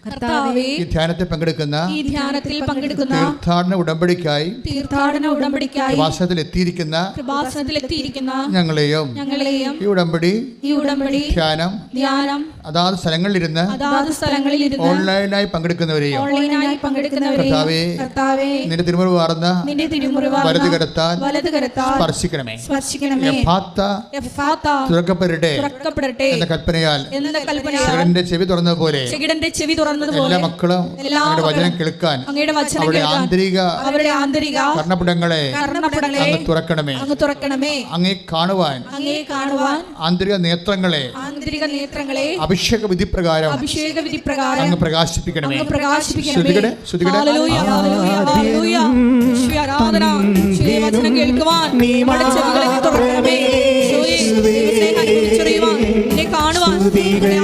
കർത്താവേ, ഈ ധ്യാനത്തിൽ പങ്കെടുക്കുന്ന തീർത്ഥാടന ഉടമ്പടിക്കായി കൃപാസനത്തിൽ എത്തിയിരിക്കുന്ന ഞങ്ങളെയും ഈ ഉടമ്പടി ധ്യാനം അതാത് സ്ഥലങ്ങളിലിരുന്ന് ഓൺലൈനായി പങ്കെടുക്കുന്നവരെയും കർത്താവേ, നിന്റെ തിരുമുറിവ് വാർന്ന വലത് കരത്താൽ സ്പർശിക്കണമേ. തുറക്കപ്പെടട്ടെ എന്ന കൽപ്പനയാൽ ചെകിടന്റെ ചെവി തുറന്നതുപോലെ എല്ലാ മക്കളും അങ്ങയുടെ വചനം കേൾക്കാൻ അവരുടെ ആന്തരിക കർണപുടങ്ങളെ അങ്ങ് തുറക്കണമേ. അങ്ങേ കാണുവാൻ ആന്തരിക നേത്രങ്ങളെ അഭിഷേക വിധി പ്രകാരം അങ്ങ് പ്രകാശിപ്പിക്കണമേ. കാണുവാൻ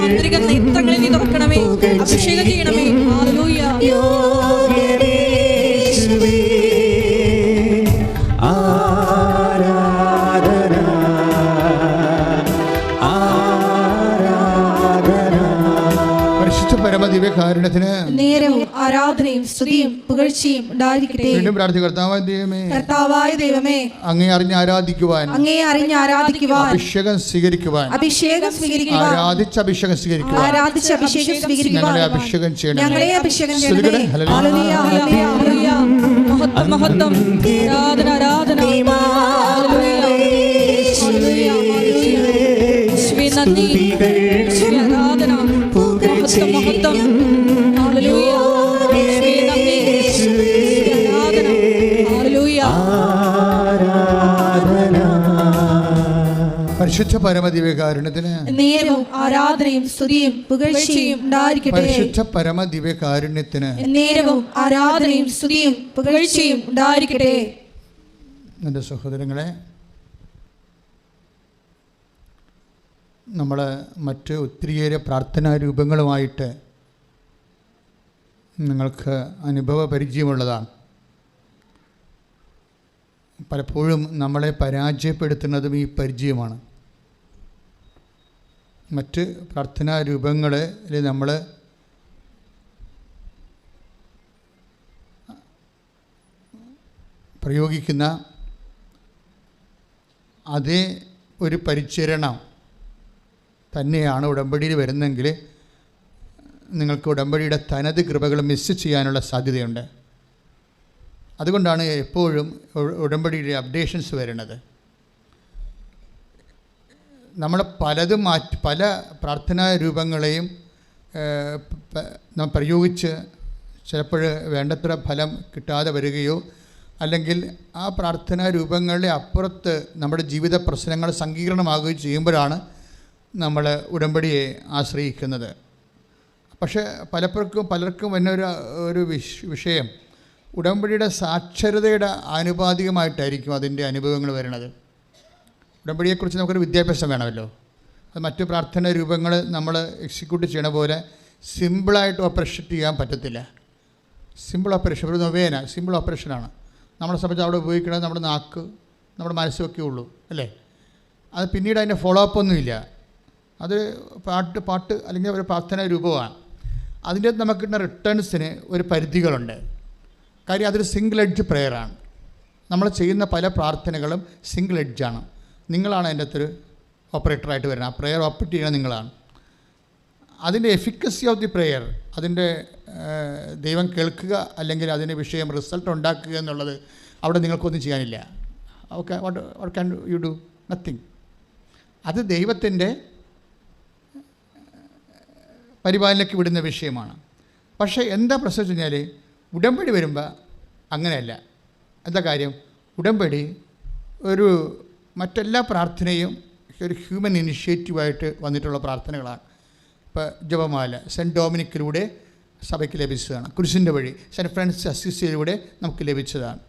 ആന്തരിക നേത്രങ്ങളെ നീ തുറക്കണമേ, അഭിഷേകം ചെയ്യണമേ. ഹല്ലേലൂയ. പരമദിവ്യകാരുണ്യത്തിന് നേരവും ആരാധനയും സ്തുതിയും പുകഴ്ചയും ഉണ്ടായിരിക്കട്ടെ. വീണ്ടും പ്രാർത്ഥിക്കുക. കർത്താവായ ദൈവമേ, അങ്ങേ അറിഞ്ഞ് ആരാധിക്കുവാൻ അഭിഷേകം സ്വീകരിക്കുവാൻ ആരാധിച്ച അഭിഷേകം സ്വീകരിക്കുവാൻ ഞങ്ങളെ അഭിഷേകം ചെയ്യണം. മഹത്വം ആരാധന പരിശുദ്ധ പരമദിവ്യകാരുണ്യത്തിന് നേരവും ആരാധനയും സ്തുതിയും പുകഴ്ചയും ഉണ്ടായിരിക്കട്ടെ. പരിശുദ്ധ പരമദിവ്യകാരുണ്യത്തിന് നേരവും ആരാധനയും സ്തുതിയും പുകഴ്ചയും ഉണ്ടായിരിക്കട്ടെ. എൻ്റെ സഹോദരങ്ങളെ, നമ്മൾ മറ്റ് ഒത്തിരിയേറെ പ്രാർത്ഥനാ രൂപങ്ങളുമായിട്ട് നിങ്ങൾക്ക് അനുഭവ പരിചയമുള്ളതാണ്. പലപ്പോഴും നമ്മളെ പരാജയപ്പെടുത്തുന്നതും ഈ പരിചയമാണ്. മറ്റ് പ്രാർത്ഥനാ രൂപങ്ങളിൽ നമ്മൾ പ്രയോഗിക്കുന്ന അതേ ഒരു പരിചരണം തന്നെയാണ് ഉടമ്പടിയിൽ വരുന്നെങ്കിൽ നിങ്ങൾക്ക് ഉടമ്പടിയുടെ തനത് കൃപകൾ മിസ് ചെയ്യാനുള്ള സാധ്യതയുണ്ട്. അതുകൊണ്ടാണ് എപ്പോഴും ഉടമ്പടിയുടെ അപ്ഡേഷൻസ് വരുന്നത്. നമ്മൾ പലതും പല പ്രാർത്ഥനാ രൂപങ്ങളെയും പ്രയോഗിച്ച് ചിലപ്പോൾ വേണ്ടത്ര ഫലം കിട്ടാതെ വരികയോ അല്ലെങ്കിൽ ആ പ്രാർത്ഥനാ രൂപങ്ങളുടെ അപ്പുറത്ത് നമ്മുടെ ജീവിത പ്രശ്നങ്ങൾ സങ്കീർണമാകുകയോ ചെയ്യുമ്പോഴാണ് നമ്മൾ ഉടമ്പടിയെ ആശ്രയിക്കുന്നത്. പക്ഷേ പലർക്കും ഒരു വിഷയം ഉടമ്പടിയുടെ സാക്ഷരതയുടെ ആനുപാതികമായിട്ടായിരിക്കും അതിൻ്റെ അനുഭവങ്ങൾ വരുന്നത്. ഉടമ്പടിയെക്കുറിച്ച് നമുക്കൊരു വിദ്യാഭ്യാസം വേണമല്ലോ. അത് മറ്റു പ്രാർത്ഥനാ രൂപങ്ങൾ നമ്മൾ എക്സിക്യൂട്ട് ചെയ്യണ പോലെ സിമ്പിളായിട്ട് ഓപ്പറേഷൻ ചെയ്യാൻ പറ്റത്തില്ല. സിമ്പിൾ ഓപ്പറേഷൻ ഒരു നൊവേന സിമ്പിൾ ഓപ്പറേഷനാണ്. നമ്മളെ സംബന്ധിച്ച് അവിടെ ഉപയോഗിക്കുന്നത് നമ്മുടെ നാക്ക്, നമ്മുടെ മനസ്സൊക്കെ ഉള്ളൂ അല്ലേ. അത് പിന്നീട് അതിൻ്റെ ഫോളോ അപ്പ് ഒന്നുമില്ല. അത് പാട്ട് അല്ലെങ്കിൽ ഒരു പ്രാർത്ഥനാ രൂപമാണ്. അതിൻ്റെ നമുക്ക് കിട്ടുന്ന റിട്ടേൺസിന് ഒരു പരിധികളുണ്ട്. കാര്യം അതൊരു സിംഗിൾ എഡ്ജ് പ്രെയറാണ്. നമ്മൾ ചെയ്യുന്ന പല പ്രാർത്ഥനകളും സിംഗിൾ എഡ്ജാണ്. നിങ്ങളാണ് അതിൻ്റെ അകത്തൊരു ഓപ്പറേറ്ററായിട്ട് വരുന്നത്. ആ പ്രെയർ ഓപ്പറേറ്റ് ചെയ്യുന്നത് നിങ്ങളാണ്. അതിൻ്റെ എഫിക്കസി ഓഫ് ദി പ്രെയർ, അതിൻ്റെ ദൈവം കേൾക്കുക അല്ലെങ്കിൽ അതിൻ്റെ വിഷയം റിസൾട്ട് ഉണ്ടാക്കുക എന്നുള്ളത് അവിടെ നിങ്ങൾക്കൊന്നും ചെയ്യാനില്ല. Okay, what can you do? Nothing. അത് ദൈവത്തിൻ്റെ പരിപാലനയ്ക്ക് വിടുന്ന വിഷയമാണ്. പക്ഷേ എന്താ പ്രശ്നം വെച്ച് കഴിഞ്ഞാൽ ഉടമ്പടി വരുമ്പോൾ അങ്ങനെയല്ല. എന്താ കാര്യം? ഉടമ്പടി മറ്റെല്ലാ പ്രാർത്ഥനയും ഒരു ഹ്യൂമൻ ഇനിഷ്യേറ്റീവായിട്ട് വന്നിട്ടുള്ള പ്രാർത്ഥനകളാണ്. ഇപ്പോൾ ജപമാല സെൻറ്റ് ഡൊമിനിക്കിലൂടെ സഭയ്ക്ക് ലഭിച്ചതാണ്. കുരിശിൻ്റെ വഴി സെൻറ്റ് ഫ്രാൻസിസ് അസീസിയിലൂടെ നമുക്ക് ലഭിച്ചതാണ്.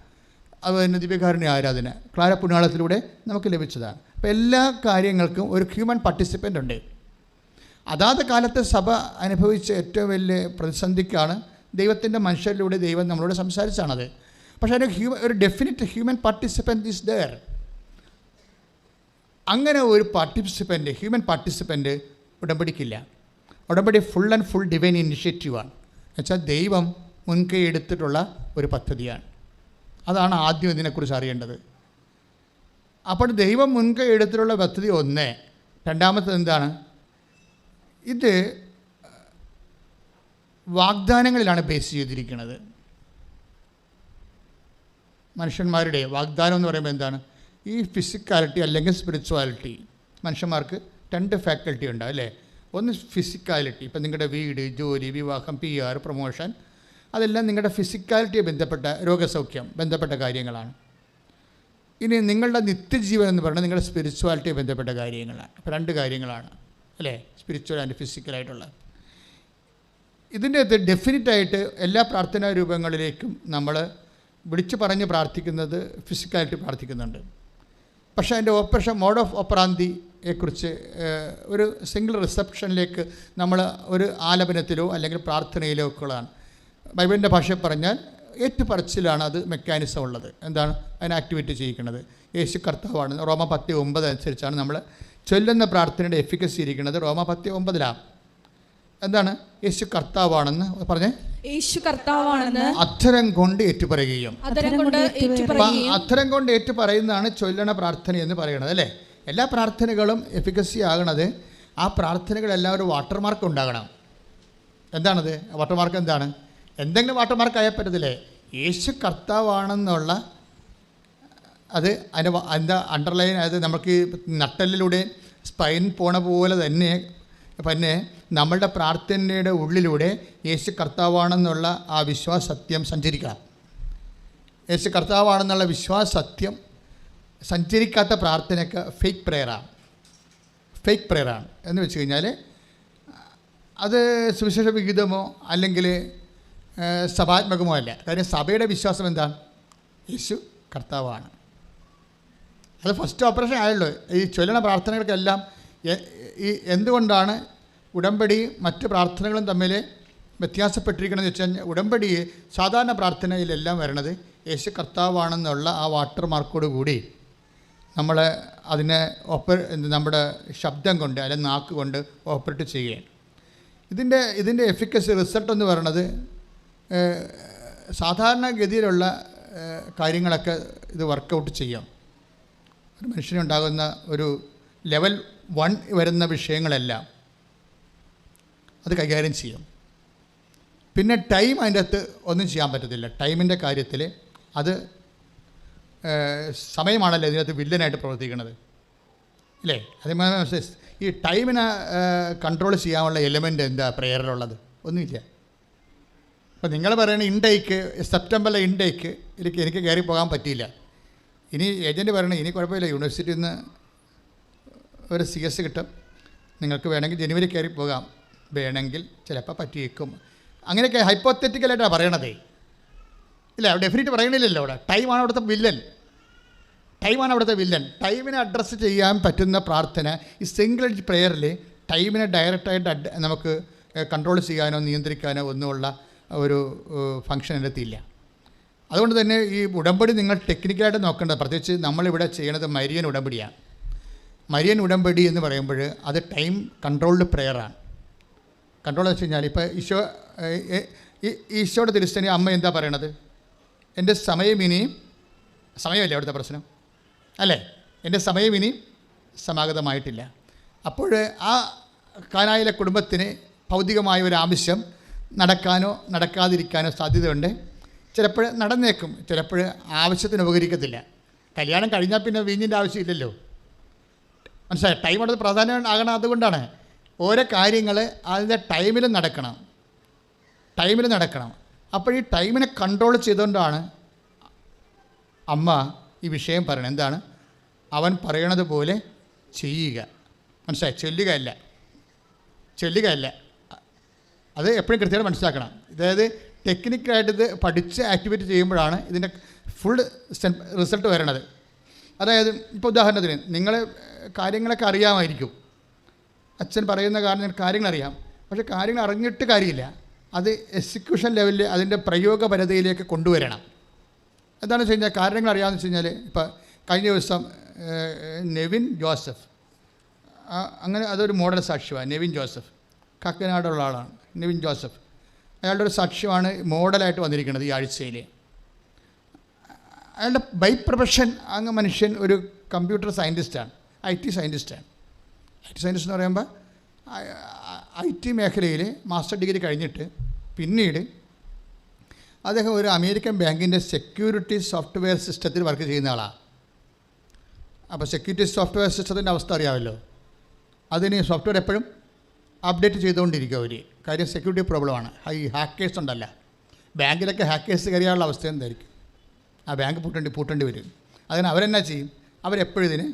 അതുപോലെ ദിവ്യകാരുണ്യ ആരാധന ക്ലാര പുണ്യാളത്തിലൂടെ നമുക്ക് ലഭിച്ചതാണ്. അപ്പോൾ എല്ലാ കാര്യങ്ങൾക്കും ഒരു ഹ്യൂമൻ പാർട്ടിസിപ്പൻ്റ് ഉണ്ട്. അതാത് കാലത്ത് സഭ അനുഭവിച്ച ഏറ്റവും വലിയ പ്രതിസന്ധിക്കാണ് ദൈവത്തിൻ്റെ മനുഷ്യരിലൂടെ ദൈവം നമ്മളോട് സംസാരിച്ചാണത്. പക്ഷേ ഒരു definite human participant is there. അങ്ങനെ ഒരു ഹ്യൂമൻ പാർട്ടിസിപ്പൻ്റ് ഉടമ്പടിക്കില്ല. ഉടമ്പടി ഫുൾ ആൻഡ് ഫുൾ ഡിവൈൻ ഇനിഷ്യേറ്റീവാണ്. എന്നുവെച്ചാൽ ദൈവം മുൻകൈ എടുത്തിട്ടുള്ള ഒരു പദ്ധതിയാണ്. അതാണ് ആദ്യം ഇതിനെക്കുറിച്ച് അറിയേണ്ടത്. അപ്പോൾ ദൈവം മുൻകൈ എടുത്തിട്ടുള്ള പദ്ധതി ഒന്ന്. രണ്ടാമത്തത് എന്താണ്? ഇത് വാഗ്ദാനങ്ങളിലാണ് ബേസ് ചെയ്തിരിക്കുന്നത്. മനുഷ്യന്മാരുടെ വാഗ്ദാനം എന്ന് പറയുമ്പോൾ എന്താണ്? ഈ ഫിസിക്കാലിറ്റി അല്ലെങ്കിൽ സ്പിരിച്വാലിറ്റി. മനുഷ്യന്മാർക്ക് രണ്ട് ഫാക്കൽറ്റി ഉണ്ടാവും അല്ലേ? ഒന്ന് ഫിസിക്കാലിറ്റി, ഇപ്പം നിങ്ങളുടെ വീട്, ജോലി, വിവാഹം, PR, പ്രൊമോഷൻ, അതെല്ലാം നിങ്ങളുടെ ഫിസിക്കാലിറ്റിയെ ബന്ധപ്പെട്ട രോഗസൗഖ്യം ബന്ധപ്പെട്ട കാര്യങ്ങളാണ്. ഇനി നിങ്ങളുടെ നിത്യജീവൻ എന്ന് പറയുന്നത് നിങ്ങളുടെ സ്പിരിച്വാലിറ്റിയെ ബന്ധപ്പെട്ട കാര്യങ്ങളാണ്. അപ്പോൾ രണ്ട് കാര്യങ്ങളാണ് അല്ലേ? സ്പിരിച്വൽ ആൻഡ് ഫിസിക്കലായിട്ടുള്ള. ഇതിൻ്റെ അകത്ത് ഡെഫിനറ്റായിട്ട് എല്ലാ പ്രാർത്ഥനാ രൂപങ്ങളിലേക്കും നമ്മൾ വിളിച്ചു പറഞ്ഞ് പ്രാർത്ഥിക്കുന്നത് ഫിസിക്കാലിറ്റി പ്രാർത്ഥിക്കുന്നുണ്ട്. പക്ഷേ അതിൻ്റെ മോഡ് ഓഫ് ഓപ്പറാന്തിയെക്കുറിച്ച് ഒരു സിംഗിൾ റിസപ്ഷനിലേക്ക് നമ്മൾ ഒരു ആലപനത്തിലോ അല്ലെങ്കിൽ പ്രാർത്ഥനയിലോ ഒക്കെയുള്ളതാണ്. ബൈബിളിൻ്റെ ഭാഷയിൽ പറഞ്ഞാൽ ഏറ്റുപറച്ചിലാണ് അത് മെക്കാനിസം ഉള്ളത്. എന്താണ് അതിനെ ആക്ടിവേറ്റ് ചെയ്യിക്കുന്നത്? യേശു കർത്താവാണ്. റോമ 10:9 അനുസരിച്ചാണ് നമ്മൾ ചൊല്ലുന്ന പ്രാർത്ഥനയുടെ എഫിക്കസി ഇരിക്കുന്നത്. റോമ 10:9 എന്താണ്? യേശു കർത്താവാണെന്ന് പറഞ്ഞേ. യേശു കർത്താവാണെന്ന് അധരം കൊണ്ട് ഏറ്റുപറയുകയും. അധരം കൊണ്ട് ഏറ്റുപറയുന്നതാണ് ചൊല്ലണ പ്രാർത്ഥന എന്ന് പറയുന്നത് അല്ലേ? എല്ലാ പ്രാർത്ഥനകളും എഫിക്കസി ആകണത് ആ പ്രാർത്ഥനകളെല്ലാം ഒരു വാട്ടർമാർക്ക് ഉണ്ടാകണം. എന്താണത് വാട്ടർമാർക്ക്? എന്താണ്? എന്തെങ്കിലും വാട്ടർമാർക്ക് ആയാൽ പറ്റത്തില്ലേ? യേശു കർത്താവാണെന്നുള്ള അത് അതിൻ്റെ എന്താ അണ്ടർലൈൻ, അത് നമുക്ക് നട്ടലിലൂടെ സ്പൈൻ പോണ പോലെ തന്നെ നമ്മളുടെ പ്രാർത്ഥനയുടെ ഉള്ളിലൂടെ യേശു കർത്താവാണെന്നുള്ള ആ വിശ്വാസത്യം സഞ്ചരിക്കണം. യേശു കർത്താവാണെന്നുള്ള വിശ്വാസത്യം സഞ്ചരിക്കാത്ത പ്രാർത്ഥനയ്ക്ക് ഫേക്ക് പ്രെയറാണ് എന്ന് വെച്ച് കഴിഞ്ഞാൽ അത് സുവിശേഷ വിഹിതമോ അല്ലെങ്കിൽ സഭാത്മകമോ അല്ല. കാര്യം സഭയുടെ വിശ്വാസം എന്താണ്? യേശു കർത്താവാണ്. അത് ഫസ്റ്റ് ഓപ്പറേഷൻ ആയുള്ളൂ. ഈ ചൊല്ലണ പ്രാർത്ഥനകൾക്കെല്ലാം ഈ എന്തുകൊണ്ടാണ് ഉടമ്പടി മറ്റ് പ്രാർത്ഥനകളും തമ്മിൽ വ്യത്യാസപ്പെട്ടിരിക്കണമെന്ന് വെച്ചാൽ, ഉടമ്പടി സാധാരണ പ്രാർത്ഥനയിലെല്ലാം വരണത് യേശു കർത്താവാണെന്നുള്ള ആ വാട്ടർ മാർക്കോട് കൂടി നമ്മൾ അതിനെ നമ്മുടെ ശബ്ദം കൊണ്ട് അല്ലെങ്കിൽ നാക്ക് കൊണ്ട് ഓപ്പറേറ്റ് ചെയ്യുകയാണ്. ഇതിൻ്റെ എഫിക്കസി റിസൾട്ട് എന്ന് പറയുന്നത് സാധാരണഗതിയിലുള്ള കാര്യങ്ങളൊക്കെ ഇത് വർക്കൗട്ട് ചെയ്യാം. ഒരു മനുഷ്യനുണ്ടാകുന്ന ഒരു ലെവൽ 1 വരുന്ന വിഷയങ്ങളെല്ലാം അത് കൈകാര്യം ചെയ്യും. പിന്നെ ടൈം അതിൻ്റെ അകത്ത് ഒന്നും ചെയ്യാൻ പറ്റത്തില്ല. ടൈമിൻ്റെ കാര്യത്തിൽ അത് സമയമാണല്ലോ ഇതിനകത്ത് വില്ലനായിട്ട് പ്രവർത്തിക്കുന്നത് അല്ലേ? അതേമാതിരി ഈ ടൈമിനെ കൺട്രോൾ ചെയ്യാനുള്ള എലിമെൻ്റ് എന്താ പ്രെയറിലുള്ളത്? ഒന്നുമില്ല. അപ്പോൾ നിങ്ങൾ പറയുന്ന ഇൻടേക്ക് സെപ്റ്റംബറിലെ ഇൻടേക്ക് എനിക്ക് കയറി പോകാൻ പറ്റിയില്ല. ഇനി ഏജൻറ്റ് പറയണേ ഇനി കുഴപ്പമില്ല, യൂണിവേഴ്സിറ്റിയിൽ നിന്ന് ഒരു CS കിട്ടും, നിങ്ങൾക്ക് വേണമെങ്കിൽ ജനുവരി കയറി പോകാം, വേണമെങ്കിൽ ചിലപ്പോൾ പറ്റിയേക്കും. അങ്ങനെയൊക്കെ ഹൈപ്പോത്തറ്റിക്കലായിട്ടാണ് പറയണതേ. ഇല്ല, ഡെഫിനറ്റ് പറയണില്ലല്ലോ. അവിടെ ടൈമാണ് അവിടുത്തെ വില്ലൻ. ടൈമിനെ അഡ്രസ്സ് ചെയ്യാൻ പറ്റുന്ന പ്രാർത്ഥന ഈ സിംഗിൾ പ്രെയറിൽ ടൈമിനെ ഡയറക്റ്റായിട്ട് നമുക്ക് കൺട്രോൾ ചെയ്യാനോ നിയന്ത്രിക്കാനോ ഒന്നുമുള്ള ഒരു ഫങ്ഷൻ എൻ്റെ അടുത്തില്ല. അതുകൊണ്ട് തന്നെ ഈ ഉടമ്പടി നിങ്ങൾ ടെക്നിക്കലായിട്ട് നോക്കേണ്ടത്, പ്രത്യേകിച്ച് നമ്മളിവിടെ ചെയ്യണത് മരിയൻ ഉടമ്പടിയാണ്. മരിയൻ ഉടമ്പടി എന്ന് പറയുമ്പോൾ അത് ടൈം കൺട്രോൾഡ് പ്രെയറാണ്. കൺട്രോൾ എന്ന് വെച്ച് കഴിഞ്ഞാൽ ഇപ്പോൾ ഈശോയുടെ തിരുസ്ഥനി അമ്മ എന്താ പറയണത്? എൻ്റെ സമയമല്ലേ അവിടുത്തെ പ്രശ്നം അല്ലേ? എൻ്റെ സമയം ഇനി സമാഗതമായിട്ടില്ല. അപ്പോൾ ആ കാനായിലെ കുടുംബത്തിന് ഭൗതികമായ ഒരു ആവശ്യം നടക്കാനോ നടക്കാതിരിക്കാനോ സാധ്യതയുണ്ട്. ചിലപ്പോൾ നടന്നേക്കും, ചിലപ്പോൾ ആവശ്യത്തിന് ഉപകരിക്കത്തില്ല. കല്യാണം കഴിഞ്ഞാൽ പിന്നെ വീഞ്ഞിൻ്റെ ആവശ്യമില്ലല്ലോ. മനസ്സിലായി? ടൈം അവിടെ പ്രാധാന്യം ആകണം. അതുകൊണ്ടാണ് ഓരോ കാര്യങ്ങൾ അതിൻ്റെ ടൈമിൽ നടക്കണം. അപ്പോൾ ഈ ടൈമിനെ കൺട്രോൾ ചെയ്തുകൊണ്ടാണ് അമ്മ ഈ വിഷയം പറയണത്. എന്താണ്? അവൻ പറയണത് പോലെ ചെയ്യുക. മനസ്സിലായി? ചൊല്ലുകയല്ല. അത് എപ്പോഴും കൃത്യമായിട്ട് മനസ്സിലാക്കണം. അതായത് ടെക്നിക്കലായിട്ട് ഇത് പഠിച്ച് ആക്ടിവേറ്റ് ചെയ്യുമ്പോഴാണ് ഇതിൻ്റെ ഫുൾ റിസൾട്ട് വരണത്. അതായത് ഇപ്പോൾ ഉദാഹരണത്തിന് നിങ്ങൾ കാര്യങ്ങളൊക്കെ അറിയാമായിരിക്കും. അച്ഛൻ പറയുന്ന കാര്യങ്ങളറിയാം. പക്ഷേ കാര്യങ്ങൾ അറിഞ്ഞിട്ട് കാര്യമില്ല. അത് എക്സിക്യൂഷൻ ലെവലിൽ അതിൻ്റെ പ്രയോഗപരതയിലേക്ക് കൊണ്ടുവരണം. എന്താണെന്ന് വെച്ച് കഴിഞ്ഞാൽ കാര്യങ്ങൾ അറിയാമെന്ന് വെച്ച് കഴിഞ്ഞാൽ, ഇപ്പോൾ കഴിഞ്ഞ ദിവസം നെവിൻ ജോസഫ്, അങ്ങനെ അതൊരു മോഡൽ സാക്ഷ്യമാണ്. നെവിൻ ജോസഫ് കാക്കനാടുള്ള ആളാണ്. നെവിൻ ജോസഫ് അയാളുടെ ഒരു സാക്ഷ്യമാണ് മോഡലായിട്ട് വന്നിരിക്കുന്നത് ഈ ആഴ്ചയിൽ. അയാളുടെ ബൈ പ്രൊഫഷൻ അങ്ങ് മനുഷ്യൻ ഒരു കമ്പ്യൂട്ടർ സയൻറ്റിസ്റ്റാണ്, IT സയൻറ്റിസ്റ്റാണ്. IT സയൻറ്റിസ്റ്റ് എന്ന് പറയുമ്പോൾ IT മേഖലയിൽ മാസ്റ്റർ ഡിഗ്രി കഴിഞ്ഞിട്ട് പിന്നീട് അദ്ദേഹം ഒരു അമേരിക്കൻ ബാങ്കിൻ്റെ സെക്യൂരിറ്റി സോഫ്റ്റ്വെയർ സിസ്റ്റത്തിൽ വർക്ക് ചെയ്യുന്ന ആളാണ്. അപ്പോൾ സെക്യൂരിറ്റി സോഫ്റ്റ്വെയർ സിസ്റ്റത്തിൻ്റെ അവസ്ഥ അറിയാമല്ലോ. അതിന് സോഫ്റ്റ്വെയർ എപ്പോഴും അപ്ഡേറ്റ് ചെയ്തുകൊണ്ടിരിക്കും അവർ. കാര്യം സെക്യൂരിറ്റി പ്രോബ്ലമാണ്. ഈ ഹാക്കേഴ്സ് ഉണ്ടല്ല, ബാങ്കിലൊക്കെ ഹാക്കേഴ്സ് കയറിയാനുള്ള അവസ്ഥ എന്തായിരിക്കും? ആ ബാങ്ക് പൂട്ടേണ്ടി വരും. അതിന് അവരെന്നാ ചെയ്യും? അവരെപ്പോഴും ഇതിന്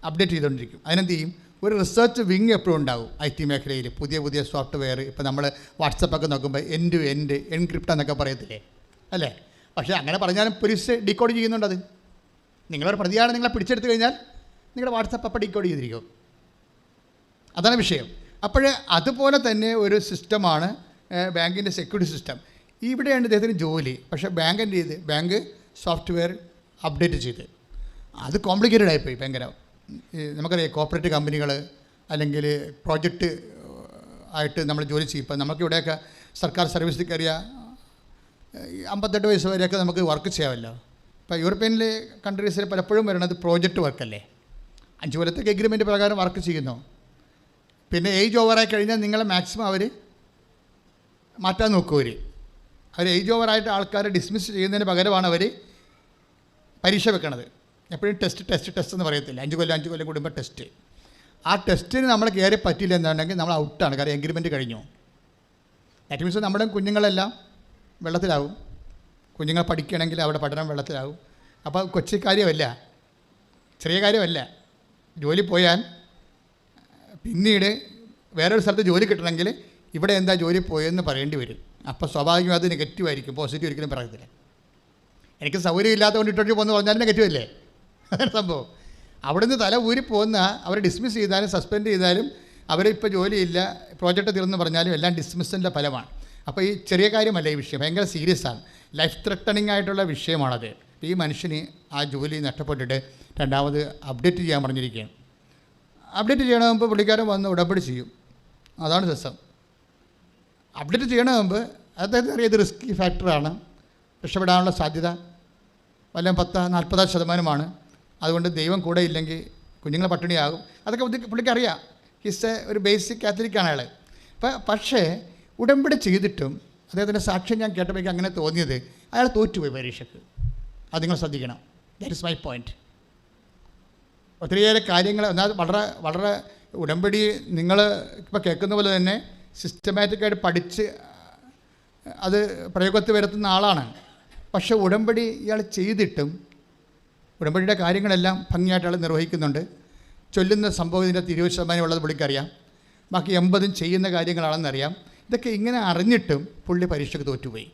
അപ്ഡേറ്റ് ചെയ്തുകൊണ്ടിരിക്കും. അതിനെന്ത് ചെയ്യും? ഒരു റിസർച്ച് വിങ് എപ്പോഴും ഉണ്ടാവും IT മേഖലയിൽ. പുതിയ സോഫ്റ്റ്വെയർ ഇപ്പോൾ നമ്മൾ വാട്സപ്പൊക്കെ നോക്കുമ്പോൾ എൻഡ് ടു എൻഡ് എൻക്രിപ്റ്റ് എന്നൊക്കെ പറയത്തില്ലേ, അല്ലേ? പക്ഷേ അങ്ങനെ പറഞ്ഞാലും പോലീസ് ഡീകോഡ് ചെയ്യുന്നുണ്ടത്. നിങ്ങളൊരു പ്രതിയാണ്, നിങ്ങളെ പിടിച്ചെടുത്ത് കഴിഞ്ഞാൽ നിങ്ങളുടെ വാട്സപ്പ് അപ്പം ഡീകോഡ് ചെയ്തിരിക്കും. അതാണ് വിഷയം. അപ്പോൾ അതുപോലെ തന്നെ ഒരു സിസ്റ്റമാണ് ബാങ്കിൻ്റെ സെക്യൂരിറ്റി സിസ്റ്റം. ഇവിടെയാണ് ഇദ്ദേഹത്തിന് ജോലി. പക്ഷേ ബാങ്ക് സോഫ്റ്റ്വെയർ അപ്ഡേറ്റ് ചെയ്ത് അത് കോംപ്ലിക്കേറ്റഡ് ആയിപ്പോയി ഭയങ്കര. നമുക്കറിയാം കോർപ്പറേറ്റ് കമ്പനികൾ അല്ലെങ്കിൽ പ്രോജക്റ്റ് ആയിട്ട് നമ്മൾ ജോലി ചെയ്യും. ഇപ്പം നമുക്കിവിടെയൊക്കെ സർക്കാർ സർവീസിൽ കയറിയ 58 വയസ്സ് വരെയൊക്കെ നമുക്ക് വർക്ക് ചെയ്യാമല്ലോ. ഇപ്പോൾ യൂറോപ്യനിലെ കൺട്രീസിൽ പലപ്പോഴും വരുന്നത് പ്രോജക്റ്റ് വർക്കല്ലേ. 5 കൊല്ലത്തേക്ക് എഗ്രിമെൻറ്റ് പ്രകാരം വർക്ക് ചെയ്യുന്നു. പിന്നെ ഏജ് ഓവറായി കഴിഞ്ഞാൽ നിങ്ങളെ മാക്സിമം അവർ മാറ്റാൻ നോക്കും. അവർ ഏജ് ഓവറായിട്ട് ആൾക്കാരെ ഡിസ്മിസ് ചെയ്യുന്നതിന് പകരമാണ് അവർ പരീക്ഷ വെക്കണത്. എപ്പോഴും ടെസ്റ്റ് എന്ന് പറയത്തില്ല. 5 കൊല്ലം കൂടുമ്പോൾ ടെസ്റ്റ്. ആ ടെസ്റ്റിന് നമ്മൾ കയറി പറ്റില്ല എന്നുണ്ടെങ്കിൽ നമ്മൾ ഔട്ടാണ്. കാര്യം എഗ്രിമെൻറ്റ് കഴിഞ്ഞു. ദാറ്റ് മീൻസ് നമ്മുടെ കുഞ്ഞുങ്ങളെല്ലാം വെള്ളത്തിലാവും. കുഞ്ഞുങ്ങൾ പഠിക്കുകയാണെങ്കിൽ അവിടെ പഠനം വെള്ളത്തിലാവും. അപ്പോൾ കൊച്ചു കാര്യമല്ല, ചെറിയ കാര്യമല്ല. ജോലി പോയാൽ പിന്നീട് വേറൊരു സ്ഥലത്ത് ജോലി കിട്ടണമെങ്കിൽ ഇവിടെ എന്താ ജോലി പോയെന്ന് പറയേണ്ടി വരും. അപ്പോൾ സ്വാഭാവികമായി അത് നെഗറ്റീവായിരിക്കും, പോസിറ്റീവ് ഒരിക്കലും പറയത്തില്ല. എനിക്ക് സൗകര്യം ഇല്ലാത്തതുകൊണ്ട് ഇട്ടോട്ട് പോകുന്നു പറഞ്ഞാലും നെഗറ്റീവ് അല്ലേ? അതാണ് സംഭവം. അവിടെ നിന്ന് തല ഊരി പോകുന്ന അവരെ ഡിസ്മിസ് ചെയ്താലും സസ്പെൻഡ് ചെയ്താലും അവരിപ്പോൾ ജോലിയില്ല, പ്രോജക്റ്റ് തീർന്നു പറഞ്ഞാലും എല്ലാം ഡിസ്മിസിൻ്റെ ഫലമാണ്. അപ്പോൾ ഈ ചെറിയ കാര്യമല്ല ഈ വിഷയം, ഭയങ്കര സീരിയസ് ആണ്. ലൈഫ് ത്രെട്ടണിങ് ആയിട്ടുള്ള വിഷയമാണത്. ഈ മനുഷ്യന് ആ ജോലി നഷ്ടപ്പെട്ടിട്ട് രണ്ടാമത് അപ്ഡേറ്റ് ചെയ്യാൻ പറഞ്ഞിരിക്കുകയാണ്. അപ്ഡേറ്റ് ചെയ്യണമെങ്കിൽ പുള്ളിക്കാരൻ വന്ന് ഉടമ്പടി ചെയ്യും. അതാണ് രസം. അപ്ഡേറ്റ് ചെയ്യണമെങ്കിൽ അദ്ദേഹത്തിന് അറിയാം ഇത് റിസ്കി ഫാക്ടറാണ്, രക്ഷപ്പെടാനുള്ള സാധ്യത വല്ല 40-40% അതുകൊണ്ട് ദൈവം കൂടെ ഇല്ലെങ്കിൽ കുഞ്ഞുങ്ങളെ പട്ടിണിയാകും. അതൊക്കെ പുള്ളിക്കറിയാം. ഒരു ബേസിക് കാത്തലിക്കാണ് അയാൾ. പക്ഷേ ഉടമ്പടി ചെയ്തിട്ടും അദ്ദേഹത്തിൻ്റെ സാക്ഷ്യം ഞാൻ കേട്ടപ്പോൾ അങ്ങനെ തോന്നിയത് അയാൾ തോറ്റുപോയി പരീക്ഷയ്ക്ക്. അത് നിങ്ങൾ ശ്രദ്ധിക്കണം. That is my point. ഒത്തിരിയേറെ കാര്യങ്ങൾ എന്നാൽ വളരെ ഉടമ്പടി നിങ്ങൾ ഇപ്പോൾ കേൾക്കുന്ന പോലെ തന്നെ സിസ്റ്റമാറ്റിക്കായിട്ട് പഠിച്ച് അത് പ്രയോഗത്തിൽ വരുത്തുന്ന ആളാണ്. പക്ഷേ ഉടമ്പടി ഇയാൾ ചെയ്തിട്ടും ഉടമ്പടിയുടെ കാര്യങ്ങളെല്ലാം ഭംഗിയായിട്ട് ആൾ നിർവഹിക്കുന്നുണ്ട്. ചൊല്ലുന്ന സംഭവം ഇതിൻ്റെ 20% ഉള്ളത് പുള്ളിക്കറിയാം. ബാക്കി 80% ചെയ്യുന്ന കാര്യങ്ങളാണെന്നറിയാം. ഇതൊക്കെ ഇങ്ങനെ അറിഞ്ഞിട്ടും പുള്ളി പരീക്ഷയ്ക്ക് തോറ്റുപോയി.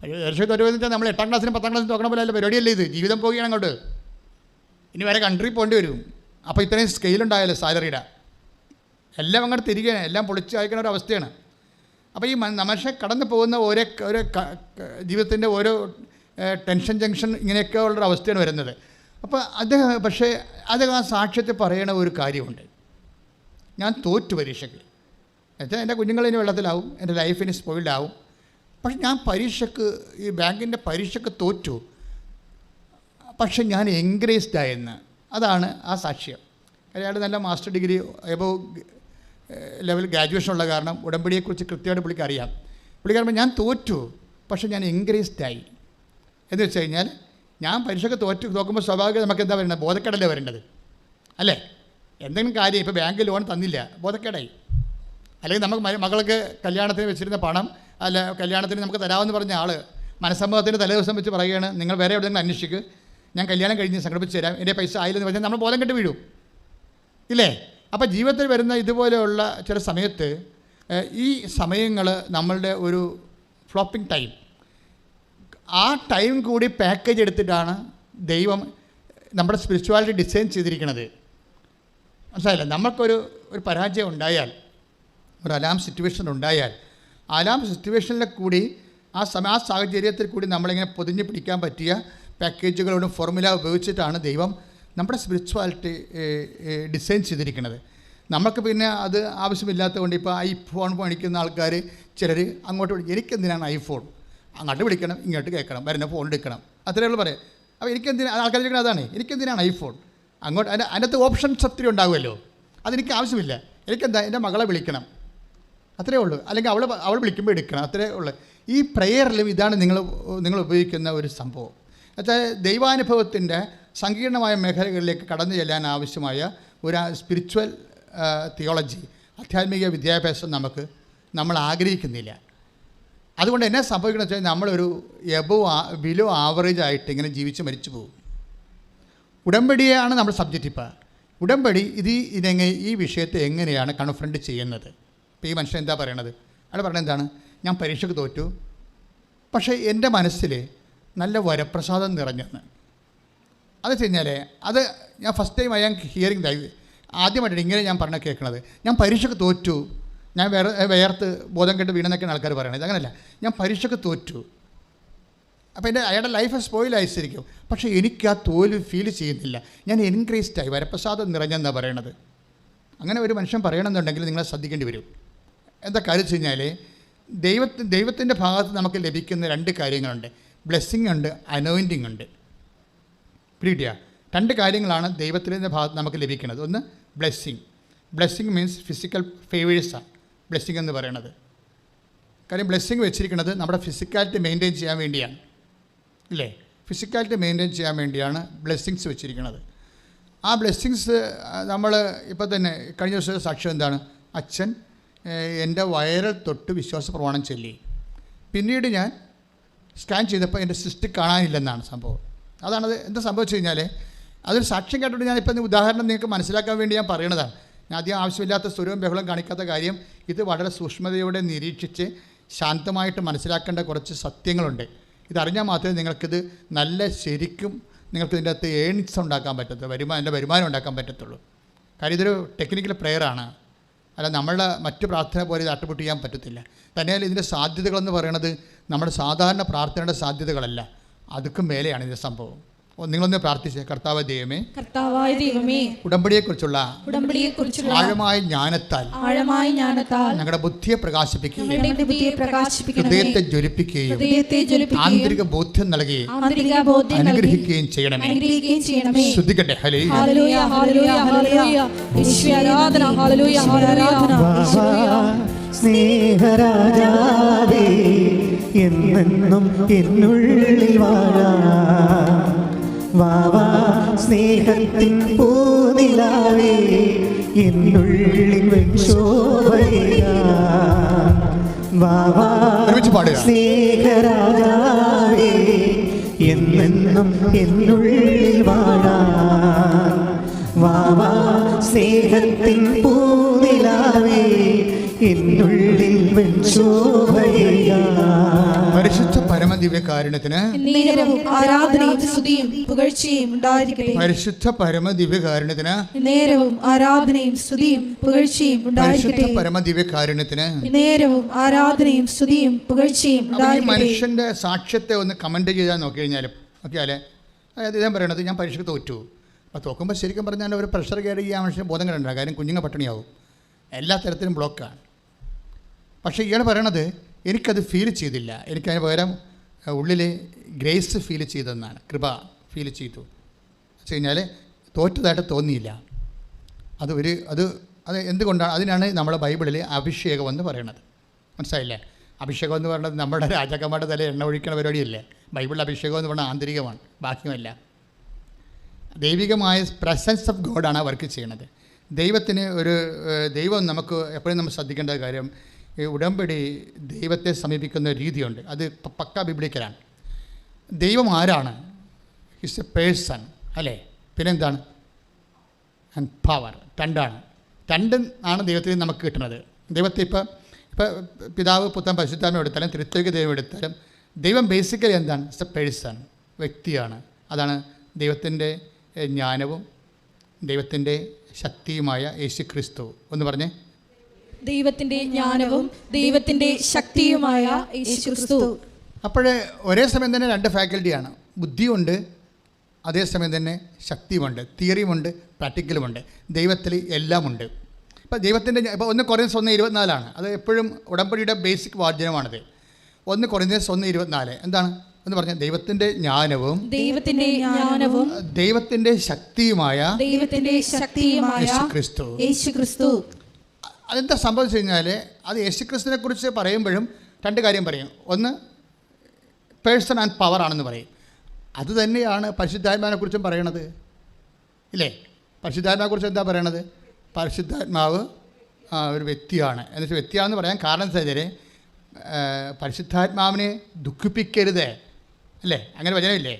പരീക്ഷയ്ക്ക് തോറ്റുപോയി വെച്ചാൽ നമ്മൾ 8ാം ക്ലാസ്സിനും 10ാം ക്ലാസ്സിനും നോക്കണ പോലെ അല്ല പരിപാടിയല്ലേ ഇത്. ജീവിതം പോവുകയാണ് അങ്ങോട്ട്. ഇനി വേറെ കൺട്രി പോകേണ്ടി വരും. അപ്പോൾ ഇത്രയും സ്കെയിലുണ്ടായാലോ സാലറിയുടെ എല്ലാം അങ്ങോട്ട് തിരികെ എല്ലാം പൊളിച്ച് അയക്കുന്ന ഒരു അവസ്ഥയാണ്. അപ്പോൾ ഈ മനുഷ്യൻ കടന്നു പോകുന്ന ഓരോ ജീവിതത്തിൻ്റെ ഓരോ ടെൻഷൻ ജംഗ്ഷൻ ഇങ്ങനെയൊക്കെ ഉള്ളൊരു അവസ്ഥയാണ് വരുന്നത്. അപ്പോൾ അദ്ദേഹം ആ സാക്ഷ്യത്തിൽ പറയണ ഒരു കാര്യമുണ്ട്. ഞാൻ തോറ്റു പരീക്ഷയ്ക്ക്. എന്നുവെച്ചാൽ എൻ്റെ കുഞ്ഞുങ്ങളിനി വെള്ളത്തിലാവും, എൻ്റെ ലൈഫിന് സ്പോയിൽഡാവും. പക്ഷെ ഞാൻ പരീക്ഷയ്ക്ക് ഈ ബാങ്കിൻ്റെ പരീക്ഷയ്ക്ക് തോറ്റു, പക്ഷെ ഞാൻ എൻകറേജ്ഡ് ആയെന്ന്. അതാണ് ആ സാക്ഷ്യം. അയാൾ നല്ല master degree above level graduation ഉള്ള കാരണം ഉടമ്പടിയെക്കുറിച്ച് കൃത്യമായിട്ട് പുള്ളിക്ക് അറിയാം. പുള്ളിക്കാരൻ ഞാൻ തോറ്റു, പക്ഷെ ഞാൻ എൻകറേജ്ഡ് ആയി. എന്ന് വെച്ച് കഴിഞ്ഞാൽ ഞാൻ പരീക്ഷയ്ക്ക് നോക്കുമ്പോൾ സ്വാഭാവികം നമുക്ക് എന്താ വരുന്നത്? ബോധക്കേടല്ലേ വരേണ്ടത്, അല്ലേ? എന്തെങ്കിലും കാര്യം ഇപ്പോൾ ബാങ്ക് ലോൺ തന്നില്ല, ബോധക്കേടായി. അല്ലെങ്കിൽ നമുക്ക് മകൾക്ക് കല്യാണത്തിന് വെച്ചിരുന്ന പണം അല്ല കല്യാണത്തിന് നമുക്ക് തരാമെന്ന് പറഞ്ഞ ആൾ മനസ്സമ്മതത്തിൻ്റെ തലേദിവസം വെച്ച് പറയുകയാണ്, നിങ്ങൾ വേറെ എവിടെയെങ്കിലും അന്വേഷിക്ക്, ഞാൻ കല്യാണം കഴിഞ്ഞ് സംഘടിപ്പിച്ച് തരാം, എൻ്റെ പൈസ ആയില്ലെന്ന് പറഞ്ഞാൽ നമ്മൾ ബോധം കെട്ട് വീഴും, ഇല്ലേ? അപ്പോൾ ജീവിതത്തിൽ വരുന്ന ഇതുപോലെയുള്ള ചില സമയത്ത് ഈ സമയങ്ങൾ നമ്മളുടെ ഒരു ഫ്ലോപ്പിംഗ് ടൈം, ആ ടൈം കൂടി പാക്കേജ് എടുത്തിട്ടാണ് ദൈവം നമ്മുടെ സ്പിരിച്വാലിറ്റി ഡിസൈൻ ചെയ്തിരിക്കുന്നത്. മനസ്സിലായില്ല? നമുക്കൊരു പരാജയം ഉണ്ടായാൽ, ഒരു അലാം സിറ്റുവേഷൻ ഉണ്ടായാൽ, അലാം സിറ്റുവേഷനിൽ കൂടി ആ സാഹചര്യത്തിൽ കൂടി നമ്മളിങ്ങനെ പൊതിഞ്ഞ് പിടിക്കാൻ പറ്റിയ പാക്കേജുകളോടും ഫോർമുല ഉപയോഗിച്ചിട്ടാണ് ദൈവം നമ്മുടെ സ്പിരിച്വാലിറ്റി ഡിസൈൻ ചെയ്തിരിക്കുന്നത്. നമുക്ക് പിന്നെ അത് ആവശ്യമില്ലാത്തതുകൊണ്ട് ഇപ്പോൾ ഐഫോൺ മേടിക്കുന്ന ആൾക്കാർ ചിലർ അങ്ങോട്ട് വിളിക്കും, എനിക്കെന്തിനാണ് ഐഫോൺ, അങ്ങോട്ട് വിളിക്കണം ഇങ്ങോട്ട് കേൾക്കണം, വരുന്ന ഫോൺ എടുക്കണം, അത്രയേ ഉള്ളൂ പറയാം. അപ്പോൾ ആൾക്കാർ ചോദിക്കുന്നത് അതാണ്, എനിക്കെന്തിനാണ് ഐഫോൺ, അങ്ങോട്ട് അതിനകത്ത് ഓപ്ഷൻസ് ഒത്തിരി ഉണ്ടാകുമല്ലോ, അതെനിക്ക് ആവശ്യമില്ല, എനിക്കെന്താ എൻ്റെ മകളെ വിളിക്കണം, അത്രയേ ഉള്ളൂ, അല്ലെങ്കിൽ അവൾ വിളിക്കുമ്പോൾ എടുക്കണം, അത്രയേ ഉള്ളൂ. ഈ പ്രെയറിലും ഇതാണ് നിങ്ങൾ ഉപയോഗിക്കുന്ന ഒരു സംഭവം. എന്നുവെച്ചാൽ ദൈവാനുഭവത്തിൻ്റെ സങ്കീർണമായ മേഖലകളിലേക്ക് കടന്നു ചെല്ലാൻ ആവശ്യമായ ഒരു സ്പിരിച്വൽ തിയോളജി, ആധ്യാത്മിക വിദ്യാഭ്യാസം നമ്മൾ ആഗ്രഹിക്കുന്നില്ല. അതുകൊണ്ട് എന്നെ സംഭവിക്കണമെന്ന് വെച്ചാൽ നമ്മളൊരു ബിലോ ആവറേജ് ആയിട്ട് ഇങ്ങനെ ജീവിച്ച് മരിച്ചു പോകും. ഉടമ്പടിയാണ് നമ്മൾ സബ്ജക്റ്റ്. ഇപ്പോൾ ഉടമ്പടി ഈ വിഷയത്തെ എങ്ങനെയാണ് കൺഫ്രണ്ട് ചെയ്യുന്നത്? ഇപ്പോൾ ഈ മനുഷ്യൻ എന്താ പറയണത്? അയാൾ പറയുന്നത് എന്താണ്? ഞാൻ പരീക്ഷയ്ക്ക് തോറ്റു, പക്ഷേ എൻ്റെ മനസ്സിൽ നല്ല വരപ്രസാദം നിറഞ്ഞെന്ന്. അത് വെച്ച് കഴിഞ്ഞാൽ അത് ഞാൻ first time I am hearing ദൈവ്, ആദ്യമായിട്ടാണ് ഇങ്ങനെ ഞാൻ പറഞ്ഞ കേൾക്കുന്നത്. ഞാൻ പരീക്ഷയ്ക്ക് തോറ്റു, ഞാൻ വേർത്ത് ബോധം കെട്ട് വീണെന്നൊക്കെയാണ് ആൾക്കാർ പറയണത്. അങ്ങനെയല്ല, ഞാൻ പരീക്ഷയ്ക്ക് തോറ്റു. അപ്പോൾ അയാളുടെ ലൈഫ് സ്പോയിലായിരിക്കും, പക്ഷേ എനിക്ക് ആ തോൽവി ഫീൽ ചെയ്യുന്നില്ല, ഞാൻ എൻക്രീസ്ഡായി, വരപ്രസാദം നിറഞ്ഞെന്നാണ് പറയണത്. അങ്ങനെ ഒരു മനുഷ്യൻ പറയണമെന്നുണ്ടെങ്കിൽ നിങ്ങളെ ശ്രദ്ധിക്കേണ്ടി വരും. എന്താ കാര്യം വെച്ച് കഴിഞ്ഞാൽ ദൈവത്തിൻ്റെ ഭാഗത്ത് നമുക്ക് ലഭിക്കുന്ന രണ്ട് കാര്യങ്ങളുണ്ട്. ബ്ലെസ്സിങ് ഉണ്ട്, അനോയിൻറ്റിങ് ഉണ്ട്. പിടികിട്ടിയ രണ്ട് കാര്യങ്ങളാണ് ദൈവത്തിൻ്റെ ഭാഗത്ത് നമുക്ക് ലഭിക്കുന്നത്. ഒന്ന് ബ്ലെസ്സിങ് മീൻസ് ഫിസിക്കൽ ഫേവേഴ്സാണ് ബ്ലെസ്സിങ് എന്ന് പറയണത്. കാര്യം ബ്ലെസ്സിങ് വെച്ചിരിക്കുന്നത് നമ്മുടെ ഫിസിക്കാലിറ്റി മെയിൻറ്റെയിൻ ചെയ്യാൻ വേണ്ടിയാണ്, ഇല്ലേ? ഫിസിക്കാലിറ്റി മെയിൻറ്റെയിൻ ചെയ്യാൻ വേണ്ടിയാണ് ബ്ലെസ്സിങ്സ് വെച്ചിരിക്കുന്നത്. ആ ബ്ലെസ്സിങ്സ് നമ്മൾ ഇപ്പോൾ തന്നെ കഴിഞ്ഞ ദിവസം സാക്ഷ്യം എന്താണ്? അച്ഛൻ എൻ്റെ വയറിൽ തൊട്ട് വിശ്വാസ പ്രമാണം ചൊല്ലി, പിന്നീട് ഞാൻ സ്കാൻ ചെയ്തപ്പോൾ എൻ്റെ സിസ്റ്റ് കാണാനില്ലെന്നാണ് സംഭവം. അതാണത്. എന്താ സംഭവിച്ചു കഴിഞ്ഞാൽ അതൊരു സാക്ഷ്യം കേട്ടിട്ട് ഞാനിപ്പോൾ ഉദാഹരണം നിങ്ങൾക്ക് മനസ്സിലാക്കാൻ വേണ്ടി ഞാൻ പറയണതാണ്. ഞാൻ അധികം ആവശ്യമില്ലാത്ത സ്വരവും ബഹളം കാണിക്കാത്ത കാര്യം, ഇത് വളരെ സൂക്ഷ്മതയോടെ നിരീക്ഷിച്ച് ശാന്തമായിട്ട് മനസ്സിലാക്കേണ്ട കുറച്ച് സത്യങ്ങളുണ്ട്. ഇതറിഞ്ഞാൽ മാത്രമേ നിങ്ങൾക്കിത് നല്ല ശരിക്കും നിങ്ങൾക്ക് ഇതിൻ്റെ അകത്ത് ഏണിങ്സ് ഉണ്ടാക്കാൻ പറ്റത്തുള്ളൂ, എൻ്റെ വരുമാനം ഉണ്ടാക്കാൻ പറ്റത്തുള്ളൂ. കാര്യം ഇതൊരു ടെക്നിക്കൽ പ്രെയറാണ്, അല്ല നമ്മളുടെ മറ്റു പ്രാർത്ഥന പോലെ ഇത് അട്ടപുട്ട് ചെയ്യാൻ പറ്റത്തില്ല. തന്നെയല്ല ഇതിൻ്റെ സാധ്യതകളെന്ന് പറയുന്നത് നമ്മുടെ സാധാരണ പ്രാർത്ഥനയുടെ സാധ്യതകളല്ല, അതുക്കും മേലെയാണ് ഇതിൻ്റെ സംഭവം. നിങ്ങളൊന്ന് പ്രാർത്ഥിച്ചേ. കർത്താവായ ദൈവമേ, ഉടമ്പടിയെക്കുറിച്ചുള്ള ആഴമായ ജ്ഞാനത്താൽ ഞങ്ങളുടെ ബുദ്ധിയെ പ്രകാശിപ്പിക്കുകയും ഹൃദയത്തെ ജ്വലിപ്പിക്കുകയും ആന്തരിക ബോധ്യം നൽകി അനുഗ്രഹിക്കുകയും ചെയ്യണമേ. ശ്രദ്ധിക്കട്ടെ. സ്നേഹരാജാവേ, എന്നെന്നും എന്നുള്ളിൽ വാവാ, സ്നേഹത്തിൻ പൂനിലാവേ, എന്നുള്ളിൽ വാവാ, സ്നേഹരാജാവേ, എന്നെന്നും എന്നുള്ളിൽ വാവാ, സ്നേഹത്തിൻ പൂനിലാവേ, എന്നുള്ളിൽ പരിശുദ്ധ പരമദിവ്യകാരുണ്യത്തിന് ആരാധനയും സ്തുതിയും പുകഴ്ചയും ഉണ്ടായിരിക്കട്ടെ. പരിശുദ്ധ പരമദിവ്യകാരുണ്യത്തിന് നേരവും ആരാധനയും സ്തുതിയും പുകഴ്ചയും ഉണ്ടായിരിക്കട്ടെ. പരിശുദ്ധ പരമദിവ്യകാരുണ്യത്തിന് നേരവും ആരാധനയും സ്തുതിയും പുകഴ്ചയും ഉണ്ടായിരിക്കട്ടെ. മനുഷ്യന്റെ സാക്ഷ്യത്തെ ഒന്ന് കമന്റ് ചെയ്താൽ നോക്കിക്കഴിഞ്ഞാലും ഓക്കെയല്ലേ? അതായത് ഇതാ പറയണത്, ഞാൻ പരീക്ഷയ്ക്ക് തോറ്റു. അപ്പോൾ തോക്കുമ്പോൾ ശരിക്കും പറഞ്ഞാൽ ഒരു പ്രഷർ കയറി ഈ ആ മനുഷ്യന് ബോധം കിടണ്ട. കാര്യം കുഞ്ഞുങ്ങൾ പട്ടിണിയാവും, എല്ലാ തരത്തിലും ബ്ലോക്കാണ്. പക്ഷേ ഇയാൾ പറയണത് എനിക്കത് ഫീൽ ചെയ്തില്ല, എനിക്കതിന് പകരം ഉള്ളിൽ ഗ്രേസ് ഫീൽ ചെയ്തെന്നാണ്, കൃപ ഫീൽ ചെയ്തു. വെച്ച് കഴിഞ്ഞാൽ തോറ്റതായിട്ട് തോന്നിയില്ല. അത് എന്തുകൊണ്ടാണ്? അതിനാണ് നമ്മുടെ ബൈബിളിൽ അഭിഷേകം എന്ന് പറയണത്. മനസ്സിലായില്ലേ? അഭിഷേകം എന്ന് പറയുന്നത് നമ്മുടെ രാജാക്കന്മാരുടെ തല എണ്ണ ഒഴിക്കണ പരിപാടിയല്ലേ. ബൈബിളിൽ അഭിഷേകം എന്ന് പറഞ്ഞാൽ ആന്തരികമാണ്, ബാഹ്യമല്ല. ദൈവികമായ പ്രസൻസ് ഓഫ് ഗോഡാണ് വർക്ക് ചെയ്യണത്. ദൈവം നമുക്ക് എപ്പോഴും നമ്മൾ ശ്രദ്ധിക്കേണ്ട കാര്യം, ഈ ഉടമ്പടി ദൈവത്തെ സമീപിക്കുന്ന രീതിയുണ്ട്, അത് പക്ക ബിബ്ലിക്കലാണ്. ദൈവം ആരാണ്? ഹിസ് എ പേഴ്സൺ, അല്ലേ? പിന്നെന്താണ്? And power. രണ്ട് ആണ് ദൈവത്തിൽ നമുക്ക് കിട്ടുന്നത്. ദൈവത്തെ ഇപ്പോൾ പിതാവ്, പുത്രൻ, പരിശുദ്ധാത്മാവ് എടുത്താലും ത്രിത്വിക ദൈവം എടുത്താലും ദൈവം ബേസിക്കലി എന്താണ്? ഇറ്റ്സ് എ പേഴ്സൺ, വ്യക്തിയാണ്. അതാണ് ദൈവത്തിൻ്റെ ജ്ഞാനവും ദൈവത്തിൻ്റെ ശക്തിയുമായ യേശു ക്രിസ്തു. ഒന്ന് പറഞ്ഞേ. ദൈവത്തിൻ്റെ ജ്ഞാനവും ദൈവത്തിൻ്റെ ശക്തിയുമായ യേശു ക്രിസ്തു. അപ്പോഴേ ഒരേ സമയം തന്നെ രണ്ട് ഫാക്കൽറ്റിയാണ്. ബുദ്ധിയുണ്ട്, അതേസമയം തന്നെ ശക്തിയുമുണ്ട്, തിയറിയുമുണ്ട്, പ്രാക്ടിക്കലുമുണ്ട്. ദൈവത്തിൽ എല്ലാമുണ്ട്. ഇപ്പം ദൈവത്തിൻ്റെ ഇപ്പോൾ 1 കൊറിന്ത്യൻസ് 1:24 അത് എപ്പോഴും ഉടമ്പടിയുടെ ബേസിക് വാചനമാണിത്. 1 കൊറിന്ത്യൻസ് 1:24 എന്താണ് എന്ന് പറഞ്ഞാൽ ദൈവത്തിൻ്റെ ജ്ഞാനവും ദൈവത്തിൻ്റെ ശക്തിയുമായ യേശുക്രിസ്തു. അതെന്താ സംഭവിച്ചു കഴിഞ്ഞാൽ അത് യേശുക്രിസ്തുവിനെ കുറിച്ച് പറയുമ്പോഴും 2 കാര്യം പറയും. ഒന്ന് പേഴ്സൺ ആൻഡ് പവർ ആണെന്ന് പറയും. അത് തന്നെയാണ് പരിശുദ്ധാത്മാവിനെ കുറിച്ചും പറയണത് ഇല്ലേ? പരിശുദ്ധാത്മാവിനെ കുറിച്ച് എന്താ പറയണത്? പരിശുദ്ധാത്മാവ് ഒരു വ്യക്തിയാണ്. എന്നുവെച്ചാൽ വ്യക്തിയാണെന്ന് പറയാൻ കാരണം എന്താ വെച്ചാൽ പരിശുദ്ധാത്മാവിനെ ദുഃഖിപ്പിക്കരുത് അല്ലേ? അങ്ങനെ വചനമില്ലേ?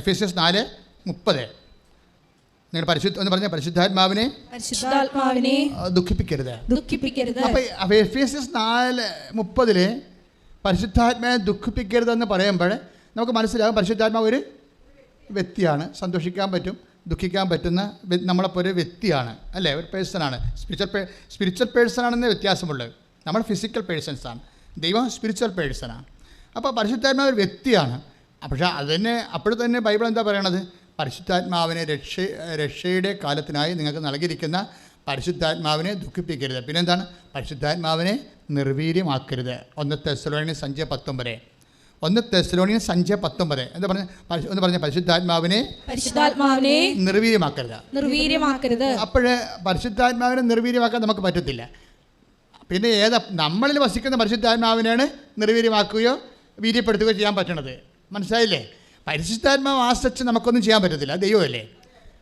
എഫേസ്യസ് 4:30 നിങ്ങൾ ഒന്ന് പറഞ്ഞ പരിശുദ്ധാത്മാവിനെ ദുഃഖിപ്പിക്കരുത്. അപ്പോൾ എഫേസ്യസ് 4:30 പരിശുദ്ധാത്മാവിനെ ദുഃഖിപ്പിക്കരുതെന്ന് പറയുമ്പോൾ നമുക്ക് മനസ്സിലാകും പരിശുദ്ധാത്മാവ് ഒരു വ്യക്തിയാണ്. സന്തോഷിക്കാൻ പറ്റും, ദുഃഖിക്കാൻ പറ്റുന്ന നമ്മളെപ്പോലെ ഒരു വ്യക്തിയാണ് അല്ലേ? ഒരു പേഴ്സണാണ്. സ്പിരിച്വൽ പേഴ്സണാണെന്നേ വ്യത്യാസമുള്ളത്. നമ്മൾ ഫിസിക്കൽ പേഴ്സൺസാണ്, ദൈവം സ്പിരിച്വൽ പേഴ്സണാണ്. അപ്പോൾ പരിശുദ്ധാത്മാവ് ഒരു വ്യക്തിയാണ്. പക്ഷേ അതിനെ അപ്പോൾ തന്നെ ബൈബിൾ എന്താ പറയണത്? പരിശുദ്ധാത്മാവിനെ രക്ഷയുടെ കാലത്തിനായി നിങ്ങൾക്ക് നൽകിയിരിക്കുന്ന പരിശുദ്ധാത്മാവിനെ ദുഃഖിപ്പിക്കരുത്. പിന്നെന്താണ്? പരിശുദ്ധാത്മാവിനെ നിർവീര്യമാക്കരുത്. 1 തെസ്സലോനിയൻസ് 5:19 1 തെസ്സലോനിയൻസ് 5:19 എന്താ പറഞ്ഞ പരിശുദ്ധാത്മാവിനെ നിർവീര്യമാക്കരുത്. അപ്പോഴേ പരിശുദ്ധാത്മാവിനെ നിർവീര്യമാക്കാൻ നമുക്ക് പറ്റത്തില്ല. പിന്നെ നമ്മളിൽ വസിക്കുന്ന പരിശുദ്ധാത്മാവിനാണ് നിർവീര്യമാക്കുകയോ വീര്യപ്പെടുത്തുകയോ ചെയ്യാൻ പറ്റണത്. മനസ്സിലായില്ലേ? പരിശുദ്ധാത്മാവ് ആശ്രയിച്ച് നമുക്കൊന്നും ചെയ്യാൻ പറ്റത്തില്ല, ദൈവമല്ലേ.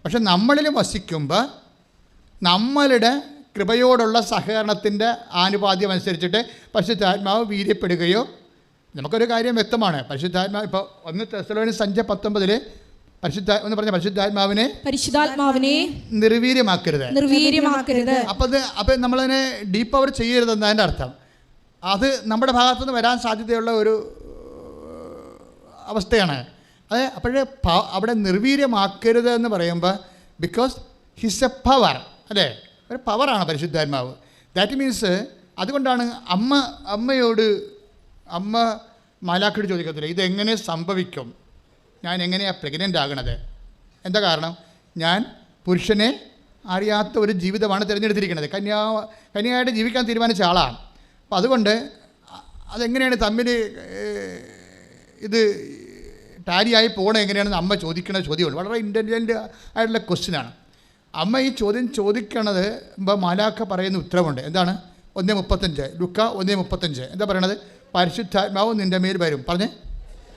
പക്ഷെ നമ്മളിൽ വസിക്കുമ്പോൾ നമ്മളുടെ കൃപയോടുള്ള സഹകരണത്തിൻ്റെ ആനുപാദ്യം അനുസരിച്ചിട്ട് പരിശുദ്ധാത്മാവ് വീര്യപ്പെടുകയോ, നമുക്കൊരു കാര്യം വ്യക്തമാണ്. പരിശുദ്ധാത്മാവ് ഇപ്പോൾ 1 തെസ്സലോനിയൻസ് 5:19 ഒന്ന് പറഞ്ഞ പരിശുദ്ധാത്മാവിനെ നിർവീര്യമാക്കരുത്. അപ്പോൾ നമ്മളതിനെ ഡീപ്പ് അവർ ചെയ്യരുതെന്നതിൻ്റെ അർത്ഥം. അത് നമ്മുടെ ഭാഗത്തുനിന്ന് വരാൻ സാധ്യതയുള്ള ഒരു അവസ്ഥയാണ്. അതെ, അപ്പോഴേ അവിടെ നിർവീര്യമാക്കരുത് എന്ന് പറയുമ്പോൾ ബിക്കോസ് ഹിസ് എ പവർ അല്ലേ? ഒരു പവറാണ് പരിശുദ്ധാത്മാവ്. ദാറ്റ് മീൻസ് അതുകൊണ്ടാണ് അമ്മ മാലാഖയോട് ചോദിക്കത്തില്ല ഇതെങ്ങനെ സംഭവിക്കും, ഞാൻ എങ്ങനെയാണ് പ്രഗ്നൻ്റ് ആകണത്? എന്താ കാരണം? ഞാൻ പുരുഷനെ അറിയാത്ത ഒരു ജീവിതമാണ് തിരഞ്ഞെടുത്തിരിക്കുന്നത്. കന്യകയായിട്ട് ജീവിക്കാൻ തീരുമാനിച്ച ആളാണ്. അപ്പം അതുകൊണ്ട് അതെങ്ങനെയാണ് തമ്മിൽ ഇത് ടാലിയായി പോകണം എങ്ങനെയാണെന്ന് അമ്മ ചോദിക്കുന്ന ചോദ്യമുള്ളൂ. വളരെ ഇൻ്റലിജൻ്റ് ആയിട്ടുള്ള ക്വസ്റ്റ്യനാണ്. അമ്മ ഈ ചോദ്യം ചോദിക്കണത് മാലാഖ പറയുന്ന ഉത്തരവുണ്ട്. എന്താണ്? 1:35 ലുക്ക 1:35 എന്താ പറയണത്? പരിശുദ്ധാത്മാവ് നിൻ്റെ മേൽ വരും. പറഞ്ഞേ,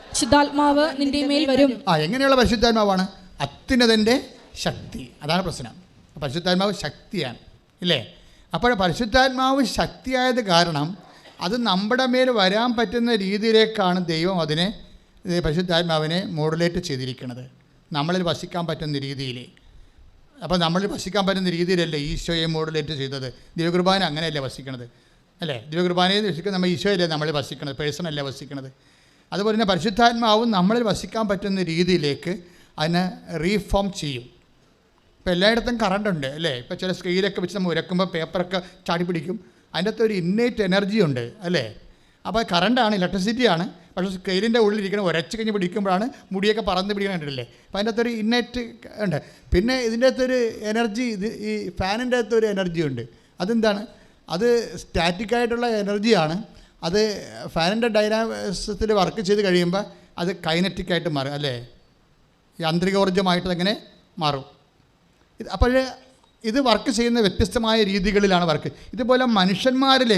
പരിശുദ്ധാത്മാവ് നിൻ്റെ മേൽ വരും. എങ്ങനെയുള്ള പരിശുദ്ധാത്മാവാണ്? അത്യുന്നതൻ്റെ ശക്തി. അതാണ് പ്രശ്നം. പരിശുദ്ധാത്മാവ് ശക്തിയാണ് ഇല്ലേ? അപ്പോൾ പരിശുദ്ധാത്മാവ് ശക്തിയായത് കാരണം അത് നമ്മുടെ മേൽ വരാൻ പറ്റുന്ന രീതിയിലേക്കാണ് ദൈവം അതിനെ പരിശുദ്ധാത്മാവിനെ മോഡുലേറ്റ് ചെയ്തിരിക്കുന്നത്, നമ്മളിൽ വസിക്കാൻ പറ്റുന്ന രീതിയിൽ. അപ്പോൾ നമ്മളിൽ വസിക്കാൻ പറ്റുന്ന രീതിയിലല്ലേ ഈശോയെ മോഡുലേറ്റ് ചെയ്തത്. ദിവ്യകുർബാന അങ്ങനെയല്ലേ വസിക്കണത് അല്ലേ? ദിവ്യകുർബാനയെ വസിക്കുന്നത് നമ്മൾ ഈശോയല്ലേ നമ്മളിൽ വസിക്കണത്, പേഴ്സണല്ലേ വസിക്കണത്. അതുപോലെ തന്നെ പരിശുദ്ധാത്മാവും നമ്മളിൽ വസിക്കാൻ പറ്റുന്ന രീതിയിലേക്ക് അതിനെ റീഫോം ചെയ്യും. ഇപ്പോൾ എല്ലായിടത്തും കറണ്ടുണ്ട് അല്ലേ? ഇപ്പോൾ ചില സ്കെയിലൊക്കെ വെച്ച് നമ്മൾ ഉരക്കുമ്പോൾ പേപ്പറൊക്കെ ചാടി പിടിക്കും. അതിൻ്റെ അകത്ത് ഒരു ഇന്നേറ്റ് എനർജി ഉണ്ട് അല്ലേ? അപ്പോൾ കറണ്ടാണ്, ഇലക്ട്രിസിറ്റിയാണ്. പക്ഷേ സ്കെയിലിൻ്റെ ഉള്ളിലിരിക്കണം ഉരച്ച് കഴിഞ്ഞ് പിടിക്കുമ്പോഴാണ് മുടിയൊക്കെ പറന്ന് പിടിക്കണം കണ്ടിട്ടില്ലേ? അപ്പോൾ അതിൻ്റെ അകത്തൊരു ഇന്നേറ്റ് ഉണ്ട്. പിന്നെ ഇതിൻ്റെ അകത്തൊരു എനർജി, ഈ ഫാനിൻ്റെ അകത്തൊരു എനർജി ഉണ്ട്. അതെന്താണ്? അത് സ്റ്റാറ്റിക്കായിട്ടുള്ള എനർജിയാണ്. അത് ഫാനിൻ്റെ ഡൈനാമിക്സത്തിൽ വർക്ക് ചെയ്ത് കഴിയുമ്പോൾ അത് കൈനറ്റിക്കായിട്ട് മാറും അല്ലേ? യാന്ത്രികോർജ്ജമായിട്ട് അങ്ങനെ മാറും. അപ്പോൾ ഇത് വർക്ക് ചെയ്യുന്ന വ്യത്യസ്തമായ രീതികളിലാണ് വർക്ക്. ഇതുപോലെ മനുഷ്യന്മാരിൽ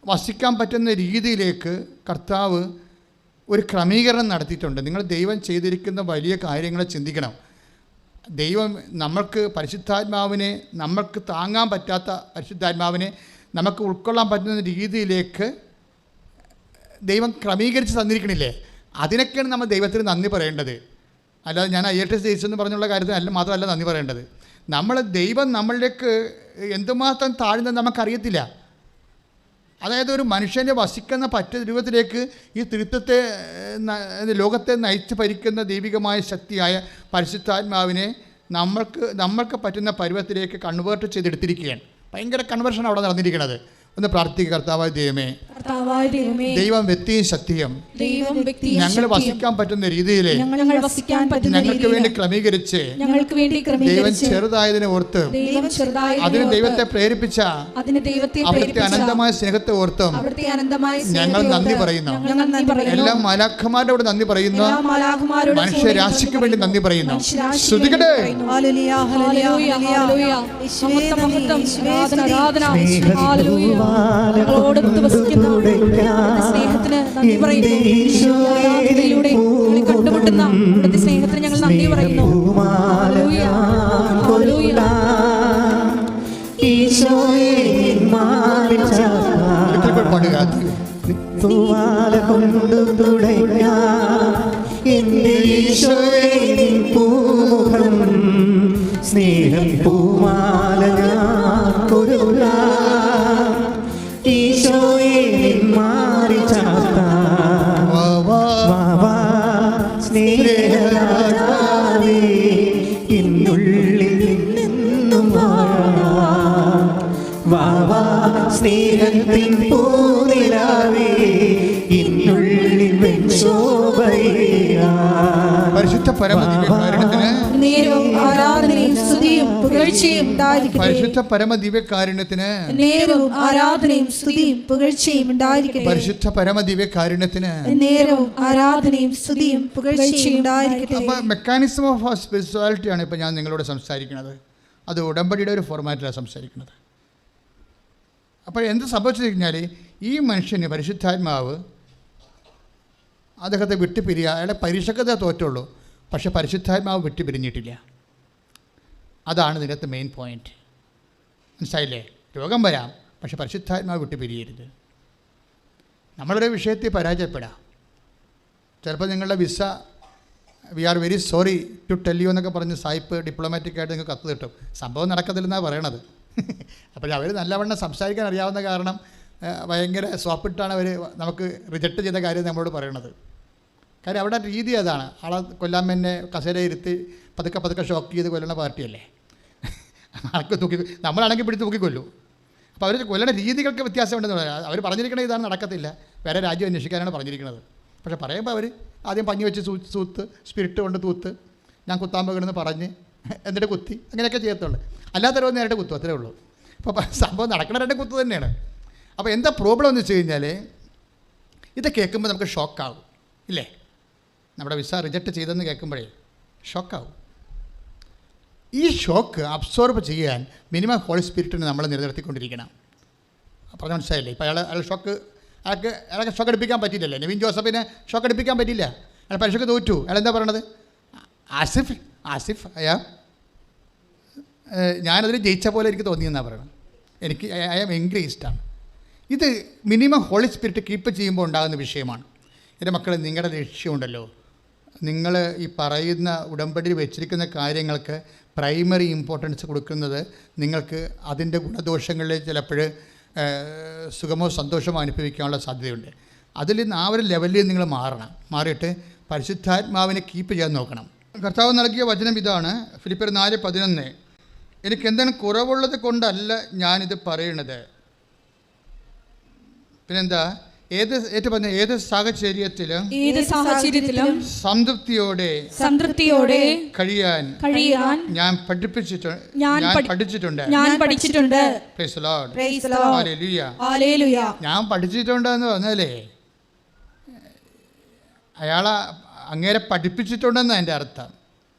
വസിക്കാൻ പറ്റുന്ന രീതിയിലേക്ക് കർത്താവ് ഒരു ക്രമീകരണം നടത്തിയിട്ടുണ്ട്. നിങ്ങൾ ദൈവം ചെയ്തിരിക്കുന്ന വലിയ കാര്യങ്ങളെ ചിന്തിക്കണം. ദൈവം നമ്മൾക്ക് പരിശുദ്ധാത്മാവിനെ, നമ്മൾക്ക് താങ്ങാൻ പറ്റാത്ത പരിശുദ്ധാത്മാവിനെ നമുക്ക് ഉൾക്കൊള്ളാൻ പറ്റുന്ന രീതിയിലേക്ക് ദൈവം ക്രമീകരിച്ച് തന്നിരിക്കണില്ലേ? അതിനൊക്കെയാണ് നമ്മൾ ദൈവത്തിന് നന്ദി പറയേണ്ടത്. അല്ലാതെ ഞാൻ IELTS ജയിച്ചെന്ന് പറഞ്ഞുള്ള കാര്യത്തിന് മാത്രമല്ല നന്ദി പറയേണ്ടത്. ദൈവം നമ്മളിലേക്ക് എന്തുമാത്രം താഴ്ന്നത് നമുക്കറിയത്തില്ല. അതായത് ഒരു മനുഷ്യനെ വസിക്കുന്ന രൂപത്തിലേക്ക് ഈ ത്രിത്വത്തെ ലോകത്തെ നയിച്ച് ഭരിക്കുന്ന ദൈവികമായ ശക്തിയായ പരിശുദ്ധാത്മാവിനെ നമ്മൾക്ക് പറ്റുന്ന പരുവത്തിലേക്ക് കൺവേർട്ട് ചെയ്തെടുത്തിരിക്കുകയാണ്. ഭയങ്കര കൺവേർഷൻ അവിടെ നടന്നിരിക്കുന്നത്. ഒന്ന് പ്രാർത്ഥിക്കുക. കർത്താവായ ദൈവമേ, കർത്താവായ ദൈവമേ, ദൈവം വ്യക്തിയും സത്യം ദൈവം വ്യക്തിയും ഞങ്ങൾ ശക്തിയും വസിക്കാൻ പറ്റുന്ന രീതിയിൽ ഞങ്ങൾ വസിക്കാൻ പറ്റുന്ന ഞങ്ങൾക്ക് രീതിയിൽ വേണ്ടി ക്രമീകരിച്ച് ഞങ്ങൾക്ക് വേണ്ടി ദൈവം ക്രമീകരിച്ച് ചെറുതായതിനെ ഓർത്ത് ദൈവം ചെറുതായതിനെ അതിന് ഓർത്ത് ദൈവത്തെ പ്രേരിപ്പിച്ച അതിന് ദൈവത്തെ അവിടുത്തെ പ്രേരിപ്പിച്ച അനന്തമായ സ്നേഹത്തെ ഓർത്തും അവിടുത്തെ അനന്തമായ ഞങ്ങൾ സ്നേഹത്തെ നന്ദി ഓർത്ത് പറയുന്നു. ഞങ്ങൾ നന്ദി പറയുന്നു. എല്ലാ മാലാഖമാരോട് നന്ദി പറയുന്നു. എല്ലാ മാലാഖമാരോടും മനുഷ്യരാശിക്ക് വേണ്ടി നന്ദി പറയുന്നു. മനുഷ്യരാശിക്ക് ശ്രുതികട്ടെ. വേണ്ടി ഹല്ലേലൂയ, ഹല്ലേലൂയ, ഹല്ലേലൂയ. മഹത്വം, മഹത്വം, ആരാധന, ആരാധന. ഹല്ലേലൂയ. ഞങ്ങളോടൊത്ത് വസിക്കുന്ന സ്നേഹത്തിന് നന്ദി പറയുന്നു. ആരാധനയിലൂടെ ഞങ്ങളെ കണ്ടുമുട്ടുന്ന അവിടുത്തെ സ്നേഹത്തിന് ഞങ്ങൾ നന്ദി പറയുന്നു. Hallelujah, hallelujah. ഒരിക്കൽ കൂടി പാടുക. തൂവാല കൊണ്ടു തുടയ്ക്കാം എന്റെ ഈശോയെ നിൻ പൂമുഖം, സ്നേഹം പൂമാല ഞാൻ കൊരുളാം, ഈശോയെ നിൻ മാറി ചാർത്താം. വാ, വാ. വാ വാ സ്നേഹരാജാവേ, എന്നുള്ളിൽ നിന്നെന്നും വാഴാം. വാ വാ സ്നേഹത്തിൻ പൂനിലാവേ, എന്നുള്ളിൽ വെൺശോഭയാ. പരിശുദ്ധ പരമദിവ്യകാരുണ്യത്തിന് നേരവും ആരാധനയും സ്തുതിയും പുകഴ്ചയും ഉണ്ടായിരിക്കട്ടെ. പരിശുദ്ധ പരമദിവ്യകാരുണ്യത്തിന് നേരവും ആരാധനയും സ്തുതിയും പുകഴ്ചയും ഉണ്ടായിരിക്കട്ടെ. പരിശുദ്ധ പരമദിവ്യകാരുണ്യത്തിന് നേരവും ആരാധനയും സ്തുതിയും പുകഴ്ചയും ഉണ്ടായിരിക്കട്ടെ. അപ്പോൾ മെക്കാനിസം ഓഫ് സ്പിരിച്വാലിറ്റിയാണ് ഇപ്പോൾ ഞാൻ നിങ്ങളോട് സംസാരിക്കുന്നത്. അത് ഉടമ്പടിയുടെ ഒരു ഫോർമാറ്റിലാണ് സംസാരിക്കുന്നത്. അപ്പോൾ എന്ത് സംഭവിച്ചു കഴിഞ്ഞാൽ ഈ മനുഷ്യന് പരിശുദ്ധാത്മാവ് അദ്ദേഹത്തെ വിട്ടുപിരിയുക. അയാളെ പരീക്ഷക്കതേ തോറ്റുള്ളൂ, പക്ഷെ പരിശുദ്ധാത്മാവ് വിട്ടുപിരിഞ്ഞിട്ടില്ല. അതാണ് ഇതിനകത്ത് മെയിൻ പോയിന്റ്. മനസ്സിലായില്ലേ? രോഗം വരാം, പക്ഷെ പരിശുദ്ധാത്മാവ് വിട്ടുപിരിയരുത്. നമ്മളൊരു വിഷയത്തിൽ പരാജയപ്പെടാം. ചിലപ്പോൾ നിങ്ങളുടെ visa we are very sorry to tell you എന്നൊക്കെ പറഞ്ഞ് സായിപ്പ് ഡിപ്ലോമാറ്റിക്കായിട്ട് നിങ്ങൾക്ക് കത്ത് കിട്ടും. സംഭവം നടക്കത്തില്ലെന്നാണ് പറയണത്. അപ്പോൾ അവർ നല്ലവണ്ണം സംസാരിക്കാൻ അറിയാവുന്ന കാരണം ഭയങ്കര സോപ്പിട്ടാണ് അവർ നമുക്ക് റിജക്റ്റ് ചെയ്ത കാര്യം നമ്മളോട് പറയണത്. കാര്യം അവിടെ രീതി അതാണ്. ആളെ കൊല്ലാൻ തന്നെ കസേരയിരുത്തി പതുക്കെ പതുക്കെ ഷോക്ക് ചെയ്ത് കൊല്ലണ പാർട്ടിയല്ലേ. ആൾക്ക് തൂക്കി, നമ്മളാണെങ്കിൽ പിടിച്ച് തൂക്കിക്കൊല്ലു. അപ്പോൾ അവർ കൊല്ലണ രീതികൾക്ക് വ്യത്യാസമുണ്ടെന്ന് പറയാം. അവർ പറഞ്ഞിരിക്കണത് ഇതാണ്, നടക്കത്തില്ല, വേറെ രാജ്യം അന്വേഷിക്കാനാണ് പറഞ്ഞിരിക്കുന്നത്. പക്ഷേ പറയുമ്പോൾ അവർ ആദ്യം പഞ്ഞി വെച്ച് തൂത്ത്, സ്പിരിറ്റ് കൊണ്ട് തൂത്ത്, ഞാൻ കുത്താൻ പോകണമെന്ന് പറഞ്ഞ് എന്നിട്ട് കുത്തി, അങ്ങനെയൊക്കെ ചെയ്യത്തുള്ളൂ. അല്ലാത്തവരൊന്നും നേരിട്ട് കുത്തും, അത്രേ ഉള്ളൂ. അപ്പോൾ സംഭവം നടക്കണ രണ്ട് കുത്ത് തന്നെയാണ്. അപ്പോൾ എന്താ പ്രോബ്ലം എന്ന് വെച്ച് കഴിഞ്ഞാൽ ഇത് കേൾക്കുമ്പോൾ നമുക്ക് ഷോക്കാവും ഇല്ലേ? നമ്മുടെ വിസ റിജക്റ്റ് ചെയ്തെന്ന് കേൾക്കുമ്പോഴേ ഷോക്കാവും. ഈ ഷോക്ക് അബ്സോർബ് ചെയ്യാൻ മിനിമം ഹോളി സ്പിരിറ്റിനെ നമ്മൾ നിലനിർത്തിക്കൊണ്ടിരിക്കണം. പറഞ്ഞ മനസ്സിലായില്ലേ? ഇപ്പോൾ അയാൾ അയാൾക്ക് ഷോക്ക് എടുപ്പിക്കാൻ പറ്റിയില്ലല്ലേ? നവീൻ ജോസഫിനെ ഷോക്ക് എടുപ്പിക്കാൻ പറ്റിയില്ല. അയാൾ പരീക്ഷയ്ക്ക് തോറ്റു. അയാൾ എന്താ പറയണത്? ആസിഫ് അയാൾ ഞാനതിൽ ജയിച്ച പോലെ എനിക്ക് തോന്നിയെന്നാണ് പറയണം. എനിക്ക് ഐ ആം എൻഗ്രേസ്ഡാണ്. ഇത് മിനിമം ഹോളി സ്പിരിറ്റ് കീപ്പ് ചെയ്യുമ്പോൾ ഉണ്ടാകുന്ന വിഷയമാണ്. എൻ്റെ മക്കൾ, നിങ്ങളുടെ ലക്ഷ്യമുണ്ടല്ലോ, നിങ്ങൾ ഈ പറയുന്ന ഉടമ്പടിയിൽ വെച്ചിരിക്കുന്ന കാര്യങ്ങൾക്ക് പ്രൈമറി ഇമ്പോർട്ടൻസ് കൊടുക്കുന്നത് നിങ്ങൾക്ക് അതിൻ്റെ ഗുണദോഷങ്ങളിൽ ചിലപ്പോൾ സുഖമോ സന്തോഷമോ അനുഭവിക്കാനുള്ള സാധ്യതയുണ്ട്. അതിൽ നിന്ന് ആ ഒരു ലെവലിൽ നിങ്ങൾ മാറിയിട്ട് പരിശുദ്ധാത്മാവിനെ കീപ്പ് ചെയ്യാൻ നോക്കണം. കർത്താവ് നൽകിയ വചനം ഇതാണ്, ഫിലിപ്പിയർ 4:11. എനിക്കെന്താണ് കുറവുള്ളത് കൊണ്ടല്ല ഞാനിത് പറയണത്. പിന്നെന്താ? ഏത് സാഹചര്യത്തിലും സംതൃപ്തിയോടെ കഴിയാൻ ഞാൻ പഠിച്ചിട്ടുണ്ട്. Praise the Lord. Hallelujah. ഞാൻ പഠിച്ചിട്ടുണ്ടെന്ന് പറഞ്ഞാലേ അയാളെ അങ്ങേരെ പഠിപ്പിച്ചിട്ടുണ്ടെന്ന് എൻ്റെ അർത്ഥം.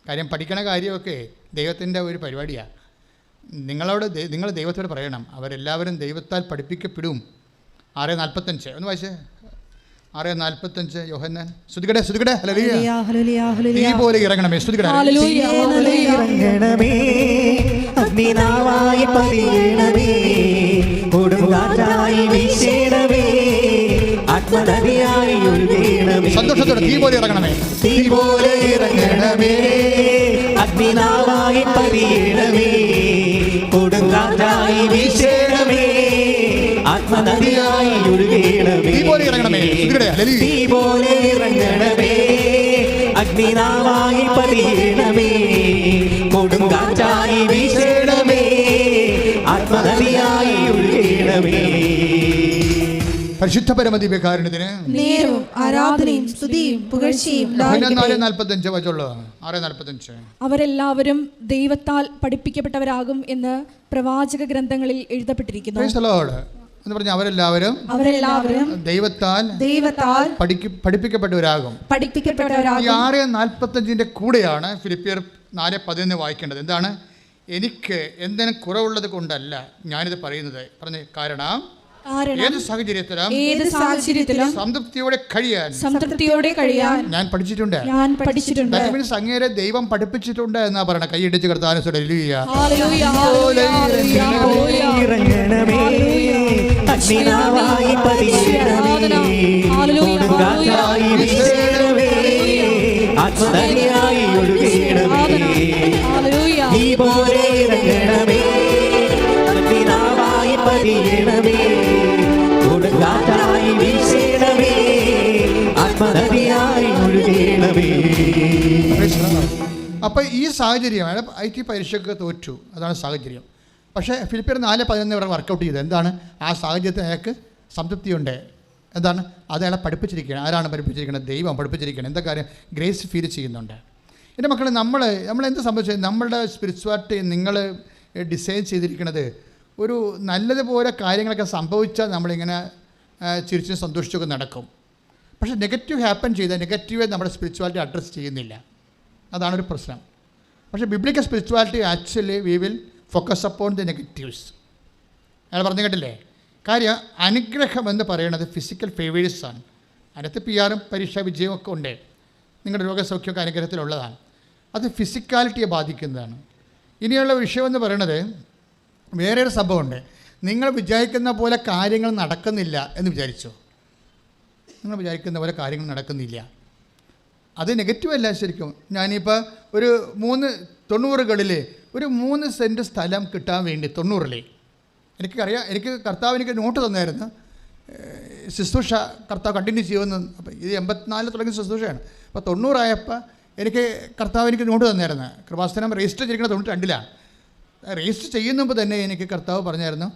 കാര്യം പഠിക്കണ കാര്യമൊക്കെ ദൈവത്തിൻ്റെ ഒരു പരിപാടിയാണ്. നിങ്ങൾ ദൈവത്തോട് പറയണം, അവരെല്ലാവരും ദൈവത്താൽ പഠിപ്പിക്കപ്പെടും. 6:45 ഒന്ന് വായിച്ചേ. 6:45 യോഹന്നാൻ. സ്തുതിക്കട്ടെ. ഹല്ലേലൂയ. തീ പോലെ ഇറങ്ങണമേ. സ്തുതിക്കട്ടെ. ഇറങ്ങണമേ, അഗ്നിനാവായി പതിയണമേ, കൊടുങ്കാറ്റായി വീശണമേ, ആത്മനദിയായി ഒഴുകണമേ. സന്തോഷത്തോടെ തീ പോലെ ഇറങ്ങണമേ. തീ പോലെ ഇറങ്ങണമേ, അഗ്നിനാവായി പതിയണമേ, കൊടുങ്കാറ്റായി വീശണമേ, ആത്മനദിയായി ഒഴുകണമേ. തീ പോലെ ഇറങ്ങണമേ. തീ പോലെ ഇറങ്ങണമേ, അഗ്നിനാവായി പതിയണമേ, കൊടുങ്കാറ്റായി വീശണമേ, ആത്മനദിയായി ഒഴുകണമേ. പരിശുദ്ധ പരമദിവ്യകാരുണ്യത്തിന് നേരവും ആരാധനയും സ്തുതിയും പുകഴ്ചയും ഉണ്ടായിരിക്കട്ടെ. 4:45 വായിച്ചോളൂ. 6:45. അവരെല്ലാവരും ദൈവത്താൽ പഠിപ്പിക്കപ്പെട്ടവരാകും എന്ന് പ്രവാചക ഗ്രന്ഥങ്ങളിൽ എഴുതപ്പെട്ടിരിക്കുന്നു. Praise the Lord. എന്ന് പറഞ്ഞാൽ അവരെല്ലാവരും ദൈവത്താൽ പഠിപ്പിക്കപ്പെട്ടവരാകും. ഈ 6:45 കൂടെയാണ് ഫിലിപ്പിയർ 4:11 വായിക്കേണ്ടത്. എന്താണ്? എനിക്ക് എന്തിനും കുറവുള്ളത് കൊണ്ടല്ല ഞാനിത് പറയുന്നത്. പറഞ്ഞ കാരണം ഏത് സാഹചര്യത്തിലും സംതൃപ്തിയോടെ കഴിയാൻ ഞാൻ പഠിച്ചിട്ടുണ്ട്. അങ്ങേരെ ദൈവം പഠിപ്പിച്ചിട്ടുണ്ട് എന്നാ പറയണ. കൈയിടിച്ച് കർത്താവിനെ അപ്പൊ ഈ സാഹചര്യം IT പരീക്ഷയ്ക്ക് തോറ്റു. അതാണ് സാഹചര്യം. പക്ഷേ ഫിലിപ്പിയർ 4:11 ഇവിടെ വർക്കൗട്ട് ചെയ്തത് എന്താണ്? ആ സാഹചര്യത്തിൽ അയാൾക്ക് സംതൃപ്തിയുണ്ട്. എന്താണ്? അത് അയാളെ പഠിപ്പിച്ചിരിക്കുകയാണ്. ആരാണ് പഠിപ്പിച്ചിരിക്കുന്നത്? ദൈവം പഠിപ്പിച്ചിരിക്കുകയാണ്. എന്താ കാര്യം? ഗ്രേസ് ഫീൽ ചെയ്യുന്നുണ്ട്. എൻ്റെ മക്കളെ, നമ്മൾ എന്ത് സംഭവിച്ചത്? നമ്മളുടെ സ്പിരിച്വാലിറ്റി നിങ്ങൾ ഡിസൈൻ ചെയ്തിരിക്കുന്നത് ഒരു നല്ലതുപോലെ കാര്യങ്ങളൊക്കെ സംഭവിച്ചാൽ നമ്മളിങ്ങനെ ചിരിച്ചും സന്തോഷിച്ചൊക്കെ നടക്കും. പക്ഷേ നെഗറ്റീവ് ഹാപ്പൻ ചെയ്താൽ നെഗറ്റീവ് നമ്മുടെ സ്പിരിച്വാലിറ്റി അഡ്രസ്സ് ചെയ്യുന്നില്ല. അതാണൊരു പ്രശ്നം. പക്ഷേ biblical spirituality actually we will focus upon the negatives. അയാൾ പറഞ്ഞു കേട്ടില്ലേ? കാര്യം അനുഗ്രഹം എന്ന് പറയുന്നത് ഫിസിക്കൽ ഫേവേഴ്സാണ്. അതിനകത്ത് PR-ഉം പരീക്ഷാ വിജയവും ഒക്കെ ഉണ്ട്. നിങ്ങളുടെ രോഗസൗഖ്യമൊക്കെ അനുഗ്രഹത്തിലുള്ളതാണ്. അത് ഫിസിക്കാലിറ്റിയെ ബാധിക്കുന്നതാണ്. ഇനിയുള്ള വിഷയമെന്ന് പറയുന്നത് വേറെ ഒരു സംഭവമുണ്ട്. നിങ്ങൾ വിചാരിക്കുന്ന പോലെ കാര്യങ്ങൾ നടക്കുന്നില്ല എന്ന് വിചാരിച്ചോ? നിങ്ങൾ വിചാരിക്കുന്ന പോലെ കാര്യങ്ങൾ നടക്കുന്നില്ല, അത് നെഗറ്റീവ് അല്ല. ശരിക്കും ഞാനിപ്പോൾ ഒരു 90കളിൽ ഒരു 3 സെൻറ്റ് സ്ഥലം കിട്ടാൻ വേണ്ടി 90-ൽ എനിക്കറിയാം, എനിക്ക് നോട്ട് തന്നായിരുന്നു. ശുശ്രൂഷ കർത്താവ് കണ്ടിന്യൂ ചെയ്യുമെന്ന്. അപ്പോൾ ഇത് 84 തുടങ്ങിയ ശുശ്രൂഷയാണ്. അപ്പോൾ 90 എനിക്ക് കർത്താവ് നോട്ട് തന്നായിരുന്നു. കൃപാസനം രജിസ്റ്റർ ചെയ്തിരിക്കുന്നത് 92-ലാണ്. രജിസ്റ്റർ ചെയ്യുന്ന മുമ്പ് തന്നെ എനിക്ക് കർത്താവ് പറഞ്ഞായിരുന്നു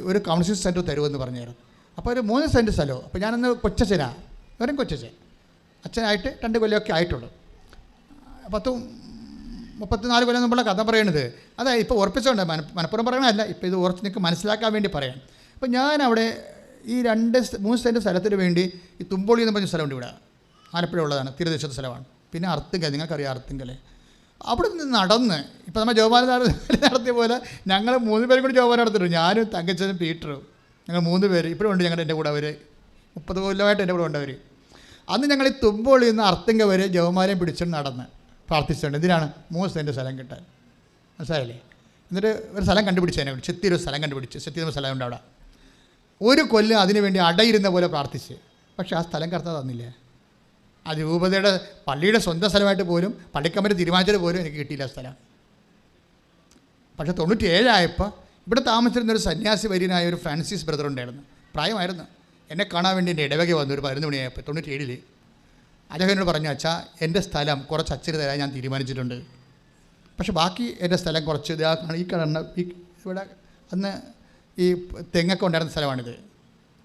ഒരു കൗൺസിലിംഗ് സെൻറ്റർ തരുമെന്ന് പറഞ്ഞായിരുന്നു. അപ്പോൾ ഒരു 3 സെൻറ്റ് സ്ഥലവും. അപ്പോൾ ഞാനന്ന് കൊച്ചച്ഛനാണ്, വെറും കൊച്ചച്ഛൻ, അച്ഛനായിട്ട് 2 കൊല്ലമൊക്കെ ആയിട്ടുള്ളൂ. 34 കൊല്ലം മുമ്പുള്ള കഥ പറയണത്. അതായത് ഇപ്പോൾ ഉറപ്പിച്ചുകൊണ്ട് മനപ്പുറം പറയണമല്ല, ഇപ്പോൾ ഇത് ഉറച്ച് നിങ്ങൾക്ക് മനസ്സിലാക്കാൻ വേണ്ടി പറയാം. അപ്പോൾ ഞാനവിടെ ഈ 2-3 സെൻറ്റ് സ്ഥലത്തിന് വേണ്ടി ഈ തുമ്പോളി എന്ന് പറഞ്ഞ സ്ഥലമുണ്ട് ഇവിടെ, ആലപ്പുഴ ഉള്ളതാണ്, തീരദേശത്തെ സ്ഥലമാണ്. പിന്നെ അർത്തിങ്കൽ, നിങ്ങൾക്കറിയാം അർത്തിങ്കൽ. അവിടെ നിന്ന് നടന്ന് ഇപ്പോൾ നമ്മൾ ജോബാന നടത്തിയ പോലെ ഞങ്ങൾ 3 പേരും കൂടി ജോബാന നടത്തിയിട്ടുണ്ട്. ഞാനും തങ്കച്ചനും പീറ്ററും, ഞങ്ങൾ 3 പേര് ഇപ്പോഴും ഉണ്ട് എൻ്റെ കൂടെ. അവർ 30 കൊല്ലമായിട്ട് എൻ്റെ കൂടെ ഉണ്ടവർ. അന്ന് ഞങ്ങൾ ഈ തുമ്പോളിൽ നിന്ന് അർത്തിങ്ക വരെ ജവമാലയും പിടിച്ചിട്ട് നടന്ന് പ്രാർത്ഥിച്ചിട്ടുണ്ട്. ഇതിനാണ് 3 സെൻറ്റ് സ്ഥലം കിട്ടാൻ. മനസ്സിലായില്ലേ? എന്നിട്ട് ഒരു സ്ഥലം കണ്ടുപിടിച്ചതിനെ ചെത്തിയൊരു സ്ഥലം കണ്ടുപിടിച്ച്, ചെത്തിയ സ്ഥലമുണ്ട് അവിടെ. 1 കൊല്ലം അതിനു വേണ്ടി അടയിരുന്ന പോലെ പ്രാർത്ഥിച്ച്. പക്ഷേ ആ സ്ഥലം കർത്താവ് തന്നില്ലേ. ആ രൂപതയുടെ പള്ളിയുടെ സ്വന്തം സ്ഥലമായിട്ട് പോലും പള്ളിക്കമ്മറ്റി തീരുമാനിച്ചത് പോലും എനിക്ക് കിട്ടിയില്ല സ്ഥലം. പക്ഷേ 97 ആയപ്പോൾ ഇവിടെ താമസിച്ചിരുന്നൊരു സന്യാസി വര്യനായ ഒരു ഫ്രാൻസിസ് ബ്രദർ ഉണ്ടായിരുന്നു. പ്രായമായിരുന്നു. എന്നെ കാണാൻ വേണ്ടി എൻ്റെ ഇടവക വന്നു ഒരു 11 മണിയായപ്പോൾ 97. അദ്ദേഹം എന്നോട് പറഞ്ഞു, അച്ഛാ എൻ്റെ സ്ഥലം കുറച്ച് അച്ഛന് തരാൻ ഞാൻ തീരുമാനിച്ചിട്ടുണ്ട്. പക്ഷെ ബാക്കി എൻ്റെ സ്ഥലം കുറച്ച് ഈ കാണുന്ന ഇവിടെ അന്ന് ഈ തെങ്ങൊക്കെ ഉണ്ടായിരുന്ന സ്ഥലമാണിത്.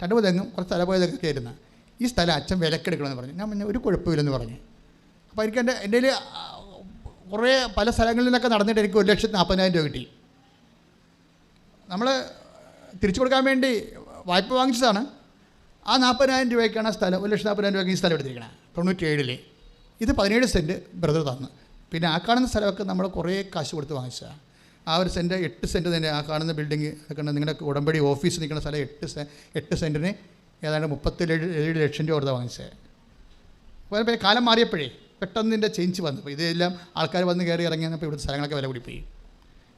2 തെങ്ങും കുറച്ച് തലപോയതൊക്കെ ആയിരുന്നു. ഈ സ്ഥലം അച്ഛൻ വിലക്കെടുക്കണമെന്ന് പറഞ്ഞു. ഞാൻ പിന്നെ ഒരു കുഴപ്പമില്ലെന്ന് പറഞ്ഞു. അപ്പോൾ എനിക്ക് എൻ്റെ കയ്യിൽ കുറേ പല സ്ഥലങ്ങളിൽ നിന്നൊക്കെ നടന്നിട്ട് എനിക്ക് 1,40,000 രൂപ കിട്ടി. നമ്മൾ തിരിച്ചു കൊടുക്കാൻ വേണ്ടി വായ്പ വാങ്ങിച്ചതാണ്. ആ 40,000 രൂപയ്ക്കാണ് ആ സ്ഥലം, 1,40,000 രൂപയ്ക്ക് ഈ സ്ഥലം എടുത്തിരിക്കണം. 97 ഇത് 17 സെൻറ്റ് ബ്രദർ തന്നു. പിന്നെ ആ കാണുന്ന സ്ഥലമൊക്കെ നമ്മൾ കുറേ കാശ് കൊടുത്ത് വാങ്ങിച്ചതാണ്. ആ ഒരു സെൻറ്റ് 8 സെൻറ്റ് തന്നെ. ആ കാണുന്ന ബിൽഡിങ് ഒക്കെ നിങ്ങളുടെ ഉടമ്പടി ഓഫീസ് നിൽക്കുന്ന സ്ഥലം 8 സെൻറ്റിന് ഏതാണ്ട് 37 ലക്ഷം രൂപ കൊടുത്ത് വാങ്ങിച്ചത്. അപ്പോൾ കാലം മാറിയപ്പോഴേ പെട്ടെന്ന് ഇതിൻ്റെ ചേഞ്ച് വന്നു. അപ്പോൾ ഇതെല്ലാം ആൾക്കാർ വന്ന് കയറി ഇറങ്ങിയപ്പോൾ ഇവിടുത്തെ സ്ഥലങ്ങളൊക്കെ വില കൂടിപ്പോയി.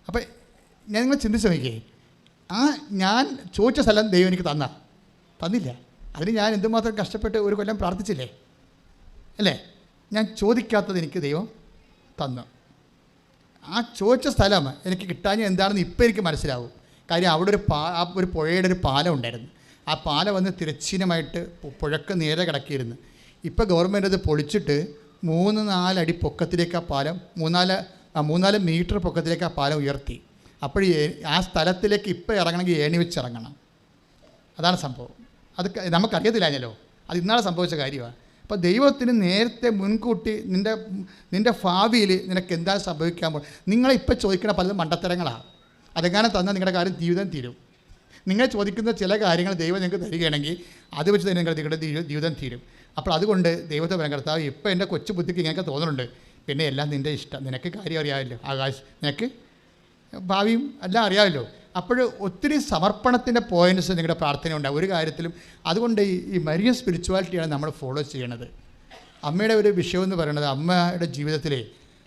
അപ്പോൾ നിങ്ങൾ ചിന്തിച്ച് നോക്കിയേ, ആ ഞാൻ ചോദിച്ച സ്ഥലം ദൈവം എനിക്ക് തന്നില്ല. അതിന് ഞാൻ എന്തുമാത്രം കഷ്ടപ്പെട്ട് 1 കൊല്ലം പ്രാർത്ഥിച്ചില്ലേ അല്ലേ? ഞാൻ ചോദിക്കാത്തത് എനിക്ക് ദൈവം തന്നു. ആ ചോദിച്ച സ്ഥലം എനിക്ക് കിട്ടാഞ്ഞ എന്താണെന്ന് ഇപ്പോൾ എനിക്ക് മനസ്സിലാവും. കാര്യം അവിടെ ഒരു പുഴയുടെ ഒരു പാലം ഉണ്ടായിരുന്നു. ആ പാലം വന്ന് തിരശ്ചീനമായിട്ട് പുഴക്ക് നേരെ കിടക്കിയിരുന്നു. ഇപ്പോൾ ഗവൺമെൻറ് അത് പൊളിച്ചിട്ട് 3-4 അടി പൊക്കത്തിലേക്ക് ആ പാലം 3-4 മീറ്റർ പൊക്കത്തിലേക്ക് ആ പാലം ഉയർത്തി. അപ്പോൾ ആ സ്ഥലത്തിലേക്ക് ഇപ്പോൾ ഇറങ്ങണമെങ്കിൽ ഏണി വെച്ച് ഇറങ്ങണം. അതാണ് സംഭവം. അത് നമുക്കറിയത്തില്ലാഞ്ഞല്ലോ, അത് ഇന്നാളെ സംഭവിച്ച കാര്യമാണ്. അപ്പോൾ ദൈവത്തിന് നേരത്തെ മുൻകൂട്ടി നിൻ്റെ ഭാവിയിൽ നിനക്ക് എന്താ സംഭവിക്കാൻ പോകും. നിങ്ങളിപ്പോൾ ചോദിക്കണ പലതും മണ്ടത്തരങ്ങളാണ്. അതെങ്ങനെ തന്നാൽ നിങ്ങളുടെ കാര്യം ജീവിതം തീരും. നിങ്ങൾ ചോദിക്കുന്ന ചില കാര്യങ്ങൾ ദൈവം നിങ്ങൾക്ക് തരികയാണെങ്കിൽ അത് വെച്ച് തന്നെ നിങ്ങളുടെ ജീവിതം തീരും. അപ്പോൾ അതുകൊണ്ട് ദൈവത്തെ പറയാൻ, കർത്താവ് ഇപ്പോൾ എൻ്റെ കൊച്ചു ബുദ്ധിക്ക് ഇങ്ങനെയൊക്കെ തോന്നുന്നുണ്ട്, പിന്നെ എല്ലാം നിൻ്റെ ഇഷ്ടം, നിനക്ക് കാര്യം അറിയാമല്ലോ ആകാശ്, നിനക്ക് ഭാവിയും എല്ലാം അറിയാമല്ലോ. അപ്പോൾ ഒത്തിരി സമർപ്പണത്തിൻ്റെ പോയിൻറ്റ്സ് നിങ്ങളുടെ പ്രാർത്ഥന ഉണ്ടാകും ഒരു കാര്യത്തിലും. അതുകൊണ്ട് ഈ മരിയൻ സ്പിരിച്വാലിറ്റിയാണ് നമ്മൾ ഫോളോ ചെയ്യണത്. അമ്മയുടെ ഒരു വിഷയമെന്ന് പറയുന്നത്, അമ്മയുടെ ജീവിതത്തിലെ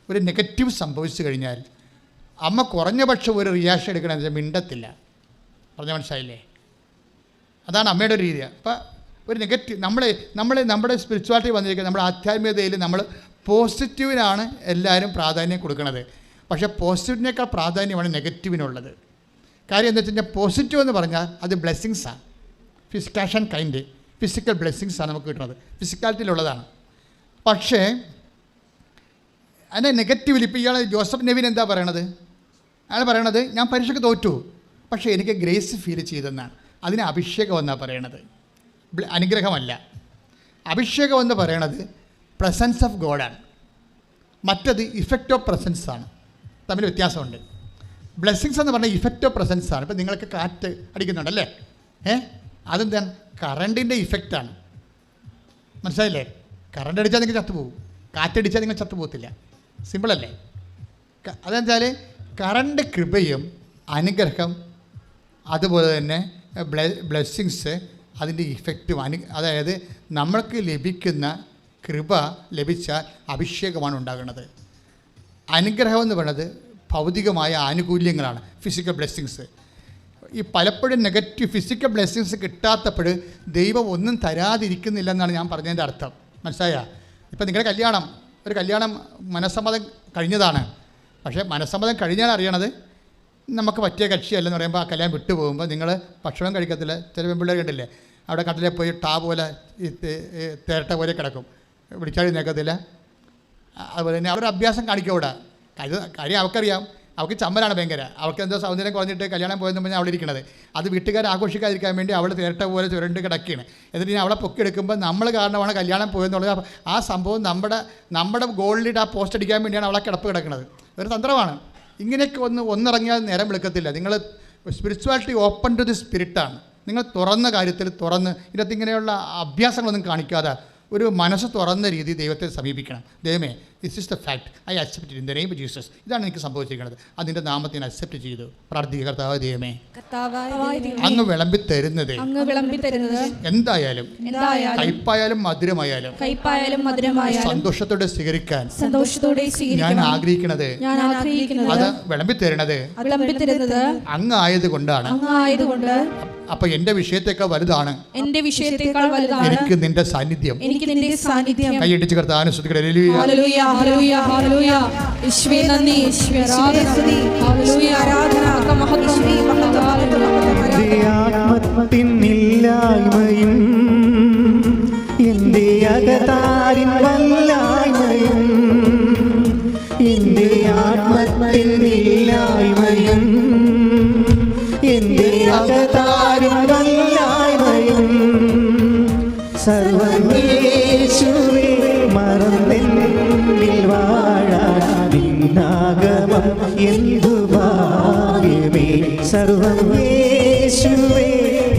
ഒരു നെഗറ്റീവ് സംഭവിച്ചു കഴിഞ്ഞാൽ അമ്മ കുറഞ്ഞ പക്ഷം ഒരു റിയാക്ഷൻ എടുക്കണമെന്ന് വെച്ചാൽ മിണ്ടത്തില്ല. പറഞ്ഞ മനസ്സിലായില്ലേ? അതാണ് അമ്മയുടെ ഒരു രീതി. അപ്പോൾ ഒരു നെഗറ്റീവ് നമ്മുടെ സ്പിരിച്വാലിറ്റി വന്നിരിക്കുന്നത്, നമ്മുടെ ആധ്യാത്മികതയിൽ നമ്മൾ പോസിറ്റീവിനാണ് എല്ലാവരും പ്രാധാന്യം കൊടുക്കുന്നത്. പക്ഷേ പോസിറ്റീവിനേക്കാൾ പ്രാധാന്യമാണ് നെഗറ്റീവിനുള്ളത്. കാര്യം എന്താ വെച്ച് കഴിഞ്ഞാൽ, പോസിറ്റീവ് എന്ന് പറഞ്ഞാൽ അത് ബ്ലെസ്സിങ്സാണ്, ഫിസിക്കാഷൻ കൈൻഡ് ഫിസിക്കൽ ബ്ലെസ്സിങ്സാണ് നമുക്ക് കിട്ടുന്നത്, ഫിസിക്കാലിറ്റിയിലുള്ളതാണ്. പക്ഷേ അതിൻ്റെ നെഗറ്റീവിൽ ഇപ്പോൾ ഇയാൾ ജോസഫ് നെവിൻ എന്താ പറയണത്? അയാൾ പറയണത്, ഞാൻ പരീക്ഷയ്ക്ക് തോറ്റു, പക്ഷേ എനിക്ക് ഗ്രേസ് ഫീൽ ചെയ്തെന്നാണ്. അതിന് അഭിഷേകം എന്നാണ് പറയണത്, അനുഗ്രഹമല്ല. അഭിഷേകം എന്ന് പറയണത് പ്രസൻസ് ഓഫ് ഗോഡാണ്, മറ്റത് ഇഫക്റ്റ് ഓഫ് പ്രസൻസാണ്. തമ്മിൽ വ്യത്യാസമുണ്ട്. ബ്ലെസ്സിങ്സ് എന്ന് പറഞ്ഞാൽ ഇഫക്റ്റ് ഓഫ് പ്രസൻസാണ്. ഇപ്പം നിങ്ങൾക്ക് കാറ്റ് അടിക്കുന്നുണ്ടല്ലേ, അതെന്താണ്? കറണ്ടിൻ്റെ ഇഫക്റ്റാണ്. മനസ്സിലായില്ലേ? കറണ്ട് അടിച്ചാൽ നിങ്ങൾ ചത്തുപോകും, കാറ്റടിച്ചാൽ നിങ്ങൾ ചത്തുപോകത്തില്ല. സിമ്പിളല്ലേ? അതെന്താ വെച്ചാൽ കറണ്ട് കൃപയും അനുഗ്രഹം, അതുപോലെ തന്നെ ബ്ലെസ്സിങ്സ് അതിൻ്റെ ഇഫക്റ്റും അതായത് നമ്മൾക്ക് ലഭിക്കുന്ന കൃപ ലഭിച്ചാൽ അഭിഷേകമാണ് ഉണ്ടാകുന്നത്. അനുഗ്രഹം എന്ന് പറയുന്നത് ഭൗതികമായ ആനുകൂല്യങ്ങളാണ്, ഫിസിക്കൽ ബ്ലെസ്സിങ്സ്. ഈ പലപ്പോഴും നെഗറ്റീവ് ഫിസിക്കൽ ബ്ലെസ്സിങ്സ് കിട്ടാത്തപ്പോൾ ദൈവം ഒന്നും തരാതിരിക്കുന്നില്ലെന്നാണ് ഞാൻ പറഞ്ഞതിൻ്റെ അർത്ഥം. മനസ്സിലായ? ഇപ്പം നിങ്ങളുടെ ഒരു കല്യാണം മനസ്സമ്മതം കഴിഞ്ഞതാണ്. പക്ഷേ മനസ്സമ്മതം കഴിഞ്ഞാൽ അറിയണത് നമുക്ക് പറ്റിയ കക്ഷിയല്ലെന്ന് പറയുമ്പോൾ ആ കല്യാണം വിട്ടുപോകുമ്പോൾ നിങ്ങൾ ഭക്ഷണം കഴിക്കത്തില്ല. ചില പെൺപിള്ളേർ കണ്ടില്ലേ, അവിടെ കട്ടിലെ പോയി പോലെ ഈ തേരട്ട പോലെ കിടക്കും, വിളിച്ചാൽ നിൽക്കത്തില്ല. അതുപോലെ തന്നെ അവരുടെ അഭ്യാസം കാണിക്കൂടെ. കാര്യം അവർക്കറിയാം, അവൾക്ക് ചമ്മലാണ് ഭയങ്കര. അവൾക്ക് എന്തോ സൗന്ദര്യം കുറഞ്ഞിട്ട് കല്യാണം പോയെന്ന് പറഞ്ഞാൽ അവിടെ ഇരിക്കണത്. അത് വീട്ടുകാർ ആഘോഷിക്കാതിരിക്കാൻ വേണ്ടി അവൾ തേരട്ട പോലെ ചുരണ്ട് കിടക്കുകയാണ്. എന്നിട്ട് ഇനി അവളെ പൊക്കിയെടുക്കുമ്പോൾ നമ്മൾ കാരണമാണ് കല്യാണം പോയെന്നുള്ളത്. ആ സംഭവം നമ്മുടെ ഗോളിലിട്ട് ആ പോസ്റ്റ് അടിക്കാൻ വേണ്ടിയാണ് അവളെ കിടപ്പ് കിടക്കുന്നത്. ഒരു തന്ത്രമാണ്. ഇങ്ങനെയൊക്കെ ഒന്നിറങ്ങിയാൽ നേരം വിളിക്കത്തില്ല. നിങ്ങൾ സ്പിരിച്വാലിറ്റി ഓപ്പൺ ടു ദി സ്പിരിറ്റാണ്. നിങ്ങൾ തുറന്ന കാര്യത്തിൽ ഇതിനകത്ത് ഇങ്ങനെയുള്ള അഭ്യാസങ്ങളൊന്നും കാണിക്കാതെ ഒരു മനസ്സ് തുറന്ന രീതി ദൈവത്തെ സമീപിക്കണം. ദൈവമേ, this is the fact, I accept in the name of Jesus. ഇതാണ് എനിക്ക് സംഭവിച്ചിരിക്കുന്നത്. അതിൻ്റെ നാമത്തിൽ അക്സെപ്റ്റ് ചെയ്തു പ്രാർത്ഥിക്കുക. കർത്താവ് ദൈവമേ, അങ്ങ് വിളമ്പി തരുന്നത് എന്തായാലും കയ്പായാലും മധുരമായാലും സന്തോഷത്തോടെ സ്വീകരിക്കാൻ ഞാൻ ആഗ്രഹിക്കുന്നത് അത് വിളമ്പി തരുന്നത് അങ്ങ് ആയതുകൊണ്ടാണ്. അപ്പൊ എന്റെ വിഷയത്തെക്കാൾ വലുതാണ് എനിക്ക് നിന്റെ സാന്നിധ്യം. കൈയടിച്ച് കർത്താവിനെ സ്തുതിക്കട്ടെ. Hallelujah, hallelujah, hallelujah. യേശുവേ നന്ദി, യേശുവേ ആരാധന, മഹത്വം, ആത്മത്തിനില്ലായ്മയും എന്റെ അകതാരിൻ വല്ലായ്മയും, എന്റെ ആത്മത്തിനില്ലായ്മയും എന്റെ അകതാരിൻ വല്ലായ്മയും സർവം യേശുവേ മറന്നെന്നിൽ വാഴാൻ നിന്നാഗമം എന്തു ഭാഗ്യമേ. സർവം യേശുവേ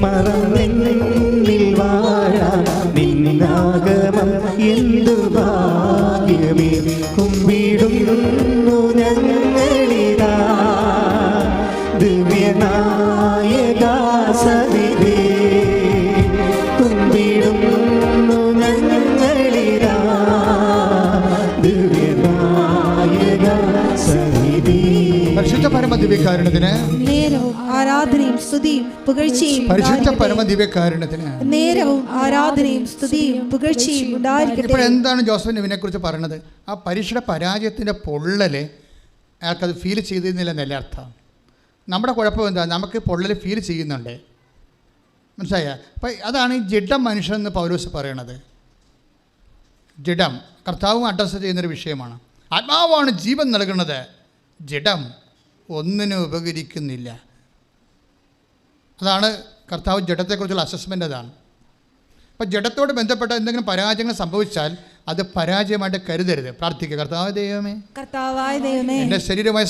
മറന്നെന്നിൽ വാഴാൻ നിന്നാഗമം എന്തു ഭാഗ്യമേ. കുമ്പിടുന്നു ഞങ്ങളിതാ ദിവ്യനായക സന്നിധി, കുമ്പിടുന്നു ഞങ്ങളിതാ ദിവ്യനായക സന്നിധി. പരിശുദ്ധ പരമദിവ്യകാരുണ്യത്തിന് നേരവും ആരാധനയും സ്തുതിയും പുകഴ്ചയും പരിശുദ്ധ പരമദിവ്യകാരുണ്യത്തിന് നേരവും ആരാധനയും സ്തുതിയും പുകഴ്ചയും ഉണ്ടായിരിക്കട്ടെ. ഇപ്പോൾ എന്താണ് ജോസഫ് നെവിനെ കുറിച്ച് പറയുന്നത്? ആ പരീക്ഷയുടെ പരാജയത്തിൻ്റെ പൊള്ളല് അയാൾക്കത് ഫീൽ ചെയ്തിരുന്നില്ലെന്നല്ല അർത്ഥം. നമ്മുടെ കുഴപ്പം എന്താ? നമുക്ക് പൊള്ളൽ ഫീൽ ചെയ്യുന്നുണ്ട്. മനസ്സിലായ? അപ്പം അതാണ് ഈ ജഡം മനുഷ്യനെന്ന് പൗലോസ് പറയണത്. ജഡം കർത്താവും അഡ്രസ്സ് ചെയ്യുന്നൊരു വിഷയമാണ്. ആത്മാവാണ് ജീവൻ നൽകുന്നത്, ജഡം ഒന്നിനും ഉപകരിക്കുന്നില്ല. അതാണ് കർത്താവ് ജഡത്തെക്കുറിച്ചുള്ള അസസ്മെൻ്റ്. അതാണ് അപ്പോൾ ജഡത്തോട് ബന്ധപ്പെട്ട എന്തെങ്കിലും പരാജയങ്ങൾ സംഭവിച്ചാൽ അത് പരാജയമായിട്ട് കരുതരുത്. പ്രാർത്ഥിക്കുക, കർത്താവ് ദൈവമേ, കർത്താവായ ദൈവമേ, എൻ്റെ ശരീരമായി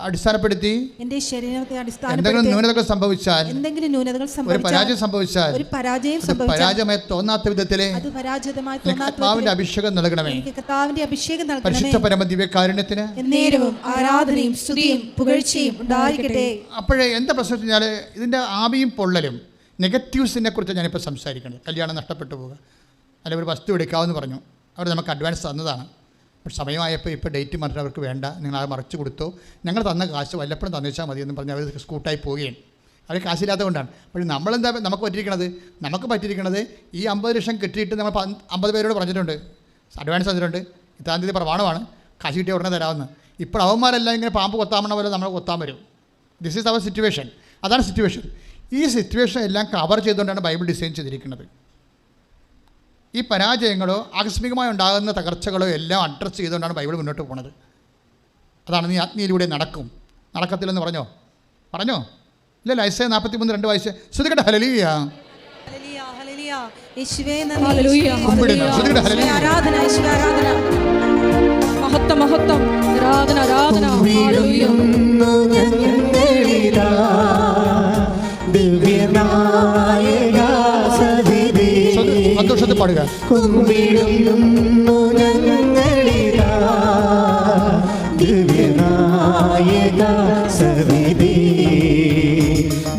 അടിസ്ഥാനപ്പെടുത്തി എൻ്റെ ശരീരത്തെ എന്തെങ്കിലും ന്യൂനതകൾ സംഭവിച്ചാൽ, എന്തെങ്കിലും ന്യൂനതകൾ ഒരു പരാജയം സംഭവിച്ചാൽ, ഒരു പരാജയം പരാജയമായി തോന്നാത്ത വിധത്തിലെ കർത്താവിന്റെ അഭിഷേകം നൽകണമേ. കർത്താവിന്റെ അഭിഷേകം നൽകണമേ. പരിശുദ്ധ പരമ ദിവ്യകാരുണ്യത്തിന് എന്നേരവും ആരാധനയും സ്തുതിയും പുകഴ്ചയും ഉണ്ടായിരിക്കട്ടെ. അപ്പോഴേ എന്താ പ്രശ്നം വെച്ചാൽ ഇതിൻ്റെ ആവിയും പൊള്ളലും നെഗറ്റീവ്സിനെ കുറിച്ച് ഞാനിപ്പോൾ സംസാരിക്കുന്നത്. കല്യാണം നഷ്ടപ്പെട്ടു പോവുക, അല്ലെങ്കിൽ ഒരു വസ്തു എടുക്കാമെന്ന് പറഞ്ഞു, അവർ നമുക്ക് അഡ്വാൻസ് തന്നതാണ്, പക്ഷെ സമയമായപ്പോൾ ഇപ്പോൾ ഡേറ്റ് മാറ്റി അവർക്ക് വേണ്ട, നിങ്ങൾ അത് മറിച്ച് കൊടുത്തോ, ഞങ്ങൾ തന്ന കാശ് വല്ലപ്പോഴും തന്നേച്ചാൽ മതി എന്ന് പറഞ്ഞ് അവർ സ്കൂട്ടായി പോവുകയാണ്. അവർ കാശില്ലാത്തത് കൊണ്ടാണ്. പക്ഷേ നമ്മളെന്താ നമുക്ക് പറ്റിയിരിക്കണത് ഈ 50 ലക്ഷം കിട്ടിയിട്ട് നമ്മൾ 50 പേരോട് പറഞ്ഞിട്ടുണ്ട്, അഡ്വാൻസ് തന്നിട്ടുണ്ട്, ഇത്താം തീയതി പ്രമാണമാണ്, കാശ് കിട്ടിയ ഉടനെ തരാമെന്ന്. ഇപ്പോൾ അവന്മാരെല്ലാം ഇങ്ങനെ പാമ്പ് കൊത്താമണ പോലെ നമ്മൾ കൊത്താൻ വരും. This is our situation. അതാണ് സിറ്റുവേഷൻ. ഈ സിറ്റുവേഷൻ എല്ലാം കവർ ചെയ്തുകൊണ്ടാണ് ബൈബിൾ ഡിസൈൻ ചെയ്തിരിക്കുന്നത്. ഈ പരാജയങ്ങളോ ആകസ്മികമായി ഉണ്ടാകുന്ന തകർച്ചകളോ എല്ലാം അഡ്രസ്സ് ചെയ്തുകൊണ്ടാണ് ബൈബിൾ മുന്നോട്ട് പോകുന്നത്. അതാണ് നീ അഗ്നിയിലൂടെ നടക്കത്തില്ലെന്ന് പറഞ്ഞോ ഇല്ലല്ലോ. ഐസയ 43:2 വായിച്ച് ശ്രുതികട്ടെ ഹല്ലേലൂയ. യേശുവേ ഹല്ലേലൂയ, നന്ദി. ആരാധന, യേശുവേ ആരാധന. മഹത്വം മഹത്വം, ആരാധന ആരാധന. ഹല്ലേലൂയ. ഞങ്ങളിതാ ദിവ്യനായക സവിധി സന്തോഷത്തിൽ പാടുക. കുമ്പിടുന്നു ഞങ്ങളിതാ ദിവ്യനായക സവിധി.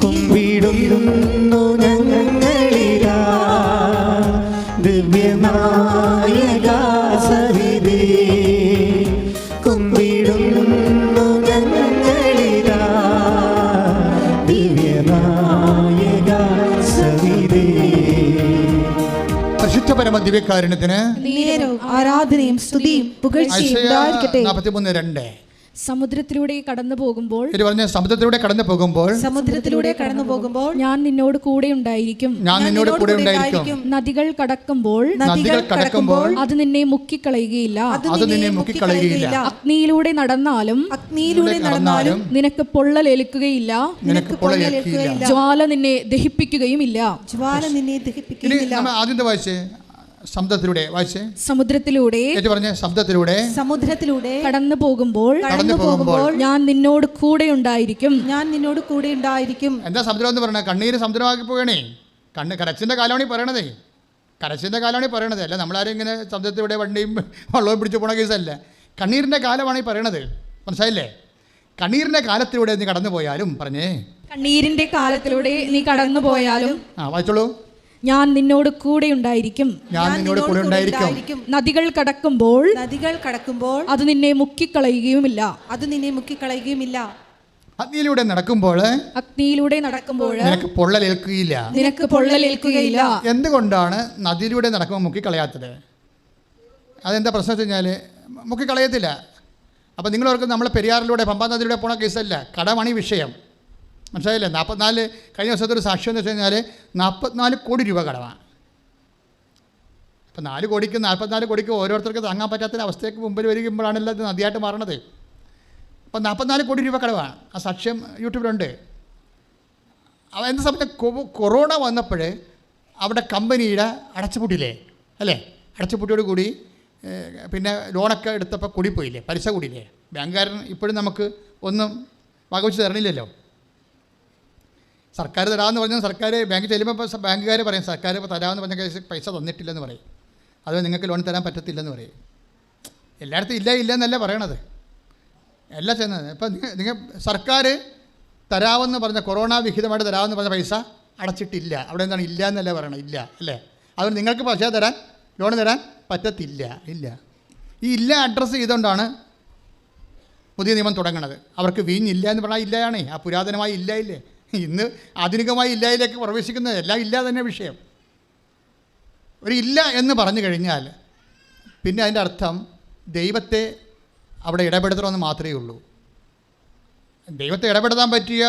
കുമ്പിടുന്നു ഞങ്ങളിതാ ദിവ്യനായക സവിധി. കുമ്പിടുന്നു ഞങ്ങളിതാ ദിവ്യനായക സവിധി. പരിശുദ്ധ പരമ ദിവ്യകാരുണ്യത്തിന് നേരവും ആരാധനയും സ്തുതിയും പുകഴ്ചയും ഉണ്ടായിരിക്കട്ടെ. 43:2 സമുദ്രത്തിലൂടെ കടന്നു പോകുമ്പോൾ സമുദ്രത്തിലൂടെ കടന്നു പോകുമ്പോൾ ഞാൻ നിന്നോട് കൂടെ ഉണ്ടായിരിക്കും. നദികൾ കടക്കുമ്പോൾ അത് നിന്നെ മുക്കിക്കളയുകയില്ല. അഗ്നിയിലൂടെ നടന്നാലും നിനക്ക് പൊള്ളലേൽക്കുകയില്ല. ജ്വാല നിന്നെ ദഹിപ്പിക്കുകയുമില്ല. ആദ്യത്തെ വായിച്ചേ, സമുദ്രത്തിലൂടെ കടന്നു പോകുമ്പോൾ ഞാൻ നിന്നോട് കൂടെ ഉണ്ടായിരിക്കും. എന്താ സമുദ്രം എന്ന് പറഞ്ഞാൽ? കണ്ണീര് സമുദ്രമാക്കി പോകണേ. കരച്ചിൻ്റെ കാലമാണ് പറയണത്. അല്ല നമ്മളാരും ഇങ്ങനെ സമുദ്രത്തിലൂടെ വണ്ടിയും വള്ളവും പിടിച്ചു പോണ കേസല്ല. കണ്ണീരിൻ്റെ കാലമാണ് ഈ പറയണത്. മനസ്സിലായില്ലേ? കണ്ണീരിൻ്റെ കാലത്തിലൂടെ നീ കടന്നു പോയാലും കണ്ണീരിന്റെ കാലത്തിലൂടെ നീ കടന്നു പോയാലും വായിച്ചോളൂ. ഞാൻ നിന്നോട് കൂടെ ഉണ്ടായിരിക്കും. നദികൾ കടക്കുമ്പോൾ അത് നിന്നെ മുക്കിക്കളയുകയുമില്ല. അഗ്നിയിലൂടെ നടക്കുമ്പോൾ നിനക്ക് പൊള്ളലേൽക്കുകയില്ല. എന്തുകൊണ്ടാണ് നദിയിലൂടെ നടക്കുമ്പോൾ മുക്കിക്കളയാത്തത്? അതെന്താ പ്രശ്നം വെച്ച് കഴിഞ്ഞാൽ മുക്കിക്കളയത്തില്ല. അപ്പോൾ നിങ്ങളോർക്ക് നമ്മൾ പെരിയാറിലൂടെ പമ്പാ നദിയിലൂടെ പോണ കേസല്ല, കടമാണ് ഈ വിഷയം. മനസ്സിലായില്ലേ? 44 കഴിഞ്ഞ ദിവസത്തെ ഒരു സാക്ഷ്യം എന്ന് വെച്ച് കഴിഞ്ഞാൽ 44 കോടി രൂപ കടമാണ്. അപ്പോൾ 44 കോടിക്ക് ഓരോരുത്തർക്ക് താങ്ങാൻ പറ്റാത്തൊരവസ്ഥയ്ക്ക് മുമ്പിൽ വരികയുമ്പോഴാണല്ലോ ഇത് നദിയായിട്ട് മാറണത്. അപ്പോൾ 44 കോടി രൂപ കടവാണ്. ആ സാക്ഷ്യം യൂട്യൂബിലുണ്ട്. എന്താ സമയത്ത് കൊറോണ വന്നപ്പോൾ അവിടെ കമ്പനിയുടെ അടച്ചുപൂട്ടിയില്ലേ, അല്ലേ? അടച്ചുപൂട്ടിയോട് കൂടി പിന്നെ ലോണൊക്കെ എടുത്തപ്പോൾ കൂടിപ്പോയില്ലേ, പലിശ കൂടിയില്ലേ. ബാങ്കുകാരൻ ഇപ്പോഴും നമുക്ക് ഒന്നും വകവെച്ച് തരണില്ലല്ലോ. സർക്കാർ തരാമെന്ന് പറഞ്ഞാൽ സർക്കാർ ബാങ്കിൽ ചെല്ലുമ്പോൾ ബാങ്കുകാർ പറയും സർക്കാർ ഇപ്പോൾ തരാമെന്ന് പറഞ്ഞ പൈസ തന്നിട്ടില്ലെന്ന് പറയും. അത് നിങ്ങൾക്ക് ലോൺ തരാൻ പറ്റത്തില്ലെന്ന് പറയും. എല്ലായിടത്തും ഇല്ല എന്നല്ല പറയണത്, എല്ലാം ചെയ്യുന്നത്. ഇപ്പം നിങ്ങൾ സർക്കാർ തരാമെന്ന് പറഞ്ഞ കൊറോണ വിഹിതമായിട്ട് തരാമെന്ന് പറഞ്ഞ പൈസ അടച്ചിട്ടില്ല. അവിടെ എന്താണ് ഇല്ല എന്നല്ല പറയണം, ഇല്ല അല്ലേ? അതുകൊണ്ട് നിങ്ങൾക്ക് പൈസ തരാൻ, ലോൺ തരാൻ പറ്റത്തില്ല. ഈ ഇല്ല അഡ്രസ്സ് ചെയ്തുകൊണ്ടാണ് പുതിയ നിയമം തുടങ്ങണത്. അവർക്ക് വീഞ്ഞില്ല എന്ന് പറഞ്ഞാൽ ഇല്ലയാണേ. ആ പുരാതനമായി ഇല്ലേ, ഇന്ന് ആധുനികമായി ഇല്ലയിലേക്ക് പ്രവേശിക്കുന്നത് എല്ലാം ഇല്ല തന്നെ വിഷയം. ഒരു ഇല്ല എന്ന് പറഞ്ഞു കഴിഞ്ഞാൽ പിന്നെ അതിൻ്റെ അർത്ഥം ദൈവത്തെ അവിടെ ഇടപെടുത്തണമെന്ന് മാത്രമേ ഉള്ളൂ. ദൈവത്തെ ഇടപെടുത്താൻ പറ്റിയ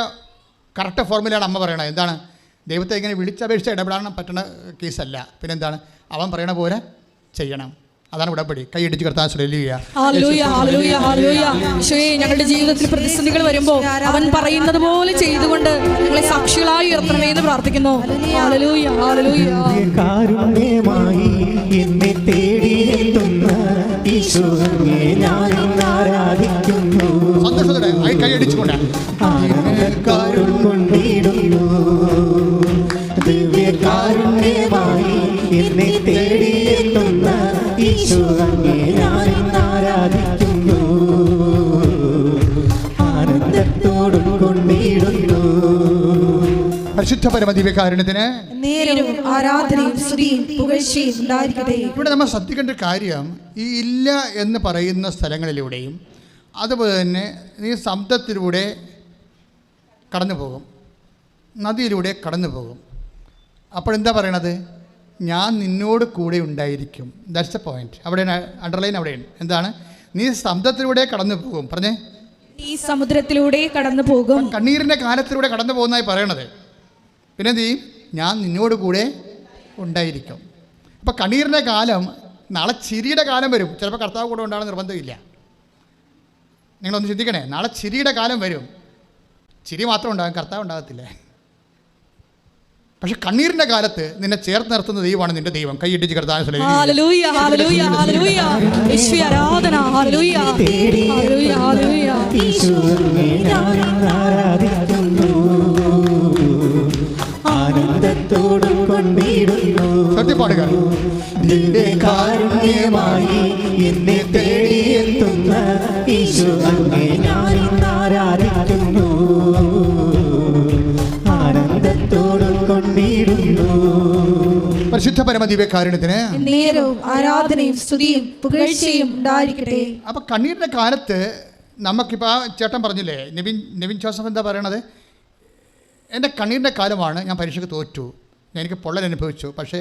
കറക്റ്റ് ഫോർമുലയാണ് അമ്മ പറയണത്. എന്താണ്? ദൈവത്തെ ഇങ്ങനെ വിളിച്ചപേക്ഷിച്ച് ഇടപെടാൻ പറ്റുന്ന കേസല്ല. പിന്നെന്താണ്? അവൻ പറയണ പോലെ ചെയ്യണം. അതാണ് ഉടമ്പടി. കൈയടിച്ച് കർത്താൻ ശ്രദ്ധിക്കുക. Hallelujah, hallelujah, hallelujah. ഈശോയെ, ഞങ്ങളുടെ ജീവിതത്തിൽ പ്രതിസന്ധികൾ വരുമ്പോൾ അവൻ പറയുന്നത് പോലെ ചെയ്തുകൊണ്ട് ഞങ്ങളെ സാക്ഷികളായി ഉയർത്തണമേ എന്ന് പ്രാർത്ഥിക്കുന്നു. Hallelujah, hallelujah. കാരുണ്യമായി എന്നെ തേടിയെത്തുന്ന ഈശോയെ ഞാൻ ആരാധിക്കുന്നു. സന്തോഷത്തോടെ കൈയടിച്ചുകൊണ്ട് കൊണ്ടിടുന്നു. ദിവ്യകാരുണ്യമായി എന്നെ തേടിയെത്തുന്ന ഈശോയെ ഞാൻ ആരാധിക്കുന്നു. ആനന്ദത്തോടും കൊണ്ടിടുന്നു. പരിശുദ്ധ പരമ ദിവ്യകാരുണ്യത്തിന് നേരവും ആരാധനയും സ്തുതിയും പുകഴ്ചയും ഉണ്ടായിരിക്കട്ടെ. ഇവിടെ നമ്മൾ ശ്രദ്ധിക്കേണ്ട ഒരു കാര്യം, ഈ ഇല്ല എന്ന് പറയുന്ന സ്ഥലങ്ങളിലൂടെയും അതുപോലെ തന്നെ ഈ ശബ്ദത്തിലൂടെ കടന്നു പോകും, നദിയിലൂടെ കടന്നു പോകും. അപ്പോൾ എന്താ പറയണത്? ഞാൻ നിന്നോട് കൂടെ ഉണ്ടായിരിക്കും. That's A point. അവിടെ അണ്ടർലൈൻ അവിടെയാണ്. എന്താണ്? നീ ശബ്ദത്തിലൂടെ കടന്നു പോകും. പറഞ്ഞേ, ഈ സമുദ്രത്തിലൂടെ കടന്നു പോകും. കണ്ണീരിൻ്റെ കാലത്തിലൂടെ കടന്നു പോകുന്നതായി പറയണത്. പിന്നെ എന്ത് ചെയ്യും? ഞാൻ നിന്നോട് കൂടെ ഉണ്ടായിരിക്കും. അപ്പോൾ കണ്ണീരിൻ്റെ കാലം, നാളെ ചിരിയുടെ കാലം വരും. ചിലപ്പോൾ കർത്താവ് കൂടെ ഉണ്ടാകണം നിർബന്ധമില്ല. നിങ്ങളൊന്ന് ചിന്തിക്കണേ, നാളെ ചിരിയുടെ കാലം വരും. ചിരി മാത്രം ഉണ്ടാകും, കർത്താവ് ഉണ്ടാകത്തില്ല. പക്ഷെ കണ്ണീരിൻ്റെ കാലത്ത് നിന്നെ ചേർത്ത് നിർത്തുന്ന ദൈവമാണ് നിന്റെ ദൈവം. കൈയിട്ടിച്ച് കർത്താവ് ഹല്ലേലൂയ, ഹല്ലേലൂയ, ഹല്ലേലൂയ. യേശുവേ ആരാധന. Hallelujah, hallelujah, hallelujah. ഈശോയെ ഞാൻ ആരാധിക്കുന്നു. ആനന്ദത്തോടും കൊണ്ടിടുന്നു. സത്യപ്പാടുക. ദിവ്യകാരുണ്യമായി എന്നെ തേടിയെത്തുന്ന ഈശോയെ ഞാൻ ആരാധിക്കുന്നു. ആനന്ദത്തോടും കൊണ്ടിടുന്നു. പരിശുദ്ധ പരമ ദിവ്യകാരുണ്യത്തിന് നേരവും ആരാധനയും സ്തുതിയും പുകഴ്ചയും ഉണ്ടായിരിക്കട്ടെ. അപ്പോൾ കണ്ണീരിൻ്റെ കാലത്ത് നമുക്കിപ്പോൾ ആ ചേട്ടൻ പറഞ്ഞില്ലേ, നെവിൻ ജോസഫ് എന്താ പറയണത്? എൻ്റെ കണ്ണീരിൻ്റെ കാലമാണ്, ഞാൻ പരീക്ഷയ്ക്ക് തോറ്റു, എനിക്ക് പൊള്ളൽ അനുഭവിച്ചു, പക്ഷേ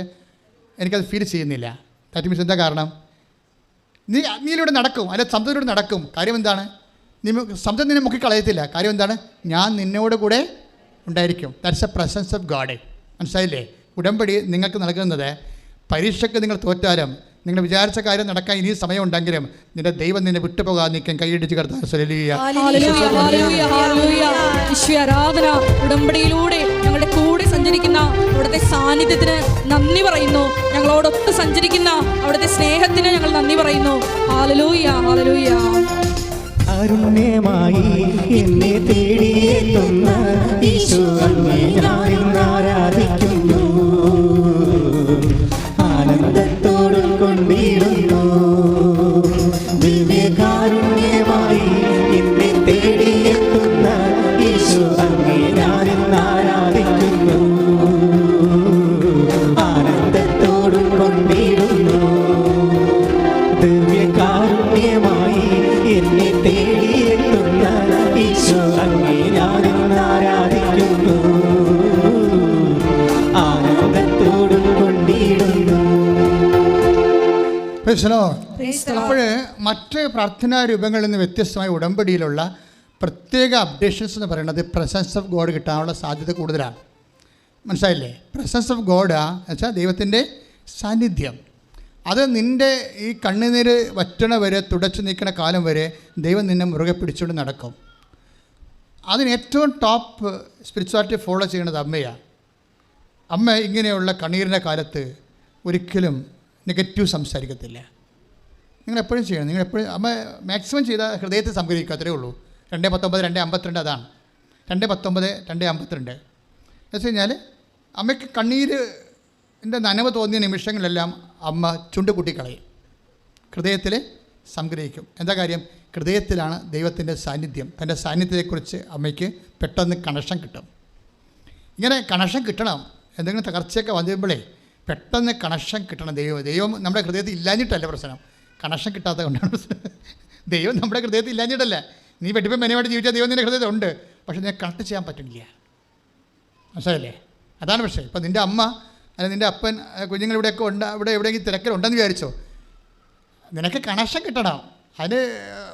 എനിക്കത് ഫീൽ ചെയ്യുന്നില്ല. ദാറ്റ് മീൻസ് എന്താ കാരണം? നീയിലൂടെ നടക്കും, അല്ലെ സമുദ്രത്തിലൂടെ നടക്കും. കാര്യം എന്താണ്? സമുദ്രം നിന്നെ മുക്കിക്കളയത്തില്ല. കാര്യം എന്താണ്? ഞാൻ നിന്നോട് കൂടെ ഉണ്ടായിരിക്കും. That's a presence of God. മനസ്സിലായില്ലേ? ഉടമ്പടി നിങ്ങൾക്ക് നൽകുന്നത്, പരീക്ഷയ്ക്ക് നിങ്ങൾ തോറ്റാലും നിങ്ങൾ വിചാരിച്ച കാര്യം നടക്കാൻ ഇനിയും സമയമുണ്ടെങ്കിലും നിന്റെ ദൈവം നിന്നെ വിട്ടുപോകാൻ നിൽക്കാൻ കൈയിടിച്ച് കർത്താൻ. Hallelujah, hallelujah, hallelujah. ഈശോയെ ആരാധന. ഉടമ്പടിയിലൂടെ ഞങ്ങളുടെ കൂടെ സഞ്ചരിക്കുന്ന അവിടുത്തെ സാന്നിധ്യത്തിന് നന്ദി പറയുന്നു. ഞങ്ങളോടൊത്ത് സഞ്ചരിക്കുന്ന അവിടുത്തെ സ്നേഹത്തിന് ഞങ്ങൾ നന്ദി പറയുന്നു. Hallelujah, hallelujah. കാരുണ്യമായി എന്നെ തേടിയെത്തുന്ന ഈശോയെ ഞാൻ ആരാധിക്കുന്നു. ആനന്ദത്തോടും കൊണ്ടിടുന്നു. ദിവ്യകാരുണ്യമായി എന്നെ തേടിയെത്തുന്ന ഈശോയെ ഞാൻ ആരാധിക്കുന്നു. ആനന്ദത്തോടും കൊണ്ടിടുന്നു. ദിവ്യകാരുണ്യമായി എന്നെ തേടിയെത്തുന്ന ഈശോയെ ഞാൻ ആരാധിക്കുന്നു. ആനന്ദത്തോടും കൊണ്ടിടുന്നു. അപ്പോൾ മറ്റ് പ്രാർത്ഥനാ രൂപങ്ങളിൽ നിന്ന് വ്യത്യസ്തമായ ഉടമ്പടിയിലുള്ള പ്രത്യേക അപ്ഡേഷൻസ് എന്ന് പറയുന്നത് പ്രസൻസ് ഓഫ് ഗോഡ് കിട്ടാനുള്ള സാധ്യത കൂടുതലാണ്. മനസ്സിലായില്ലേ? പ്രസൻസ് ഓഫ് ഗോഡ് വെച്ചാൽ ദൈവത്തിൻ്റെ സാന്നിധ്യം. അത് നിൻ്റെ ഈ കണ്ണുനീര് വറ്റണ വരെ, തുടച്ചു നീക്കണ കാലം വരെ ദൈവം നിന്നെ മുറുകെ പിടിച്ചുകൊണ്ട് നടക്കും. അതിന് ഏറ്റവും ടോപ്പ് സ്പിരിച്വാലിറ്റി ഫോളോ ചെയ്യുന്നത് അമ്മയാണ്. അമ്മ ഇങ്ങനെയുള്ള കണ്ണീരിൻ്റെ കാലത്ത് ഒരിക്കലും നെഗറ്റീവ് സംസാരിക്കത്തില്ല. നിങ്ങളെപ്പോഴും ചെയ്യണം. നിങ്ങളെപ്പോഴും അമ്മ മാക്സിമം ചെയ്താൽ ഹൃദയത്തെ സംഗ്രഹിക്കുക. അത്രയേ ഉള്ളൂ. 2:19, 2:52 അതാണ്. 2:19, 2:52 എന്ന് വെച്ച് കഴിഞ്ഞാൽ അമ്മയ്ക്ക് കണ്ണീരിൻ്റെ നനവ് തോന്നിയ നിമിഷങ്ങളിലെല്ലാം അമ്മ ചുണ്ടുകുട്ടിക്കളയും, ഹൃദയത്തിൽ സംഗ്രഹിക്കും. എന്താ കാര്യം? ഹൃദയത്തിലാണ് ദൈവത്തിൻ്റെ സാന്നിധ്യം. തൻ്റെ സാന്നിധ്യത്തെക്കുറിച്ച് അമ്മയ്ക്ക് പെട്ടെന്ന് കണക്ഷൻ കിട്ടും. ഇങ്ങനെ കണക്ഷൻ കിട്ടണം. എന്തെങ്കിലും തകർച്ചയൊക്കെ വന്നുമ്പോഴേ പെട്ടെന്ന് കണക്ഷൻ കിട്ടണം. ദൈവം നമ്മുടെ ഹൃദയത്തിൽ ഇല്ലാഞ്ഞിട്ടല്ല പ്രശ്നം, കണക്ഷൻ കിട്ടാത്തത് കൊണ്ടാണ് പ്രശ്നം. ദൈവം നമ്മുടെ ഹൃദയത്തിൽ ഇല്ലാഞ്ഞിട്ടല്ല. നീ വെട്ടിപ്പം മെനവായിട്ട് ജീവിച്ചാൽ ദൈവം നിൻ്റെ ഹൃദയത്തിൽ ഉണ്ട്, പക്ഷെ നിന്നെ കണക്ട് ചെയ്യാൻ പറ്റില്ല. മനസ്സിലായില്ലേ? അതാണ് പ്രശ്നം. ഇപ്പം നിൻ്റെ അമ്മ അല്ലെങ്കിൽ നിൻ്റെ അപ്പൻ കുഞ്ഞുങ്ങളിവിടെയൊക്കെ ഇവിടെ എവിടെയെങ്കിലും തിരക്കിലുണ്ടെന്ന് വിചാരിച്ചോ, നിനക്ക് കണക്ഷൻ കിട്ടണം. അതിന്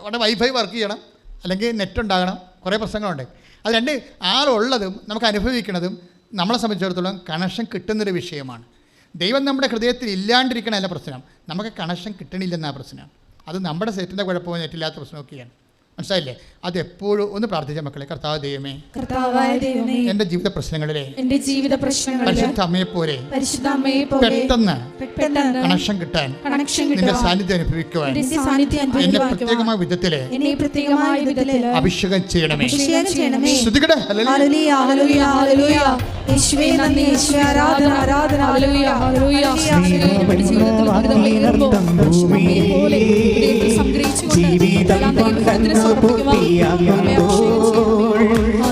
അവിടെ വൈഫൈ വർക്ക് ചെയ്യണം, അല്ലെങ്കിൽ നെറ്റ് ഉണ്ടാകണം, കുറേ പ്രശ്നങ്ങളുണ്ട്. അത് രണ്ട് ആളുള്ളതും നമുക്ക് അനുഭവിക്കുന്നതും നമ്മളെ സംബന്ധിച്ചിടത്തോളം കണക്ഷൻ കിട്ടുന്നൊരു വിഷയമാണ്. ദൈവം നമ്മുടെ ഹൃദയത്തിൽ ഇല്ലാണ്ടിരിക്കണമല്ല പ്രശ്നം, നമുക്ക് കണക്ഷൻ കിട്ടണില്ലെന്നാ പ്രശ്നം. അത് നമ്മുടെ സെറ്റിൻ്റെ കുഴപ്പമോ നെറ്റില്ലാത്ത പ്രശ്നമൊക്കെയാണ്. മനസ്സിലായില്ലേ? അത് എപ്പോഴും ഒന്ന് പ്രാർത്ഥിച്ച മക്കളെ, കർത്താവ് ദൈവമേ, എൻ്റെ ജീവിത പ്രശ്നങ്ങളിലെ പരിശുദ്ധ അമ്മയെ പോലെ പെട്ടെന്ന് കണക്ഷൻ കിട്ടാൻ നിന്റെ സാന്നിധ്യം അനുഭവിക്കുവാൻ എന്നെ പ്രത്യേകമായ വിധത്തിലെ അഭിഷേകം ചെയ്യണമേ. ശ്രുതികടെ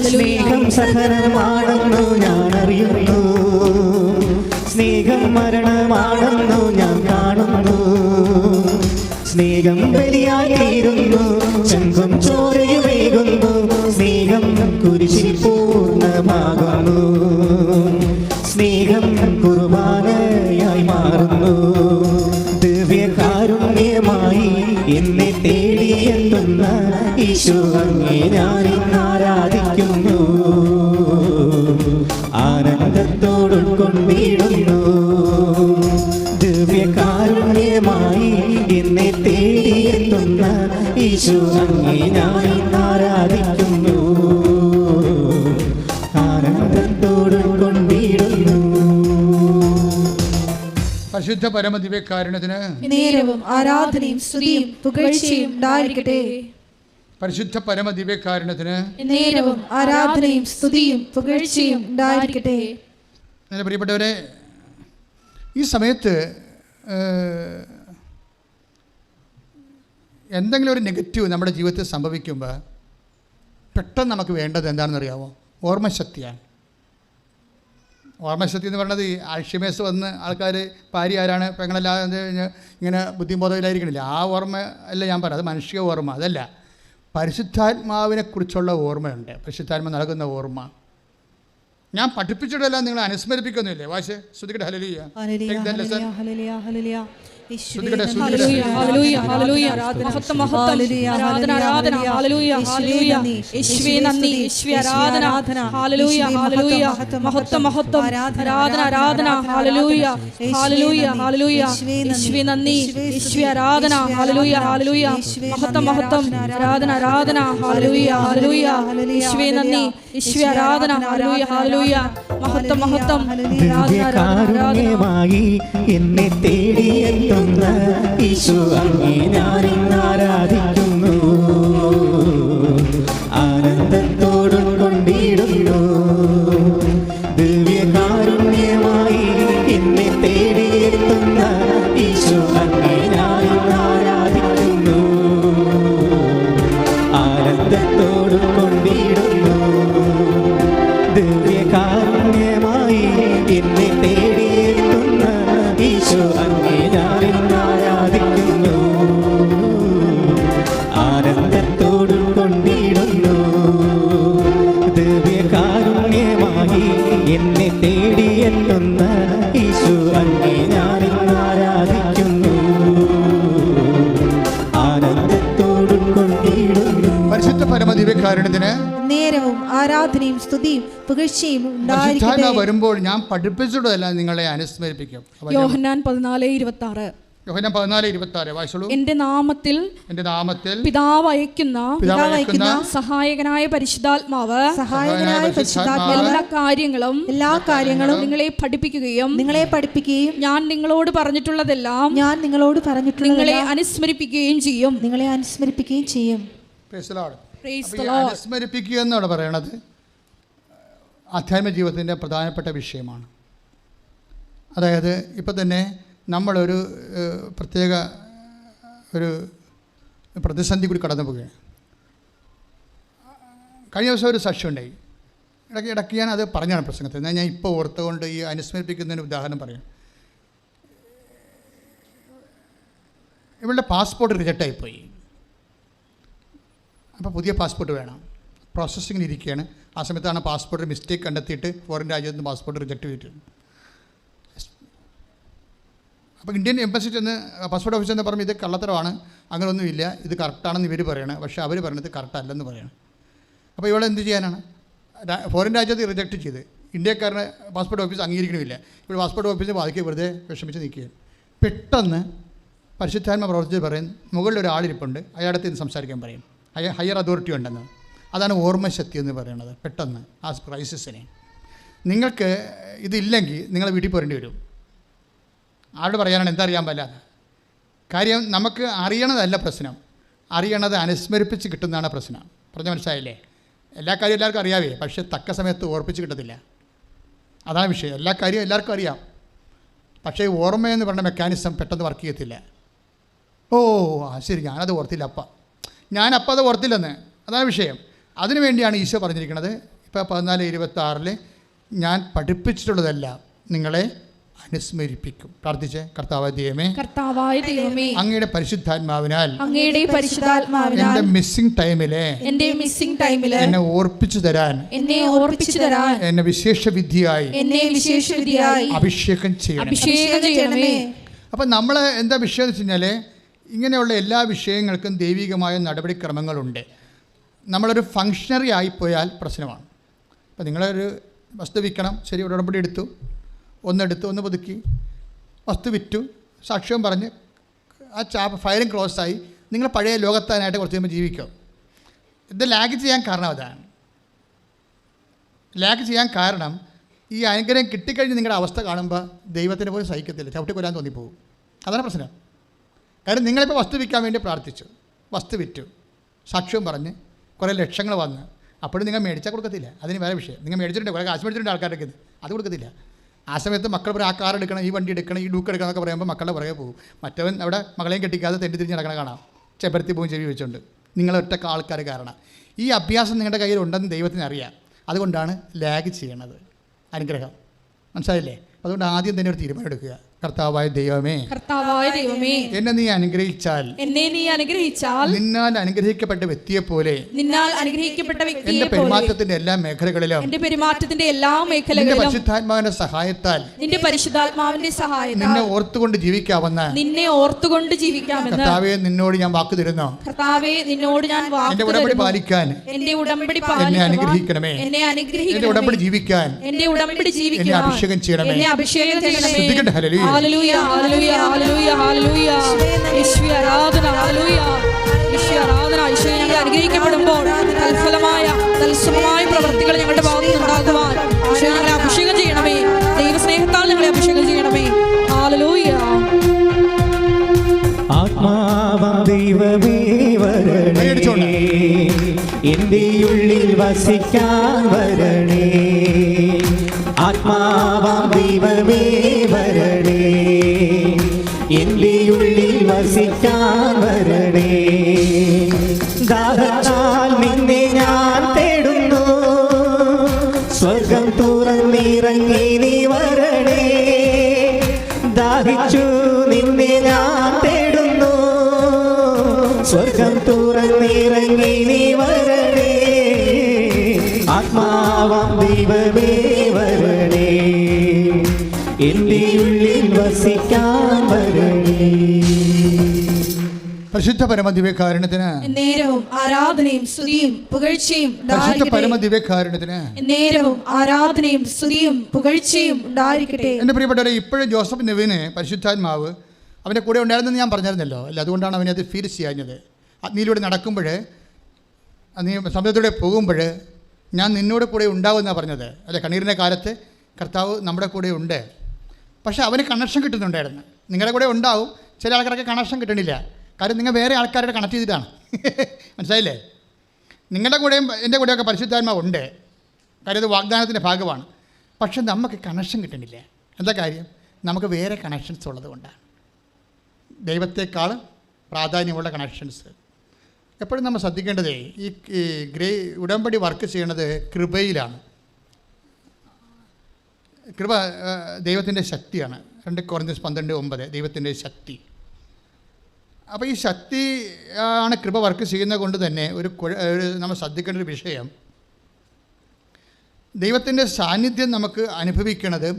സ്നേഹം സഹനമാണെന്നു ഞാൻ അറിയുന്നു, സ്നേഹം മരണമാണെന്നു ഞാൻ കാണുന്നു, സ്നേഹം ബലിയായിരുന്നു, ചങ്കും ചോരയുമേകുന്നു, സ്നേഹം കുരിശിൽ പൂർണ്ണമാകുന്നു, സ്നേഹം കുർബാനയായി മാറുന്നു. ദിവ്യകാരുണ്യമായി എന്നെ തേടിയെത്തുന്ന ഈശോ അങ്ങേ ഞാൻ ആരാധിക്കുന്നു, ആനന്ദത്തോടും കൊണ്ടിടുന്നു. ദിവ്യകാരുണ്യമായി എന്നെ തേടിയെത്തുന്ന ഈശോ അങ്ങേ ഞാൻ ആരാധിക്കുന്നു, ആനന്ദത്തോടും കൊണ്ടിടുന്നു. പരിശുദ്ധ പരമദിവ്യകാരുണ്യത്തിന് നേരവും ആരാധനയും സ്തുതിയും പുകഴ്ചയും ഉണ്ടായിരിക്കട്ടെ. പരിശുദ്ധ പരമദിവ്യകാരുണ്യത്തിന് നേരവും ആരാധനയും സ്തുതിയും പുകഴ്ചയും ഉണ്ടായിരിക്കട്ടെ. എൻ്റെ പ്രിയപ്പെട്ടവരെ, ഈ സമയത്ത് എന്തെങ്കിലും ഒരു നെഗറ്റീവ് നമ്മുടെ ജീവിതത്തിൽ സംഭവിക്കുമ്പോൾ പെട്ടെന്ന് നമുക്ക് വേണ്ടത് എന്താണെന്നറിയാമോ? ഓർമ്മശക്തിയാണ്. ഓർമ്മശക്തി എന്ന് പറയുന്നത് ഈ ആൽഷിമേഴ്സ് വന്ന് ആൾക്കാർ ഭാര്യ ആരാണ് പെങ്ങളല്ലാതെ ഇങ്ങനെ ബുദ്ധിബോധമില്ലായിരിക്കണില്ല. ആ ഓർമ്മ അല്ല ഞാൻ പറയാം, അത് മനുഷ്യ ഓർമ്മ അതല്ല. പരിശുദ്ധാത്മാവിനെക്കുറിച്ചുള്ള ഓർമ്മയുണ്ട്, പരിശുദ്ധാത്മ നൽകുന്ന ഓർമ്മ. ഞാൻ പഠിപ്പിച്ചിട്ടെല്ലാം നിങ്ങളെ അനുസ്മരിപ്പിക്കുന്നില്ലേ? Wash ശ്രുതികട്ടെ hallelujah. ദിവ്യകാരുണ്യമായി എന്നെ തേടിയെത്തുന്ന ഈശോ അങ്ങേ ഞാൻ ആരാധിക്കുന്നു, ആനന്ദത്തോടും കൊണ്ടിടുന്നു. ദിവ്യകാരുണ്യമായി എന്നെ തേടിയെത്തുന്ന ഈശോ അങ്ങേ ഞാൻ ആരാധിക്കുന്നു, ആനന്ദത്തോടും കൊണ്ടിടുന്നു. ദിവ്യകാരുണ്യമായി എന്നെ തേടിയെത്തുന്ന ഈശോ അങ്ങേ ഞാൻ ആരാധിക്കുന്നു, ആനന്ദത്തോടും കൊണ്ടിടുന്നു. ദിവ്യകാരുണ്യമായി എന്നെ തേടിയെത്തുന്ന ഈശോ അങ്ങേ ഞാൻ ആരാധിക്കുന്നു, ആനന്ദത്തോടും കൊണ്ടിടുന്നു. പരിശുദ്ധ പരമദിവ്യകാരുണ്യത്തിന് നേരവും ആരാധനയും സ്തുതിയും പുകഴ്ചയും ഉണ്ടായിരിക്കട്ടെ. വരുമ്പോൾ ഞാൻ പഠിപ്പിച്ചിട്ടല്ല നിങ്ങളെ അനുസ്മരിപ്പിക്കും. യോഹന്നാൻ 14:26. യോഹന്നാൻ 14:26 വായിച്ചോളൂ. എന്റെ നാമത്തിൽ പിതാവ് അയക്കുന്ന സഹായകനായ പരിശുദ്ധാത്മാവ് എല്ലാ കാര്യങ്ങളും നിങ്ങളെ പഠിപ്പിക്കുകയും ഞാൻ നിങ്ങളോട് പറഞ്ഞിട്ടുള്ളതെല്ലാം നിങ്ങളെ അനുസ്മരിപ്പിക്കുകയും ചെയ്യും. അനുസ്മരിപ്പിക്കുക എന്നാണ് പറയണത്. ആധ്യാത്മിക ജീവിതത്തിൻ്റെ പ്രധാനപ്പെട്ട വിഷയമാണ്. അതായത് ഇപ്പം തന്നെ നമ്മളൊരു പ്രത്യേക ഒരു പ്രതിസന്ധി കൂടി കടന്നു പോവുകയാണ്. കഴിഞ്ഞ ദിവസം ഒരു സാക്ഷ്യം ഉണ്ടായി. ഇടയ്ക്ക് ഞാൻ അത് പറഞ്ഞാണ് പ്രസംഗത്തിൽ. ഞാൻ ഇപ്പോൾ ഓർത്തുകൊണ്ട് ഈ അനുസ്മരിപ്പിക്കുന്നതിന് ഉദാഹരണം പറയാം. ഇവളുടെ പാസ്പോർട്ട് റിജക്റ്റായിപ്പോയി. അപ്പോൾ പുതിയ പാസ്പോർട്ട് വേണം. പ്രോസസ്സിങ്ങിൽ ഇരിക്കുകയാണ്. ആ സമയത്താണ് പാസ്പോർട്ട് മിസ്റ്റേക്ക് കണ്ടെത്തിയിട്ട് ഫോറിൻ രാജ്യത്ത് നിന്ന് പാസ്പോർട്ട് റിജക്റ്റ് ചെയ്തിട്ടുണ്ട്. അപ്പോൾ ഇന്ത്യൻ എംബസി ചെന്ന് പാസ്പോർട്ട് ഓഫീസിൽ നിന്ന് പറഞ്ഞ് ഇത് കള്ളത്തരമാണ്, അങ്ങനെയൊന്നുമില്ല, ഇത് കറക്റ്റാണെന്ന് ഇവർ പറയണം. പക്ഷേ അവർ പറയുന്നത് കറക്റ്റ് അല്ലെന്ന് പറയണം. അപ്പോൾ ഇവളെ എന്ത് ചെയ്യാനാണ്? ഫോറിൻ രാജ്യത്ത് റിജക്റ്റ് ചെയ്ത് ഇന്ത്യക്കാരന് പാസ്പോർട്ട് ഓഫീസ് അംഗീകരിക്കണമില്ല. ഇപ്പോൾ പാസ്പോർട്ട് ഓഫീസിനെ ബാധിക്കുക വെറുതെ വിഷമിച്ച് നിൽക്കുകയാണ്. പെട്ടെന്ന് പരിശുദ്ധാത്മ പ്രവർത്തിച്ച് പറയും, മുകളിൽ ഒരാളിരിപ്പുണ്ട്, അയാളുടെ നിന്ന് സംസാരിക്കാൻ പറയും. ഹയർ അതോറിറ്റി ഉണ്ടെന്ന്. അതാണ് ഓർമ്മശക്തി എന്ന് പറയുന്നത്. പെട്ടെന്ന് ആ ക്രൈസിസിനെ നിങ്ങൾക്ക് ഇതില്ലെങ്കിൽ നിങ്ങൾ വീട്ടിൽ പോരേണ്ടി വരും. ആരോട് പറയാനാണ്? എന്താ അറിയാൻ പാടില്ല കാര്യം. നമുക്ക് അറിയണതല്ല പ്രശ്നം, അറിയണത് അനുസ്മരിപ്പിച്ച് കിട്ടുന്നതാണ് പ്രശ്നം. പറഞ്ഞ മനസ്സിലായില്ലേ? എല്ലാ കാര്യവും എല്ലാവർക്കും അറിയാവേ, പക്ഷേ തക്ക സമയത്ത് ഓർപ്പിച്ച് കിട്ടത്തില്ല. അതാണ് വിഷയം. എല്ലാ കാര്യവും എല്ലാവർക്കും അറിയാം, പക്ഷേ ഓർമ്മയെന്ന് പറഞ്ഞ മെക്കാനിസം പെട്ടെന്ന് വർക്ക് ചെയ്യത്തില്ല. ഓ ശരി, ഞാനത് ഓർത്തില്ല ഞാനപ്പം അത് ഓർത്തില്ലെന്ന്. അതാണ് വിഷയം. അതിനു വേണ്ടിയാണ് ഈശോ പറഞ്ഞിരിക്കുന്നത്. ഇപ്പോൾ 14:26 ഞാൻ പഠിപ്പിച്ചിട്ടുള്ളതെല്ലാം നിങ്ങളെ അനുസ്മരിപ്പിക്കും. പ്രാർത്ഥിച്ച്. കർത്താവായ ദൈവമേ, അങ്ങയുടെ പരിശുദ്ധാത്മാവിനാൽ എൻ്റെ മിസ്സിംഗ് ടൈമിലെ എന്നെ ഓർപ്പിച്ചു തരാൻ എന്നെ വിശേഷ വിധിയായി അഭിഷേകം ചെയ്യണമേ. അപ്പം നമ്മൾ എന്താ വിഷയം എന്ന് വെച്ച് കഴിഞ്ഞാൽ, ഇങ്ങനെയുള്ള എല്ലാ വിഷയങ്ങൾക്കും ദൈവികമായ നടപടിക്രമങ്ങളുണ്ട്. നമ്മളൊരു ഫങ്ഷണറി ആയിപ്പോയാൽ പ്രശ്നമാണ്. അപ്പോൾ നിങ്ങളൊരു വസ്തു വിൽക്കണം, ശരി, ഒരു ഉടമ്പടി എടുത്തു, ഒന്ന് പുതുക്കി, വസ്തു വിറ്റു, സാക്ഷ്യം പറഞ്ഞ് ആ ഫയലും ക്ലോസായി, നിങ്ങൾ പഴയ ലോകത്താനായിട്ട് കുറച്ച് കഴിയുമ്പോൾ ജീവിക്കും. ഇത് ലാഗ് ചെയ്യാൻ കാരണം അതാണ്. ലാഗ് ചെയ്യാൻ കാരണം ഈ അനുഗ്രഹം കിട്ടിക്കഴിഞ്ഞ് നിങ്ങളുടെ അവസ്ഥ കാണുമ്പോൾ ദൈവത്തിന് പോലും സഹിക്കത്തില്ല, ചവിട്ടി കൊല്ലാൻ തോന്നിപ്പോകും. അതാണ് പ്രശ്നം. കാരണം നിങ്ങളിപ്പോൾ വസ്തു വിൽക്കാൻ വേണ്ടി പ്രാർത്ഥിച്ചു, വസ്തു വിറ്റു, സാക്ഷ്യവും പറഞ്ഞ് കുറേ ലക്ഷങ്ങൾ വന്ന്, അപ്പോഴും നിങ്ങൾ മേടിച്ചാൽ കൊടുക്കത്തില്ല. അതിന് വേറെ വിഷയം. നിങ്ങൾ മേടിച്ചിട്ടുണ്ട്, കുറേ കാശ് മേടിച്ചിട്ടുണ്ട് ആൾക്കാരൊക്കെ, അത് കൊടുക്കത്തില്ല. ആ സമയത്ത് മക്കൾ പറയും, ആ കാർ എടുക്കണം, ഈ വണ്ടി എടുക്കണം, ഈ ഡൂക്ക് എടുക്കണം എന്നൊക്കെ പറയുമ്പോൾ മക്കളുടെ പുറകെ പോകും. മറ്റവൻ അവിടെ മകളെയും കെട്ടിക്കാതെ തെണ്ടി തിരിഞ്ഞ് നടക്കണ കാണാം, ചെപ്പരത്തി പോകും ചെവി വെച്ചുകൊണ്ട്. നിങ്ങളൊറ്റ ആൾക്കാർ കാരണം. ഈ അഭ്യാസം നിങ്ങളുടെ കയ്യിൽ ഉണ്ടെന്ന് ദൈവത്തിന് അറിയാം. അതുകൊണ്ടാണ് ലാഗ് ചെയ്യണത് അനുഗ്രഹം. മനസ്സിലായില്ലേ? അതുകൊണ്ട് ആദ്യം തന്നെ ഒരു തീരുമാനം എടുക്കുക. കർത്താവായ ദൈവമേ, എന്നെ നീ അനുഗ്രഹിച്ചാൽ നിന്നാൽ അനുഗ്രഹിക്കപ്പെട്ട വ്യക്തിയെ പോലെ എന്റെ പെരുമാറ്റത്തിന്റെ എല്ലാ മേഖലകളിലും പരിശുദ്ധാത്മാവിന്റെ സഹായത്താൽ നിന്നെ ഓർത്തുകൊണ്ട് ജീവിക്കാമെന്ന് കർത്താവേ നിന്നോട് ഞാൻ വാക്ക് തരുന്നു. എന്റെ ഉടമ്പടി പാലിക്കാൻ എന്നെ അനുഗ്രഹിക്കണമേ. എന്റെ ഉടമ്പടി ജീവിക്കാൻ എന്നെ അഭിഷേകം ചെയ്യണമേ. ശ്രദ്ധിക്കട്ടെ. Hallelujah. Hallelujah, hallelujah, hallelujah, hallelujah. യേശുവേ ആരാധന. ഹല്ലേലൂയ. യേശുവേ ആരാധന. യേശുവേ ഞങ്ങൾ അനുഗ്രഹിക്കപ്പെടുമ്പോൾ തൽസമമായ പ്രവൃത്തികൾ ഞങ്ങളുടെ ഭാഗത്ത് ഉണ്ടാകുവാൻ യേശുവേ ഞങ്ങളെ അഭിഷേകം ചെയ്യണമേ. ദൈവസ്നേഹത്താൽ ഞങ്ങളെ അഭിഷേകം ചെയ്യണമേ. ഹല്ലേലൂയ. ആത്മാവാം ദൈവമേ വരണേ, എൻ്റെ ഉള്ളിൽ വസിക്കാൻ വരണേ. ആത്മാവാം ദൈവമേ വരണേ, എൻ്റെ ഉള്ളിൽ വസിക്കാൻ വരണേ. ദാഹത്താൽ നിന്നെ ഞാൻ തേടുന്നു, സ്വർഗം തുറന്നിറങ്ങി നീ വരണേ. ദാഹിച്ചു നിന്നെ ഞാൻ തേടുന്നു, സ്വർഗം തുറന്നിറങ്ങി നീ വരണേ. ആത്മാവാം ദൈവമേ വരണേ, എൻ്റെ ഉള്ളിൽ വസിക്കാൻ വരണേ. പരിശുദ്ധ പരമദിവ്യകാരുണ്യത്തിന് നേരവും ആരാധനയും സ്തുതിയും പുകഴ്ചയും പരിശുദ്ധ പരമദിവ്യകാരുണ്യത്തിന് നേരവും ആരാധനയും സ്തുതിയും പുകഴ്ചയും ഉണ്ടായിരിക്കട്ടെ. എൻ്റെ പ്രിയപ്പെട്ടവരെ, ഇപ്പോഴും ജോസഫ് നെവിന് പരിശുദ്ധാത്മാവ് അവൻ്റെ കൂടെ ഉണ്ടായിരുന്നെന്ന് ഞാൻ പറഞ്ഞിരുന്നല്ലോ അല്ല. അതുകൊണ്ടാണ് അവനെ അത് ഫീൽ ചെയ്യാഞ്ഞത്. അഗ്നിയിലൂടെ നടക്കുമ്പോൾ, നീ സമുദ്രത്തിലൂടെ പോകുമ്പോൾ ഞാൻ നിന്നോട് കൂടെ ഉണ്ടാവുമെന്നാണ് പറഞ്ഞത് അല്ലെ. കണ്ണീരിൻ്റെ കാലത്ത് കർത്താവ് നമ്മുടെ കൂടെ ഉണ്ട്. പക്ഷേ അവന് കണക്ഷൻ കിട്ടുന്നുണ്ടായിരുന്നു. നിങ്ങളുടെ കൂടെ ഉണ്ടാവും, ചില ആൾക്കാർക്ക് കണക്ഷൻ കിട്ടണില്ല. കാര്യം നിങ്ങൾ വേറെ ആൾക്കാരുടെ കണക്ട് ചെയ്തിട്ടാണ്. മനസ്സിലായില്ലേ? നിങ്ങളുടെ കൂടെയും എൻ്റെ കൂടെയൊക്കെ പരിശുദ്ധാത്മാവ് ഉണ്ട്. കാര്യം അത് വാഗ്ദാനത്തിൻ്റെ ഭാഗമാണ്. പക്ഷെ നമുക്ക് കണക്ഷൻ കിട്ടണില്ല. എന്താ കാര്യം? നമുക്ക് വേറെ കണക്ഷൻസ് ഉള്ളത് കൊണ്ടാണ്. ദൈവത്തെക്കാൾ പ്രാധാന്യമുള്ള കണക്ഷൻസ്. എപ്പോഴും നമ്മൾ ശ്രദ്ധിക്കേണ്ടതേ ഈ ഉടമ്പടി വർക്ക് ചെയ്യണത് കൃപയിലാണ്. കൃപ ദൈവത്തിൻ്റെ ശക്തിയാണ്. 2 Corinthians 12:9 ദൈവത്തിൻ്റെ ശക്തി. അപ്പോൾ ഈ ശക്തി ആണ് കൃപ വർക്ക് ചെയ്യുന്നത് കൊണ്ട് തന്നെ നമ്മൾ ശ്രദ്ധിക്കേണ്ട ഒരു വിഷയം, ദൈവത്തിൻ്റെ സാന്നിധ്യം നമുക്ക് അനുഭവിക്കുന്നതും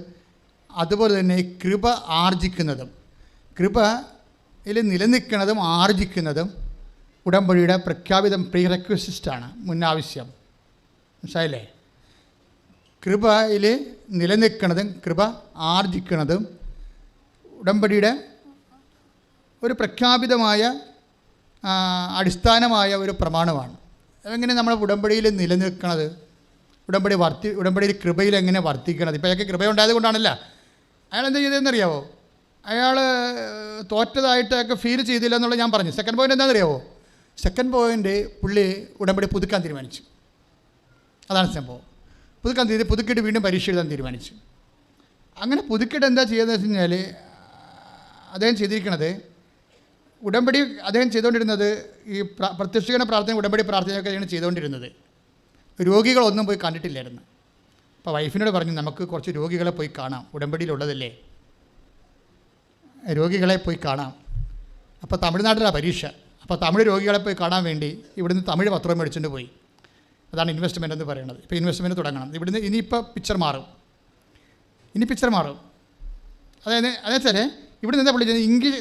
അതുപോലെ തന്നെ കൃപ ആർജിക്കുന്നതും, കൃപയിൽ നിലനിൽക്കുന്നതും ആർജിക്കുന്നതും ഉടമ്പടിയുടെ പ്രഖ്യാപിതം പ്രീ റെക്വസിസ്റ്റാണ്, മുന്നാവശ്യം. മനസ്സിലായില്ലേ? കൃപയിൽ നിലനിൽക്കുന്നതും കൃപ ആർജിക്കുന്നതും ഉടമ്പടിയുടെ ഒരു പ്രഖ്യാപിതമായ അടിസ്ഥാനമായ ഒരു പ്രമാണമാണ്. എങ്ങനെ നമ്മൾ ഉടമ്പടിയിൽ നിലനിൽക്കുന്നത്, ഉടമ്പടിയിൽ കൃപയിൽ എങ്ങനെ വർദ്ധിക്കണത്? ഇപ്പോൾ അയാൾക്ക് കൃപയുണ്ടായത് കൊണ്ടാണല്ല. അയാൾ എന്താ ചെയ്തതെന്നറിയാവോ? അയാൾ തോറ്റതായിട്ടൊക്കെ ഫീൽ ചെയ്തില്ല എന്നുള്ളത് ഞാൻ പറഞ്ഞു. സെക്കൻഡ് പോയിൻ്റ് എന്താണെന്നറിയാവോ? സെക്കൻഡ് പോയിൻ്റ് പുള്ളി ഉടമ്പടി പുതുക്കാൻ തീരുമാനിച്ചു. അതാണ് സംഭവം. പുതുക്കിയിട്ട് വീണ്ടും പരീക്ഷ എഴുതാൻ തീരുമാനിച്ചു. അങ്ങനെ പുതുക്കിയിട്ട് എന്താ ചെയ്യുന്നത് വെച്ച് കഴിഞ്ഞാൽ, അദ്ദേഹം ചെയ്തിരിക്കുന്നത് ഉടമ്പടി അദ്ദേഹം ചെയ്തുകൊണ്ടിരുന്നത് ഈ പ്രത്യക്ഷീകരണ പ്രാർത്ഥന, ഉടമ്പടി പ്രാർത്ഥനയൊക്കെയാണ് ചെയ്തുകൊണ്ടിരുന്നത്. രോഗികളൊന്നും പോയി കണ്ടിട്ടില്ലായിരുന്നു. അപ്പോൾ വൈഫിനോട് പറഞ്ഞു, നമുക്ക് കുറച്ച് രോഗികളെ പോയി കാണാം, ഉടമ്പടിയിലുള്ളതല്ലേ, രോഗികളെ പോയി കാണാം. അപ്പോൾ തമിഴ്നാട്ടിലാണ് പരീക്ഷ. അപ്പോൾ തമിഴ് രോഗികളെ പോയി കാണാൻ വേണ്ടി ഇവിടുന്ന് തമിഴ് പത്രം മേടിച്ചുകൊണ്ട് പോയി. അതാണ് ഇൻവെസ്റ്റ്മെൻ്റ് എന്ന് പറയുന്നത്. ഇപ്പോൾ ഇൻവെസ്റ്റ്മെൻറ്റ് തുടങ്ങണം. ഇവിടുന്ന് ഇനിയിപ്പോൾ പിക്ചർ മാറും. അതായത് വെച്ചാൽ ഇവിടെ നിന്ന് പുള്ളി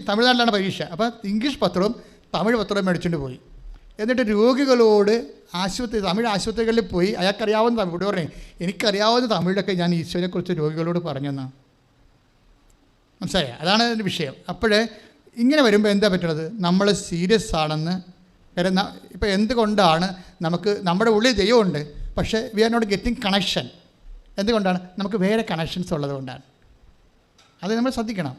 തമിഴ്നാട്ടിലാണ് പരീക്ഷ. അപ്പോൾ ഇംഗ്ലീഷ് പത്രവും തമിഴ് പത്രവും മേടിച്ചുകൊണ്ട് പോയി. എന്നിട്ട് രോഗികളോട് തമിഴ് ആശുപത്രികളിൽ പോയി അയാൾക്കറിയാവുന്ന തമിഴ് പറഞ്ഞു, എനിക്കറിയാവുന്ന തമിഴിലൊക്കെ ഞാൻ ഈശോയെക്കുറിച്ച് രോഗികളോട് പറഞ്ഞെന്നാണ്. മനസ്സിലായോ? അതാണ് അതിൻ്റെ വിഷയം. അപ്പോൾ ഇങ്ങനെ വരുമ്പോൾ എന്താ പറ്റുന്നത്? നമ്മൾ സീരിയസ് ആണെന്ന് ഇപ്പോൾ എന്തുകൊണ്ടാണ് നമുക്ക് നമ്മുടെ ഉള്ളിൽ ദൈവമുണ്ട്, പക്ഷേ we are not getting connection. എന്തുകൊണ്ടാണ്? നമുക്ക് വേറെ കണക്ഷൻസ് ഉള്ളത് കൊണ്ടാണ്. അത് നമ്മൾ ശ്രദ്ധിക്കണം.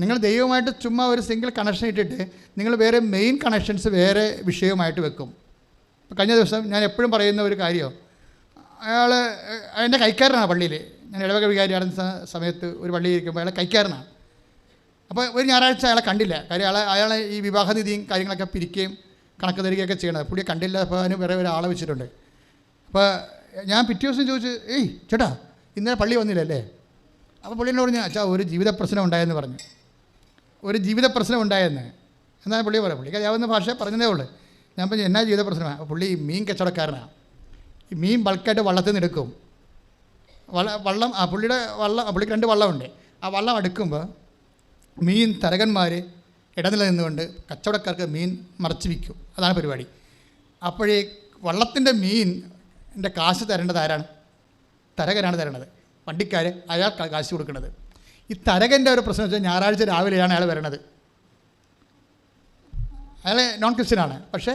നിങ്ങൾ ദൈവമായിട്ട് ചുമ്മാ ഒരു സിംഗിൾ കണക്ഷൻ ഇട്ടിട്ട് നിങ്ങൾ വേറെ മെയിൻ കണക്ഷൻസ് വേറെ വിഷയവുമായിട്ട് വെക്കും. ഇപ്പോൾ കഴിഞ്ഞ ദിവസം ഞാൻ എപ്പോഴും പറയുന്ന ഒരു കാര്യം, അയാൾ എൻ്റെ കൈക്കാരനാണ് പള്ളിയിൽ. ഞാൻ ഇടവക വികാരിയാടുന്ന സമയത്ത് ഒരു പള്ളിയിൽ ഇരിക്കുമ്പോൾ അയാളെ കൈക്കാരനാണ്. അപ്പോൾ ഒരു ഞായറാഴ്ച അയാളെ കണ്ടില്ല. കാര്യം അയാളെ ഈ വിവാഹനിധിയും കാര്യങ്ങളൊക്കെ പിരിക്കുകയും കണക്ക് തരികയൊക്കെ ചെയ്യണത്. പുള്ളിയെ കണ്ടില്ല. അപ്പോൾ അതിന് വേറെ ഒരാളെ വെച്ചിട്ടുണ്ട്. അപ്പോൾ ഞാൻ പിറ്റേ ദിവസം ചോദിച്ചു, ഏയ് ചേട്ടാ ഇന്നലെ പള്ളി വന്നില്ലല്ലേ? അപ്പോൾ പുള്ളിയോട് പറഞ്ഞു, അച്ഛാ ഒരു ജീവിത പ്രശ്നം ഉണ്ടായെന്ന് പറഞ്ഞു. ഒരു ജീവിത പ്രശ്നം ഉണ്ടായെന്ന് എന്നാൽ പുള്ളി പറയാം. പുള്ളിക്ക് അറിയാവുന്ന ഭാഷ പറഞ്ഞതേ ഉള്ളൂ. ഞാൻ പറഞ്ഞു, എന്നാ ജീവിത പ്രശ്നമാണ്? അപ്പോൾ പുള്ളി മീൻ കച്ചവടക്കാരനാണ്. ഈ മീൻ ബൾക്കായിട്ട് വള്ളത്തിൽ നിന്ന് എടുക്കും. പുള്ളിക്ക് 2 വള്ളമുണ്ട്. ആ വള്ളം എടുക്കുമ്പോൾ മീൻ തരകന്മാർ ഇടനില നിന്നുകൊണ്ട് കച്ചവടക്കാർക്ക് മീൻ മറച്ചു വിൽക്കും. അതാണ് പരിപാടി. അപ്പോഴേ വള്ളത്തിൻ്റെ മീനിൻ്റെ കാശ് തരേണ്ടത് ആരാണ്? തരകനാണ് തരണത്. വണ്ടിക്കാർ അയാൾ കാശ് കൊടുക്കുന്നത്. ഈ തരകൻ്റെ ഒരു പ്രശ്നം വെച്ചാൽ ഞായറാഴ്ച രാവിലെയാണ് അയാൾ വരണത്. അയാൾ നോൺ ക്രിസ്ത്യനാണ്. പക്ഷേ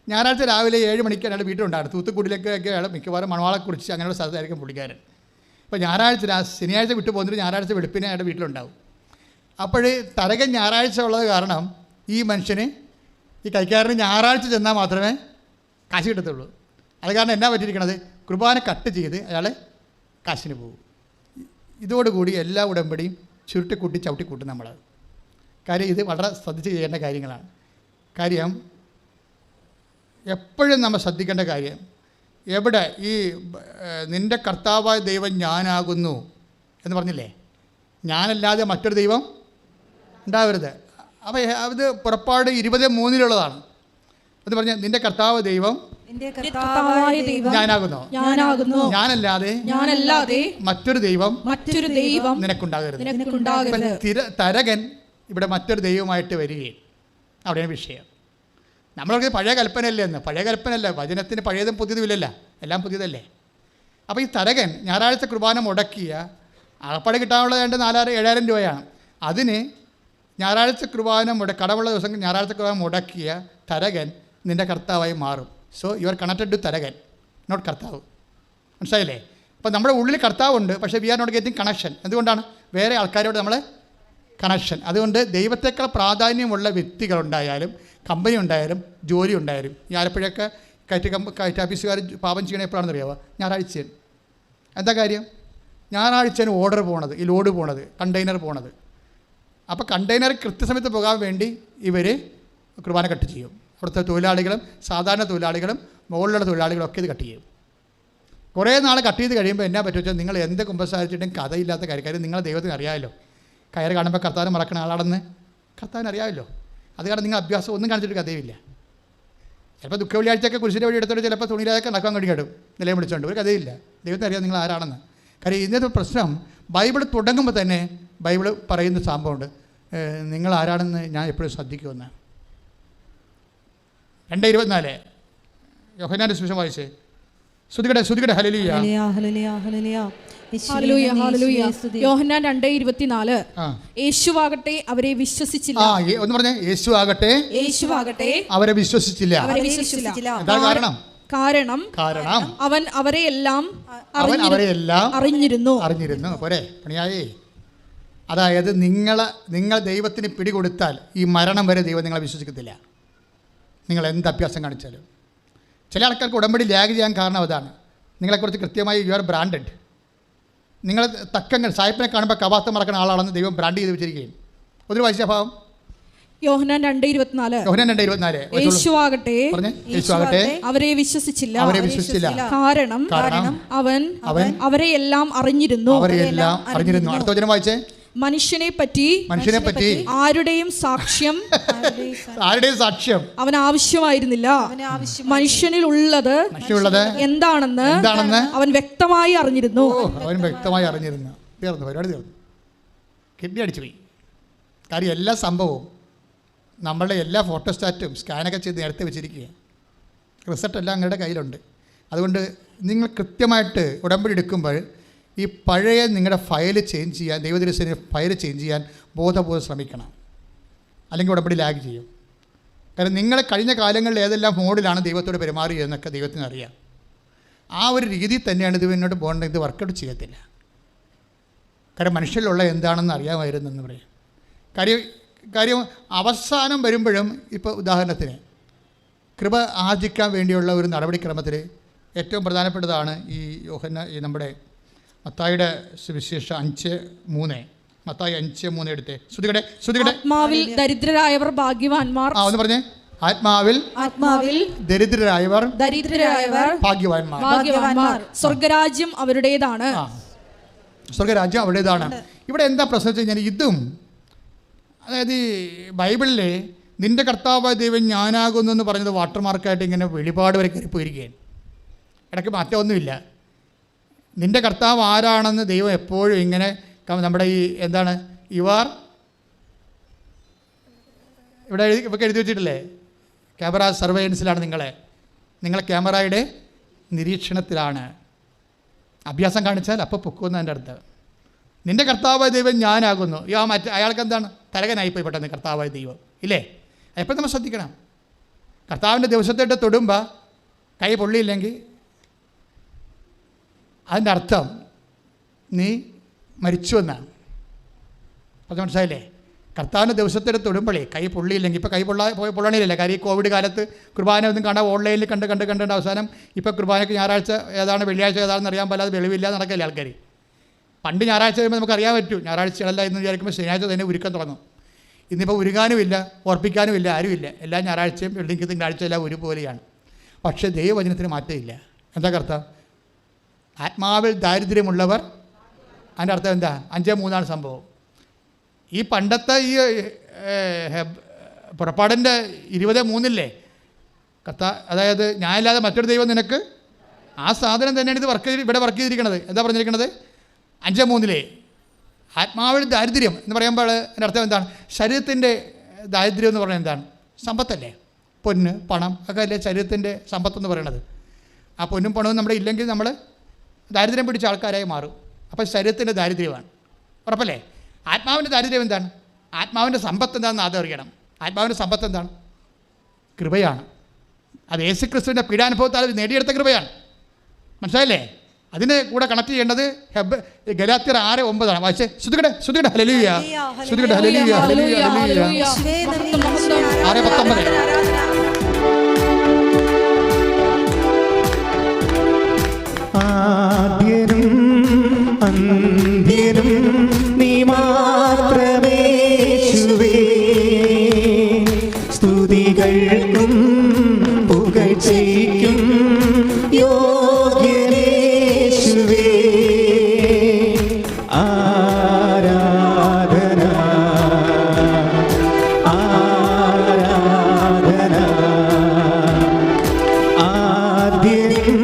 ഞായറാഴ്ച രാവിലെ 7 മണിക്ക് അയാൾ വീട്ടിലുണ്ടായിരുന്നു. തൂത്തുക്കുടിയിലേക്കൊക്കെ അയാൾ മിക്കവാറും മണവാളെക്കുറിച്ച് അങ്ങനെയുള്ള സ്ഥലത്തായിരിക്കും പുള്ളിക്കാരൻ. അപ്പോൾ ശനിയാഴ്ച വിട്ടു പോകുന്നൊരു ഞായറാഴ്ച വെളുപ്പിനെ അയാളുടെ വീട്ടിലുണ്ടാവും. അപ്പോൾ തരകൻ ഞായറാഴ്ച ഉള്ളത് കാരണം ഈ മനുഷ്യന്, ഈ കൈക്കാരന് ഞായറാഴ്ച ചെന്നാൽ മാത്രമേ കാശ് കിട്ടത്തുള്ളൂ. അത് കാരണം എന്നാ പറ്റിയിരിക്കണത്? കുർബാന കട്ട് ചെയ്ത് അയാൾ കാശിന് പോകും. ഇതോടുകൂടി എല്ലാ ഉടമ്പടിയും ചുരുട്ടിക്കൂട്ടി ചവിട്ടിക്കൂട്ടും നമ്മൾ. കാര്യം ഇത് വളരെ ശ്രദ്ധിച്ച് ചെയ്യേണ്ട കാര്യങ്ങളാണ്. കാര്യം എപ്പോഴും നമ്മൾ ശ്രദ്ധിക്കേണ്ട കാര്യം, എവിടെ ഈ നിൻ്റെ കർത്താവായ ദൈവം ഞാനാകുന്നു എന്ന് പറഞ്ഞില്ലേ, ഞാനല്ലാതെ മറ്റൊരു ദൈവം ഉണ്ടാവരുത്. അപ്പോൾ അത് പുറപ്പാട് 20:3 അത് പറഞ്ഞാൽ നിൻ്റെ കർത്താവ് ദൈവം ഞാനാകുന്നു, ഞാനല്ലാതെ മറ്റൊരു ദൈവം നിനക്കുണ്ടാകരുത്. തരകൻ ഇവിടെ മറ്റൊരു ദൈവമായിട്ട് വരികയും അവിടെയാണ് വിഷയം. നമ്മളൊക്കെ പഴയ കൽപ്പനയല്ലേ എന്ന്? പഴയ കൽപ്പനയല്ല, വചനത്തിന് പഴയതും പുതിയതും ഇല്ലല്ല, എല്ലാം പുതിയതല്ലേ. അപ്പോൾ ഈ തരകൻ ഞായറാഴ്ച കുർബാന മുടക്കിയ ആകപ്പാടെ കിട്ടാനുള്ളത് 7,000 രൂപയാണ്. അതിന് ഞായറാഴ്ച കുർബാന കടമുള്ള ദിവസം ഞായറാഴ്ച കുർബാന മുടക്കിയ തരകൻ നിൻ്റെ കർത്താവായി മാറും. So you are connected to തരകൻ, നോട്ട് കർത്താവ്. മനസ്സിലായില്ലേ? അപ്പോൾ നമ്മുടെ ഉള്ളിൽ കർത്താവുണ്ട്, പക്ഷേ we are not getting connection. എന്തുകൊണ്ടാണ്? വേറെ ആൾക്കാരോട് നമ്മൾ കണക്ഷൻ. അതുകൊണ്ട് ദൈവത്തേക്കാൾ പ്രാധാന്യമുള്ള വ്യക്തികളുണ്ടായാലും കമ്പനി ഉണ്ടായാലും ജോലി ഉണ്ടായാലും, ഈ ആലപ്പുഴയൊക്കെ കയറ്റാഫീസുകാർ പാപം ചെയ്യണത് എപ്പോഴാണെന്ന് അറിയാമോ? ഞായറാഴ്ചയാണ്. എന്താ കാര്യം? ഞായറാഴ്ചയാണ് ഓർഡർ പോണത്, ഈ ലോഡ് പോണത്, കണ്ടെയ്നർ പോണത്. അപ്പോൾ കണ്ടെയ്നർ കൃത്യസമയത്ത് പോകാൻ വേണ്ടി ഇവർ കുർബാന കട്ട് ചെയ്യും. അവിടുത്തെ തൊഴിലാളികളും സാധാരണ തൊഴിലാളികളും മുകളിലുള്ള തൊഴിലാളികളും ഒക്കെ ഇത് കട്ട് ചെയ്യും. കുറേ നാൾ കട്ട് ചെയ്ത് കഴിയുമ്പോൾ എന്നാ പറ്റുക വെച്ചാൽ നിങ്ങൾ എന്ത് കുമ്പസാരിച്ചിട്ടും കഥയില്ലാത്ത കാര്യം നിങ്ങൾ ദൈവത്തിന് അറിയാമല്ലോ. കയറ് കാണുമ്പോൾ കർത്താവിനെ മറക്കണ ആളാണെന്ന് കർത്താവിന് അറിയാമല്ലോ. അത് കാരണം നിങ്ങൾ അഭ്യാസം ഒന്നും കാണിച്ചിട്ട് കഥയില്ല. ചിലപ്പോൾ ദുഃഖ വെള്ളിയാഴ്ചയൊക്കെ കുരിശിൻ്റെ വഴി എടുത്തോട്ട് ചിലപ്പോൾ തുണിയിലൊക്കെ നടക്കാൻ വേണ്ടി കേട്ടും നിലയം വിളിച്ചുകൊണ്ട് ഒരു കഥയില്ല. ദൈവത്തിന് അറിയാം നിങ്ങൾ ആരാണെന്ന്. കാര്യം ഇന്നത്തെ പ്രശ്നം ബൈബിൾ തുടങ്ങുമ്പോൾ തന്നെ ബൈബിൾ പറയുന്ന സംഭവമുണ്ട്, നിങ്ങൾ ആരാണെന്ന് ഞാൻ എപ്പോഴും ശ്രദ്ധിക്കുമെന്ന്. 2:24 യോഹന്നാൻ്റെ സുവിശേഷം വായിച്ചേ. ശ്രുതികടെ hallelujah. Hallelujah, hallelujah. Hallelujah, hallelujah. സ്തുതി. യോഹന്നാൻ 2:24 ആ. യേശുവാകട്ടെ അവരെ വിശ്വസിച്ചില്ല. ഒന്ന് പറഞ്ഞേ, യേശു ആകട്ടെ യേശുവാകട്ടെ അവരെ വിശ്വസിച്ചില്ല. അവരെ വിശ്വസിച്ചില്ല. എന്താ കാരണം? കാരണം അവൻ അവരെയെല്ലാം അറിഞ്ഞിരുന്നു. പോരെ പണിയായേ. അതായത് നിങ്ങൾ ദൈവത്തിന് പിടികൊടുത്താൽ ഈ മരണം വരെ ദൈവം നിങ്ങളെ വിശ്വസിക്കത്തില്ല, നിങ്ങൾ എന്ത് അഭ്യാസം കാണിച്ചാലും. ചില ആൾക്കാർക്ക് ഉടമ്പടി ലാഗ് ചെയ്യാൻ കാരണം അതാണ്. നിങ്ങളെക്കുറിച്ച് കൃത്യമായി യു ആർ ബ്രാൻഡഡ്. നിങ്ങൾ തക്കങ്ങൾ സായിപ്പിനെ കാണുമ്പോൾ കവാത്തം മറക്കുന്ന ആളാണെന്ന് ദൈവം ബ്രാൻഡ് ചെയ്ത് വെച്ചിരിക്കുകയും. ഒരു വായിച്ചഭാവം യോഹന്നാൻ 2:24 യേശുവാകട്ടെ അവരെ വിശ്വസിച്ചില്ല. കാരണം അവൻ അവരെയെല്ലാം അറിഞ്ഞിരുന്നു. അടുത്ത വചനം വായിച്ചേ. മനുഷ്യനെ പറ്റി ആരുടെയും സാക്ഷ്യം അവൻ ആവശ്യമായിരുന്നില്ല. മനുഷ്യനിൽ ഉള്ളത് എന്താണെന്ന് അവൻ വ്യക്തമായി അറിഞ്ഞിരുന്നു. പരിപാടി തീർന്നു. കിഡ്നി അടിച്ചു പോയി. കാര്യം എല്ലാ സംഭവവും നമ്മളുടെ എല്ലാ ഫോട്ടോസ്റ്റാറ്റും സ്കാനൊക്കെ ചെയ്ത് നേരത്തെ വെച്ചിരിക്കുക. റിസൾട്ട് എല്ലാം നിങ്ങളുടെ കയ്യിലുണ്ട്. അതുകൊണ്ട് നിങ്ങൾ കൃത്യമായിട്ട് ഉടമ്പടി എടുക്കുമ്പോൾ ഈ പഴയ നിങ്ങളുടെ ഫയൽ ചേഞ്ച് ചെയ്യാൻ, ദൈവദിവസത്തിന് ഫയൽ ചേഞ്ച് ചെയ്യാൻ ബോധപൂർവ്വം ശ്രമിക്കണം. അല്ലെങ്കിൽ ഉടമ്പടി ലാഗ് ചെയ്യും. കാരണം നിങ്ങൾ കഴിഞ്ഞ കാലങ്ങളിൽ ഏതെല്ലാം മോഡിലാണ് ദൈവത്തോട് പെരുമാറിയതെന്നൊക്കെ ദൈവത്തിന് അറിയാം. ആ ഒരു രീതിയിൽ തന്നെയാണ് ഇത് മുന്നോട്ട് പോകേണ്ടത്. ഇത് വർക്കൗട്ട് ചെയ്യത്തില്ല. കാരണം മനുഷ്യരിലുള്ള എന്താണെന്ന് അറിയാമായിരുന്നു എന്ന് പറയും. കാര്യം അവസാനം വരുമ്പോഴും ഇപ്പോൾ ഉദാഹരണത്തിന് കൃപ ആർജിക്കാൻ വേണ്ടിയുള്ള ഒരു നടപടിക്രമത്തിൽ ഏറ്റവും പ്രധാനപ്പെട്ടതാണ് ഈ നമ്മുടെ മത്തായിയുടെ സുവിശേഷം 5:3. മത്തായി 5:3 എടുത്തേ. ശ്രുതികടെ ആത്മാവിൽ ദരിദ്രരായവർ ഭാഗ്യവാന്മാർ. ഒന്ന് പറഞ്ഞേ. ആത്മാവിൽ ദരിദ്രരായവർ ഭാഗ്യവാന്മാർ. സ്വർഗരാജ്യം അവരുടേതാണ്. സ്വർഗരാജ്യം അവരുടേതാണ്. ഇവിടെ എന്താ പ്രശ്നം വെച്ച് കഴിഞ്ഞാൽ ഇതും, അതായത് ബൈബിളിലെ നിൻ്റെ കർത്താവായ ദൈവം ഞാനാകുന്നു എന്ന് പറഞ്ഞത് വാട്ടർമാർക്കായിട്ട് ഇങ്ങനെ വെളിപാട് വരെ കയറി പോയിരിക്കുകയാണ്. ഇടയ്ക്ക് മാറ്റമൊന്നുമില്ല. നിൻ്റെ കർത്താവ് ആരാണെന്ന് ദൈവം എപ്പോഴും ഇങ്ങനെ നമ്മുടെ ഈ എന്താണ് ഇവിടെ എഴുതി വെച്ചിട്ടില്ലേ? ക്യാമറ സർവൈലൻസിലാണ് നിങ്ങളെ ക്യാമറയുടെ നിരീക്ഷണത്തിലാണ്. അഭ്യാസം കാണിച്ചാൽ അപ്പോൾ പൊക്കുമെന്ന് എൻ്റെ അടുത്ത്. നിൻ്റെ കർത്താവായ ദൈവം ഞാനാകുന്നു. അയാൾക്ക് എന്താണ് തലകനായിപ്പോയി പെട്ടെന്ന് കർത്താവായ ദൈവം ഇല്ലേ? എപ്പോൾ നമ്മൾ ശ്രദ്ധിക്കണം. കർത്താവിൻ്റെ ദിവസത്തേട്ട് തൊടുമ്പോൾ കൈ പൊള്ളിയില്ലെങ്കിൽ അതിൻ്റെ അർത്ഥം നീ മരിച്ചു എന്നാണ്. അത് മനസ്സിലായില്ലേ? കർത്താവിൻ്റെ ദിവസത്തേട്ട് തൊടുമ്പോഴേ കൈ പൊള്ളിയില്ലെങ്കിൽ, ഇപ്പോൾ കൈ പൊള്ളണിയില്ല. കാര്യം ഈ കോവിഡ് കാലത്ത് കുർബാന ഒന്നും കാണാൻ ഓൺലൈനിൽ കണ്ട് അവസാനം ഇപ്പോൾ കുർബാനയ്ക്ക് ഞായറാഴ്ച ഏതാണ് വെള്ളിയാഴ്ച ഏതാണെന്ന് അറിയാൻ പറ്റാതെ വെളിവില്ലാതെ നടക്കില്ല ആൾക്കാർ. പണ്ട് ഞായറാഴ്ച കഴിയുമ്പോൾ നമുക്ക് അറിയാൻ പറ്റും. ഞായറാഴ്ചകളല്ല എന്ന് വിചാരിക്കുമ്പോൾ ശനിയാഴ്ച തന്നെ ഉരുക്കാൻ തുടങ്ങും. ഇന്നിപ്പോൾ ഉരുകാനുമില്ല, ഓർപ്പിക്കാനുമില്ല, ആരുമില്ല. എല്ലാ ഞായറാഴ്ചയും വെള്ളിക്ക് തിങ്കളാഴ്ച എല്ലാം ഒരുപോലെയാണ്. പക്ഷേ ദൈവവചനത്തിന് മാറ്റമില്ല. എന്താ അർത്ഥം? ആത്മാവിൽ ദാരിദ്ര്യമുള്ളവർ. അതിൻ്റെ അർത്ഥം എന്താ? 5:3 സംഭവം. ഈ പണ്ടത്തെ ഈ പുറപ്പാടിൻ്റെ 20:3 അതായത് ഞാനില്ലാതെ മറ്റൊരു ദൈവം നിനക്ക്, ആ സാധനം തന്നെയാണ് ഇത് ഇവിടെ വർക്ക് ചെയ്തിരിക്കുന്നത്. എന്താ പറഞ്ഞിരിക്കുന്നത്? 5:3 ആത്മാവിൽ ദാരിദ്ര്യം എന്ന് പറയുമ്പോൾ അതിൻ്റെ അർത്ഥം എന്താണ്? ശരീരത്തിൻ്റെ ദാരിദ്ര്യം എന്ന് പറയുന്നത് എന്താണ്? സമ്പത്തല്ലേ? പൊന്ന്, പണം ഒക്കെ അല്ലേ ശരീരത്തിൻ്റെ സമ്പത്തെന്ന് പറയണത്. ആ പൊന്നും പണവും നമ്മുടെ ഇല്ലെങ്കിൽ നമ്മൾ ദാരിദ്ര്യം പിടിച്ച ആൾക്കാരായി മാറും. അപ്പോൾ ശരീരത്തിൻ്റെ ദാരിദ്ര്യമാണ്. ഉറപ്പല്ലേ? ആത്മാവിൻ്റെ ദാരിദ്ര്യം എന്താണ്? ആത്മാവിൻ്റെ സമ്പത്ത് എന്താണെന്ന് ആദ്യം അറിയണം. ആത്മാവിൻ്റെ സമ്പത്ത് എന്താണ്? കൃപയാണ്. അത് യേശുക്രിസ്തുവിൻ്റെ പീഡാനുഭവത്താൽ നേടിയെടുത്ത കൃപയാണ്. മനസ്സിലായില്ലേ? അതിനെ കൂടെ കണക്ട് ചെയ്യേണ്ടത് ഗലാത്യർ 6:9 വായിച്ചേ. ശ്രുതികടെ ഹല്ലേലൂയ. ശ്രുതികടെ ഹല്ലേലൂയ, ഹല്ലേലൂയ, ഹല്ലേലൂയ. 6:19 ആദ്യനും അന്ത്യനും നീ മാത്രമേ യേശുവേ. സ്തുതികൾക്കും പുകഴ്ചയ്ക്കും യോഗ്യനേശുവേ. ആരാധന ആരാധന. ആദ്യനും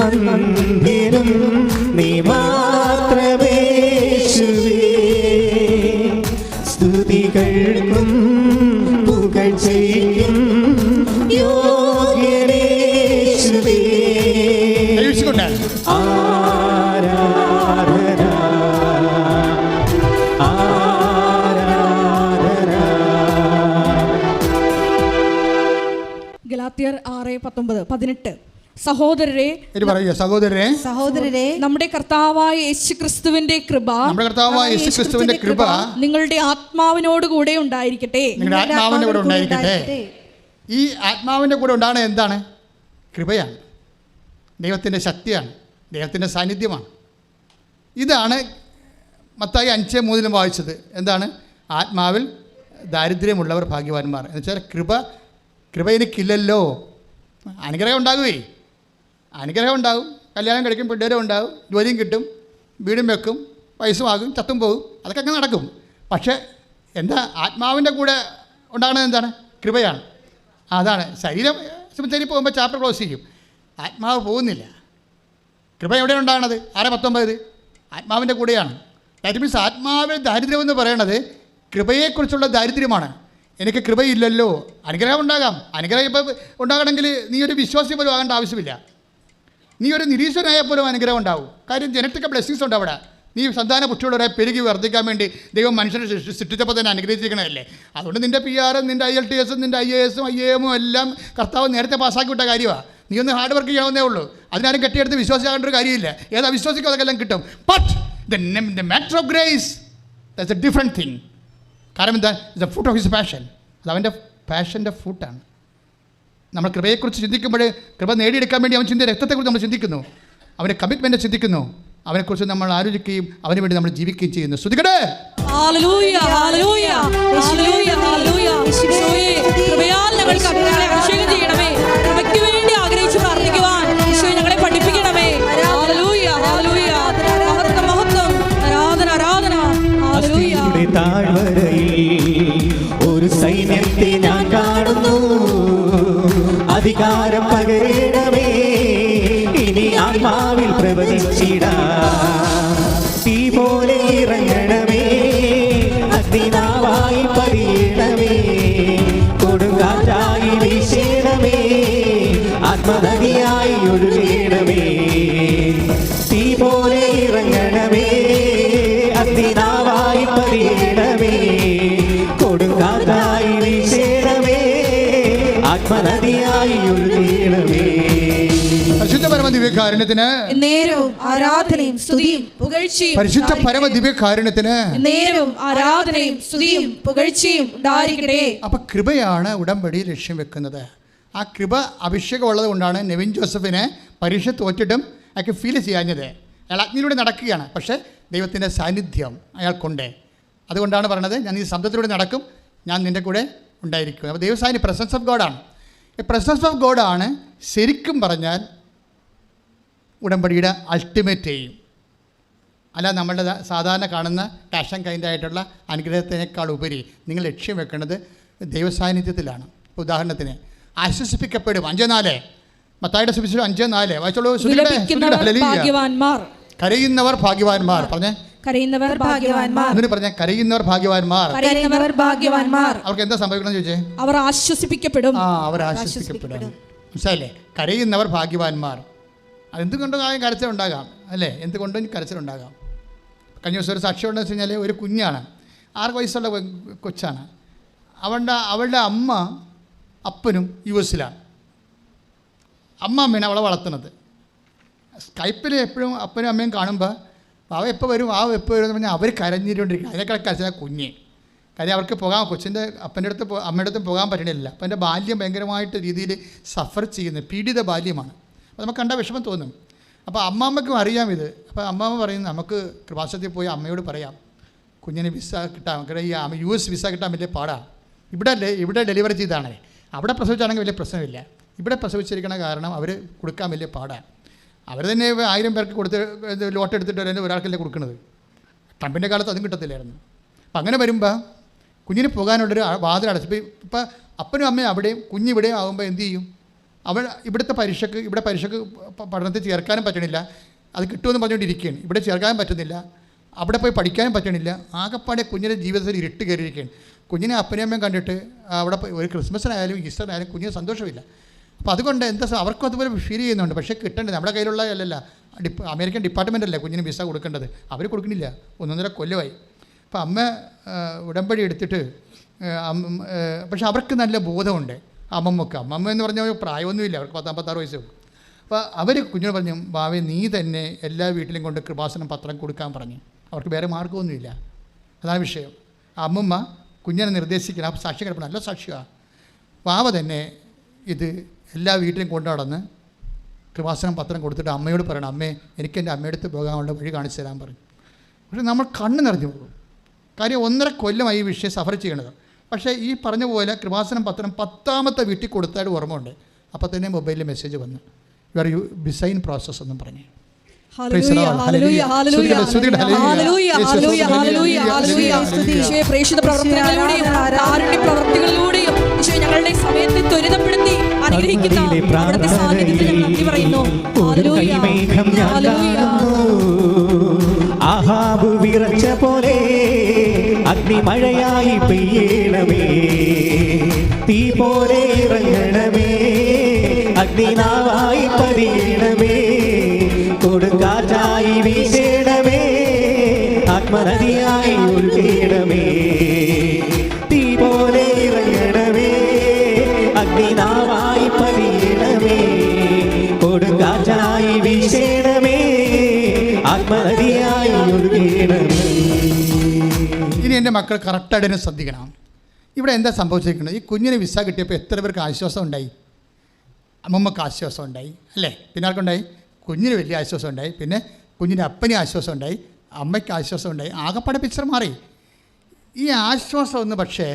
അന്ത്യനും നീ മാത്രമേ യേശുവേ. സ്തുതികൾക്കും പുകഴ്ചയ്ക്കും യോഗ്യനേശുവേ. ഗലാത്യർ 6:18. സഹോദരരെ, ഇത് പറയുക, സഹോദരരെ, സഹോദരരെ, നമ്മുടെ കർത്താവായ യേശുക്രിസ്തുവിന്റെ കൃപ നിങ്ങളുടെ ആത്മാവിനോട് കൂടെ ഉണ്ടായിരിക്കട്ടെ. നിങ്ങളുടെ ആത്മാവിന്റെ കൂടെ ഉണ്ടായിരിക്കട്ടെ. ഈ ആത്മാവിന്റെ കൂടെ ഉണ്ടാണ് എന്താണ്? കൃപയാണ്, ദൈവത്തിൻ്റെ ശക്തിയാണ്, ദൈവത്തിൻ്റെ സാന്നിധ്യമാണ്. ഇതാണ് മത്തായി 5:3 വായിച്ചത്. എന്താണ്? ആത്മാവിൽ ദാരിദ്ര്യമുള്ളവർ ഭാഗ്യവാന്മാർ. എന്ന് വെച്ചാൽ കൃപ എനിക്കില്ലല്ലോ. അനുഗ്രഹം ഉണ്ടാകുമേ, അനുഗ്രഹം ഉണ്ടാകും. കല്യാണം കഴിക്കും, പിള്ളേരും ഉണ്ടാകും, ജോലിയും കിട്ടും, വീടും വെക്കും, പൈസമാകും, ചത്തും പോകും, അതൊക്കെ അങ്ങനെ നടക്കും. പക്ഷേ എന്താ? ആത്മാവിൻ്റെ കൂടെ ഉണ്ടാകുന്നത് എന്താണ്? കൃപയാണ്. അതാണ്. ശരീരം സെമിത്തേരി പോകുമ്പോൾ ചാപ്റ്റർ ക്ലോസ് ചെയ്യും, ആത്മാവ് പോകുന്നില്ല. കൃപ എവിടെയാണ് ഉണ്ടാകുന്നത്? 6:19 ആത്മാവിൻ്റെ കൂടെയാണ്. ദാറ്റ് മീൻസ് ആത്മാവിൽ ദാരിദ്ര്യം എന്ന് പറയുന്നത് കൃപയെക്കുറിച്ചുള്ള ദാരിദ്ര്യമാണ്. എനിക്ക് കൃപയില്ലല്ലോ. അനുഗ്രഹം ഉണ്ടാകാം. അനുഗ്രഹം ഇപ്പോൾ ഉണ്ടാകണമെങ്കിൽ നീ ഒരു വിശ്വാസി പോലും ആകേണ്ട ആവശ്യമില്ല. നീ ഒരു നിരീശ്വരനായ പോലും അനുഗ്രഹം ഉണ്ടാവും. കാര്യം ജനറ്റിക് ബ്ലെസ്സിങ്സ് ഉണ്ട് അവിടെ. നീ സന്താന പുഷ്ടിയുള്ളവരെ പെരുകി വർദ്ധിക്കാൻ വേണ്ടി ദൈവം മനുഷ്യനെ സൃഷ്ടിച്ചപ്പോൾ തന്നെ അനുഗ്രഹിച്ചിരിക്കണമല്ലേ. അതുകൊണ്ട് നിൻ്റെ PR, നിൻ്റെ IELTS, നിൻ്റെ IAS, IIM എല്ലാം കർത്താവ് നേരത്തെ പാസ്സാക്കി വിട്ട കാര്യമാണ്. നീ ഒന്ന് ഹാർഡ് വർക്ക് ചെയ്യാവുന്നേ ഉള്ളൂ. അതിനാരും കെട്ടിയെടുത്ത് വിശ്വാസിയാകേണ്ട ഒരു കാര്യമില്ല. ഏതാ വിശ്വസിക്കും അതൊക്കെല്ലാം കിട്ടും. But the matter of grace that's A different thing. കാരണം എന്താ? The fruit of his passion. അത് അവൻ്റെ പാഷൻ്റെ ഫ്രൂട്ടാണ്. നമ്മൾ കൃപയെക്കുറിച്ച് ചിന്തിക്കുമ്പോൾ കൃപ നേടിയെടുക്കാൻ വേണ്ടി അവൻ രക്തത്തെക്കുറിച്ച് നമ്മൾ ചിന്തിക്കുന്നു, അവൻ്റെ കമ്മിറ്റ്മെൻറ്റ് ചിന്തിക്കുന്നു, അവനെക്കുറിച്ച് നമ്മൾ ആലോചിക്കുകയും അവന് വേണ്ടി നമ്മൾ ജീവിക്കുകയും ചെയ്യുന്നു. ശ്രുതികടേ ഹല്ലേലൂയ, ഹല്ലേലൂയ, ഹല്ലേലൂയ, ഹല്ലേലൂയ. ഈശോയെ, കൃപയാൽ ഞങ്ങൾക്ക് അഭിഷേകം ചെയ്യണമേ. കൃപയ്ക്ക് വേണ്ടി ആഗ്രഹിച്ച് പ്രാർത്ഥിക്കുവാൻ ഈശോയെ ഞങ്ങളെ പഠിപ്പിക്കണമേ. Hallelujah, hallelujah. മഹത്വം, മഹത്വം, ആരാധന, ആരാധന. ഹല്ലേലൂയ. താഴ്വരയിൽ ഒരു സൈന്യത്തെ ഞാൻ കാണുന്നു. അധികാരം പകരണമേ, ഇനി ആത്മാവിൽ പ്രവചിച്ചിടാം. തീ പോലെ ഇറങ്ങണമേ, അഗ്നിനാവായി പതിയണമേ, കൊടുങ്കാറ്റായി വീശണമേ, ആത്മനദിയായി ഒഴുകണമേ. തീ പോലെ ഇറങ്ങണമേ, അഗ്നിനാവായി പതിയണമേ, കൊടുങ്കാറ്റായി വീശണമേ, ആത്മനദിയായി ഒഴുകണമേ. പരിശുദ്ധ പരമ ദിവ്യകാരുണ്യത്തിന് നേരവും ആരാധനയും സ്തുതിയും പുകഴ്ചയും. പരിശുദ്ധ പരമ ദിവ്യകാരുണ്യത്തിന് നേരവും ആരാധനയും സ്തുതിയും പുകഴ്ചയും ഉണ്ടായിരിക്കട്ടെ. അപ്പം കൃപയാണ് ഉടമ്പടി ലക്ഷ്യം വെക്കുന്നത്. ആ കൃപ അഭിഷേകമുള്ളത് കൊണ്ടാണ് നെവിൻ ജോസഫിനെ പരീക്ഷ തോറ്റിട്ടും അയാൾക്ക് ഫീൽ ചെയ്യാഞ്ഞത്. അയാൾ അഗ്നിയിലൂടെ നടക്കുകയാണ്, പക്ഷേ ദൈവത്തിൻ്റെ സാന്നിധ്യം അയാൾക്കുണ്ട്. അതുകൊണ്ടാണ് പറഞ്ഞത്, ഞാൻ ഈ ശബ്ദത്തിലൂടെ നടക്കും, ഞാൻ നിൻ്റെ കൂടെ ഉണ്ടായിരിക്കും. അപ്പോൾ ദൈവസാന്നിധ്യം പ്രസൻസ് ഓഫ് ഗോഡാണ്. ഈ പ്രസൻസ് ഓഫ് ഗോഡാണ് ശരിക്കും പറഞ്ഞാൽ ഉടമ്പടിയുടെ അൾട്ടിമേറ്റ് എയിം. അല്ല നമ്മളുടെ സാധാരണ കാണുന്ന ക്യാഷ് ആൻഡ് കൈൻഡ് ആയിട്ടുള്ള അനുഗ്രഹത്തിനേക്കാൾ ഉപരി നിങ്ങൾ ലക്ഷ്യം വെക്കേണ്ടത് ദൈവസാന്നിധ്യത്തിലാണ്. ഉദാഹരണത്തിന് ആശ്വസിപ്പിക്കപ്പെടും 5:4 മത്തായിയുടെ സുവിശേഷം 5:4 വായിച്ചോളൂ. കരയുന്നവർ ഭാഗ്യവാന്മാർ. പറഞ്ഞേ, കരയുന്നവർ ഭാഗ്യവാന്മാർ. എന്നിട്ട് പറഞ്ഞ കരയുന്നവർ ഭാഗ്യവാന്മാർ. കരയുന്നവർ ഭാഗ്യവാന്മാർ. അവർക്ക് എന്താ സംഭവിക്കണം ചോദിച്ചേ? അവർ ആശ്വസിപ്പിക്കപ്പെടും. അവർ ആശ്വസിപ്പിക്കപ്പെടും. മനസ്സിലായില്ലേ? കരയുന്നവർ ഭാഗ്യവാന്മാർ. അതെന്തുകൊണ്ടും കരച്ചിലുണ്ടാകാം അല്ലേ? എന്തുകൊണ്ടും കരച്ചിലുണ്ടാകാം. കഴിഞ്ഞ ദിവസം ഒരു സാക്ഷ്യം ഉണ്ടെന്ന് വെച്ച് കഴിഞ്ഞാൽ ഒരു കുഞ്ഞാണ്, 6 വയസ്സുള്ള കൊച്ചാണ്. അവളുടെ അപ്പനും US-ലാണ്. അമ്മയാണ് അവളെ വളർത്തുന്നത്. സ്കൈപ്പിൽ എപ്പോഴും അപ്പനും അമ്മയും കാണുമ്പോൾ അവ എപ്പോൾ വരും എന്ന് പറഞ്ഞാൽ അവർ കരഞ്ഞിട്ടുകൊണ്ടിരിക്കുക. അതിനേക്കാൾ കരച്ചാൽ കുഞ്ഞ്. കാര്യം അവർക്ക് കൊച്ചിൻ്റെ അപ്പൻ്റെ അടുത്ത് അമ്മയുടെ അടുത്തും പോകാൻ പറ്റണില്ല. അപ്പം എൻ്റെ ബാല്യം ഭയങ്കരമായിട്ട് രീതിയിൽ സഫർ ചെയ്യുന്നു, പീഡിത ബാല്യമാണ്. അപ്പോൾ നമുക്ക് കണ്ട വിഷമം തോന്നും. അപ്പോൾ അമ്മാമ്മയ്ക്കും അറിയാം ഇത്. അപ്പോൾ അമ്മാമ്മ പറയുന്നു, നമുക്ക് കൃപാസനത്തിൽ പോയി അമ്മയോട് പറയാം, കുഞ്ഞിന് വിസ കിട്ടാൻ, ഈ US വിസ കിട്ടാൻ വലിയ പാടാണ്. ഇവിടെ ഡെലിവറി ചെയ്താണ്. അവിടെ പ്രസവിച്ചാണെങ്കിൽ വലിയ പ്രശ്നമില്ല. ഇവിടെ പ്രസവിച്ചിരിക്കണ കാരണം അവർ കൊടുക്കാൻ വലിയ പാടാണ്. അവർ തന്നെ 1000 പേർക്ക് കൊടുത്ത് ലോട്ട് എടുത്തിട്ട് തന്നെ ഒരാൾക്കല്ലേ കൊടുക്കുന്നത്. ട്രംപിൻ്റെ കാലത്ത് അതും കിട്ടത്തില്ലായിരുന്നു. അപ്പം അങ്ങനെ വരുമ്പോൾ കുഞ്ഞിന് പോകാനുള്ളൊരു വാതിൽ അടച്ചു. ഇപ്പം അപ്പനും അമ്മയും അവിടെയും കുഞ്ഞിവിടെയും ആകുമ്പോൾ എന്ത് ചെയ്യും? ഇവിടെ പരീക്ഷയ്ക്ക് പഠനത്തിൽ ചേർക്കാനും പറ്റണില്ല. അത് കിട്ടുമെന്ന് പറഞ്ഞുകൊണ്ടിരിക്കുകയാണ്. ഇവിടെ ചേർക്കാനും പറ്റുന്നില്ല, അവിടെ പോയി പഠിക്കാനും പറ്റണില്ല. ആകെപ്പാടെ കുഞ്ഞിൻ്റെ ജീവിതത്തിൽ ഇരുട്ട് കയറിയിരിക്കുകയാണ്. കുഞ്ഞിനെ അപ്പനും അമ്മയും കണ്ടിട്ട് അവിടെ ഒരു ക്രിസ്മസിനായാലും ഈസ്റ്ററിനായാലും കുഞ്ഞിന് സന്തോഷമില്ല. അപ്പോൾ അതുകൊണ്ട് അവർക്കും അതുപോലെ ഫീൽ ചെയ്യുന്നുണ്ട്. പക്ഷേ കിട്ടേണ്ടത് നമ്മുടെ കയ്യിലുള്ള അല്ലല്ല, അമേരിക്കൻ ഡിപ്പാർട്ട്മെൻ്റ് അല്ലേ കുഞ്ഞിന് വിസ കൊടുക്കേണ്ടത്. അവർ കൊടുക്കണില്ല. 1.5 കൊല്ലമായി. അപ്പോൾ അമ്മ ഉടമ്പടി എടുത്തിട്ട് പക്ഷെ അവർക്ക് നല്ല ബോധമുണ്ട്. അമ്മമ്മക്ക്. അമ്മമ്മ എന്ന് പറഞ്ഞാൽ പ്രായമൊന്നുമില്ല, അവർക്ക് 56 വയസ്സ്. അപ്പോൾ അവർ കുഞ്ഞിനോട് പറഞ്ഞു, ബാവേ നീ തന്നെ എല്ലാ വീട്ടിലും കൊണ്ട് കൃപാസനം പത്രം കൊടുക്കാൻ പറഞ്ഞു. അവർക്ക് വേറെ മാർഗ്ഗമൊന്നുമില്ല. അതാണ് വിഷയം. അമ്മമ്മ കുഞ്ഞിനെ നിർദ്ദേശിക്കണം. ആ സാക്ഷി കിടപ്പണം, നല്ല സാക്ഷിയാണ്. ബാവ തന്നെ ഇത് എല്ലാ വീട്ടിലും കൊണ്ടു നടന്ന് കൃപാസനം പത്രം കൊടുത്തിട്ട് അമ്മയോട് പറയണം, അമ്മേ എനിക്ക് എൻ്റെ അമ്മയടുത്ത് പോകാനുള്ള വഴി കാണിച്ചു തരാൻ പറഞ്ഞു. പക്ഷേ നമ്മൾ കണ്ണ് നിറഞ്ഞു പോകും. കാര്യം 1.5 കൊല്ലമായി ഈ വിഷയം സഫർ ചെയ്യണത്. പക്ഷേ ഈ പറഞ്ഞ പോലെ കൃപാസനം പത്രം 10ാമത്തെ വീട്ടിൽ കൊടുത്തായിട്ട് ഓർമ്മയുണ്ട്. അപ്പോൾ തന്നെ മൊബൈലിൽ മെസ്സേജ് വന്നു, യു ആർ ബിസൈൻ പ്രോസസ് എന്നും പറഞ്ഞ്. പ്രവർത്തികളിലൂടെയും ഞങ്ങളുടെ സമയത്തെ ത്വരിതപ്പെടുത്തി അനുഗ്രഹിക്കുന്ന അവിടുത്തെ സാന്നിധ്യത്തിൽ ഞങ്ങൾ നന്ദി പറയുന്നു. ആഹാബ് വിറച്ച പോലെ അഗ്നിമഴയായി പെയ്യണമേ, തീ പോലെ ഇറങ്ങണമേ, അഗ്നിനാവായി പതിയണമേ, കൊടുങ്കാറ്റായി വീശണമേ, ആത്മനദിയായി ഒഴുകണമേ, തീ പോലെ ഇറങ്ങണമേ, അഗ്നിനാവായി പതിയണമേ, കൊടുങ്കാറ്റായി വീശണമേ, ആത്മനദിയായി ഒഴുകണമേ. ഇനി എൻ്റെ മക്കൾ കറക്റ്റായിട്ട് ശ്രദ്ധിക്കണം. ഇവിടെ എന്താ സംഭവിച്ചിരിക്കുന്നത്? ഈ കുഞ്ഞിന് വിസ കിട്ടിയപ്പോൾ എത്ര പേർക്ക് ആശ്വാസം ഉണ്ടായി? അമ്മമ്മക്ക് ആശ്വാസം ഉണ്ടായി അല്ലേ? പിന്നെ ആർക്കുണ്ടായി? കുഞ്ഞിന് വലിയ ആശ്വാസം ഉണ്ടായി. പിന്നെ കുഞ്ഞിൻ്റെ അപ്പന് ആശ്വാസം ഉണ്ടായി, അമ്മയ്ക്ക് ആശ്വാസം ഉണ്ടായി. ആകപ്പാടെ പിക്ചർ മാറി. ഈ ആശ്വാസം ഒന്ന് പക്ഷേ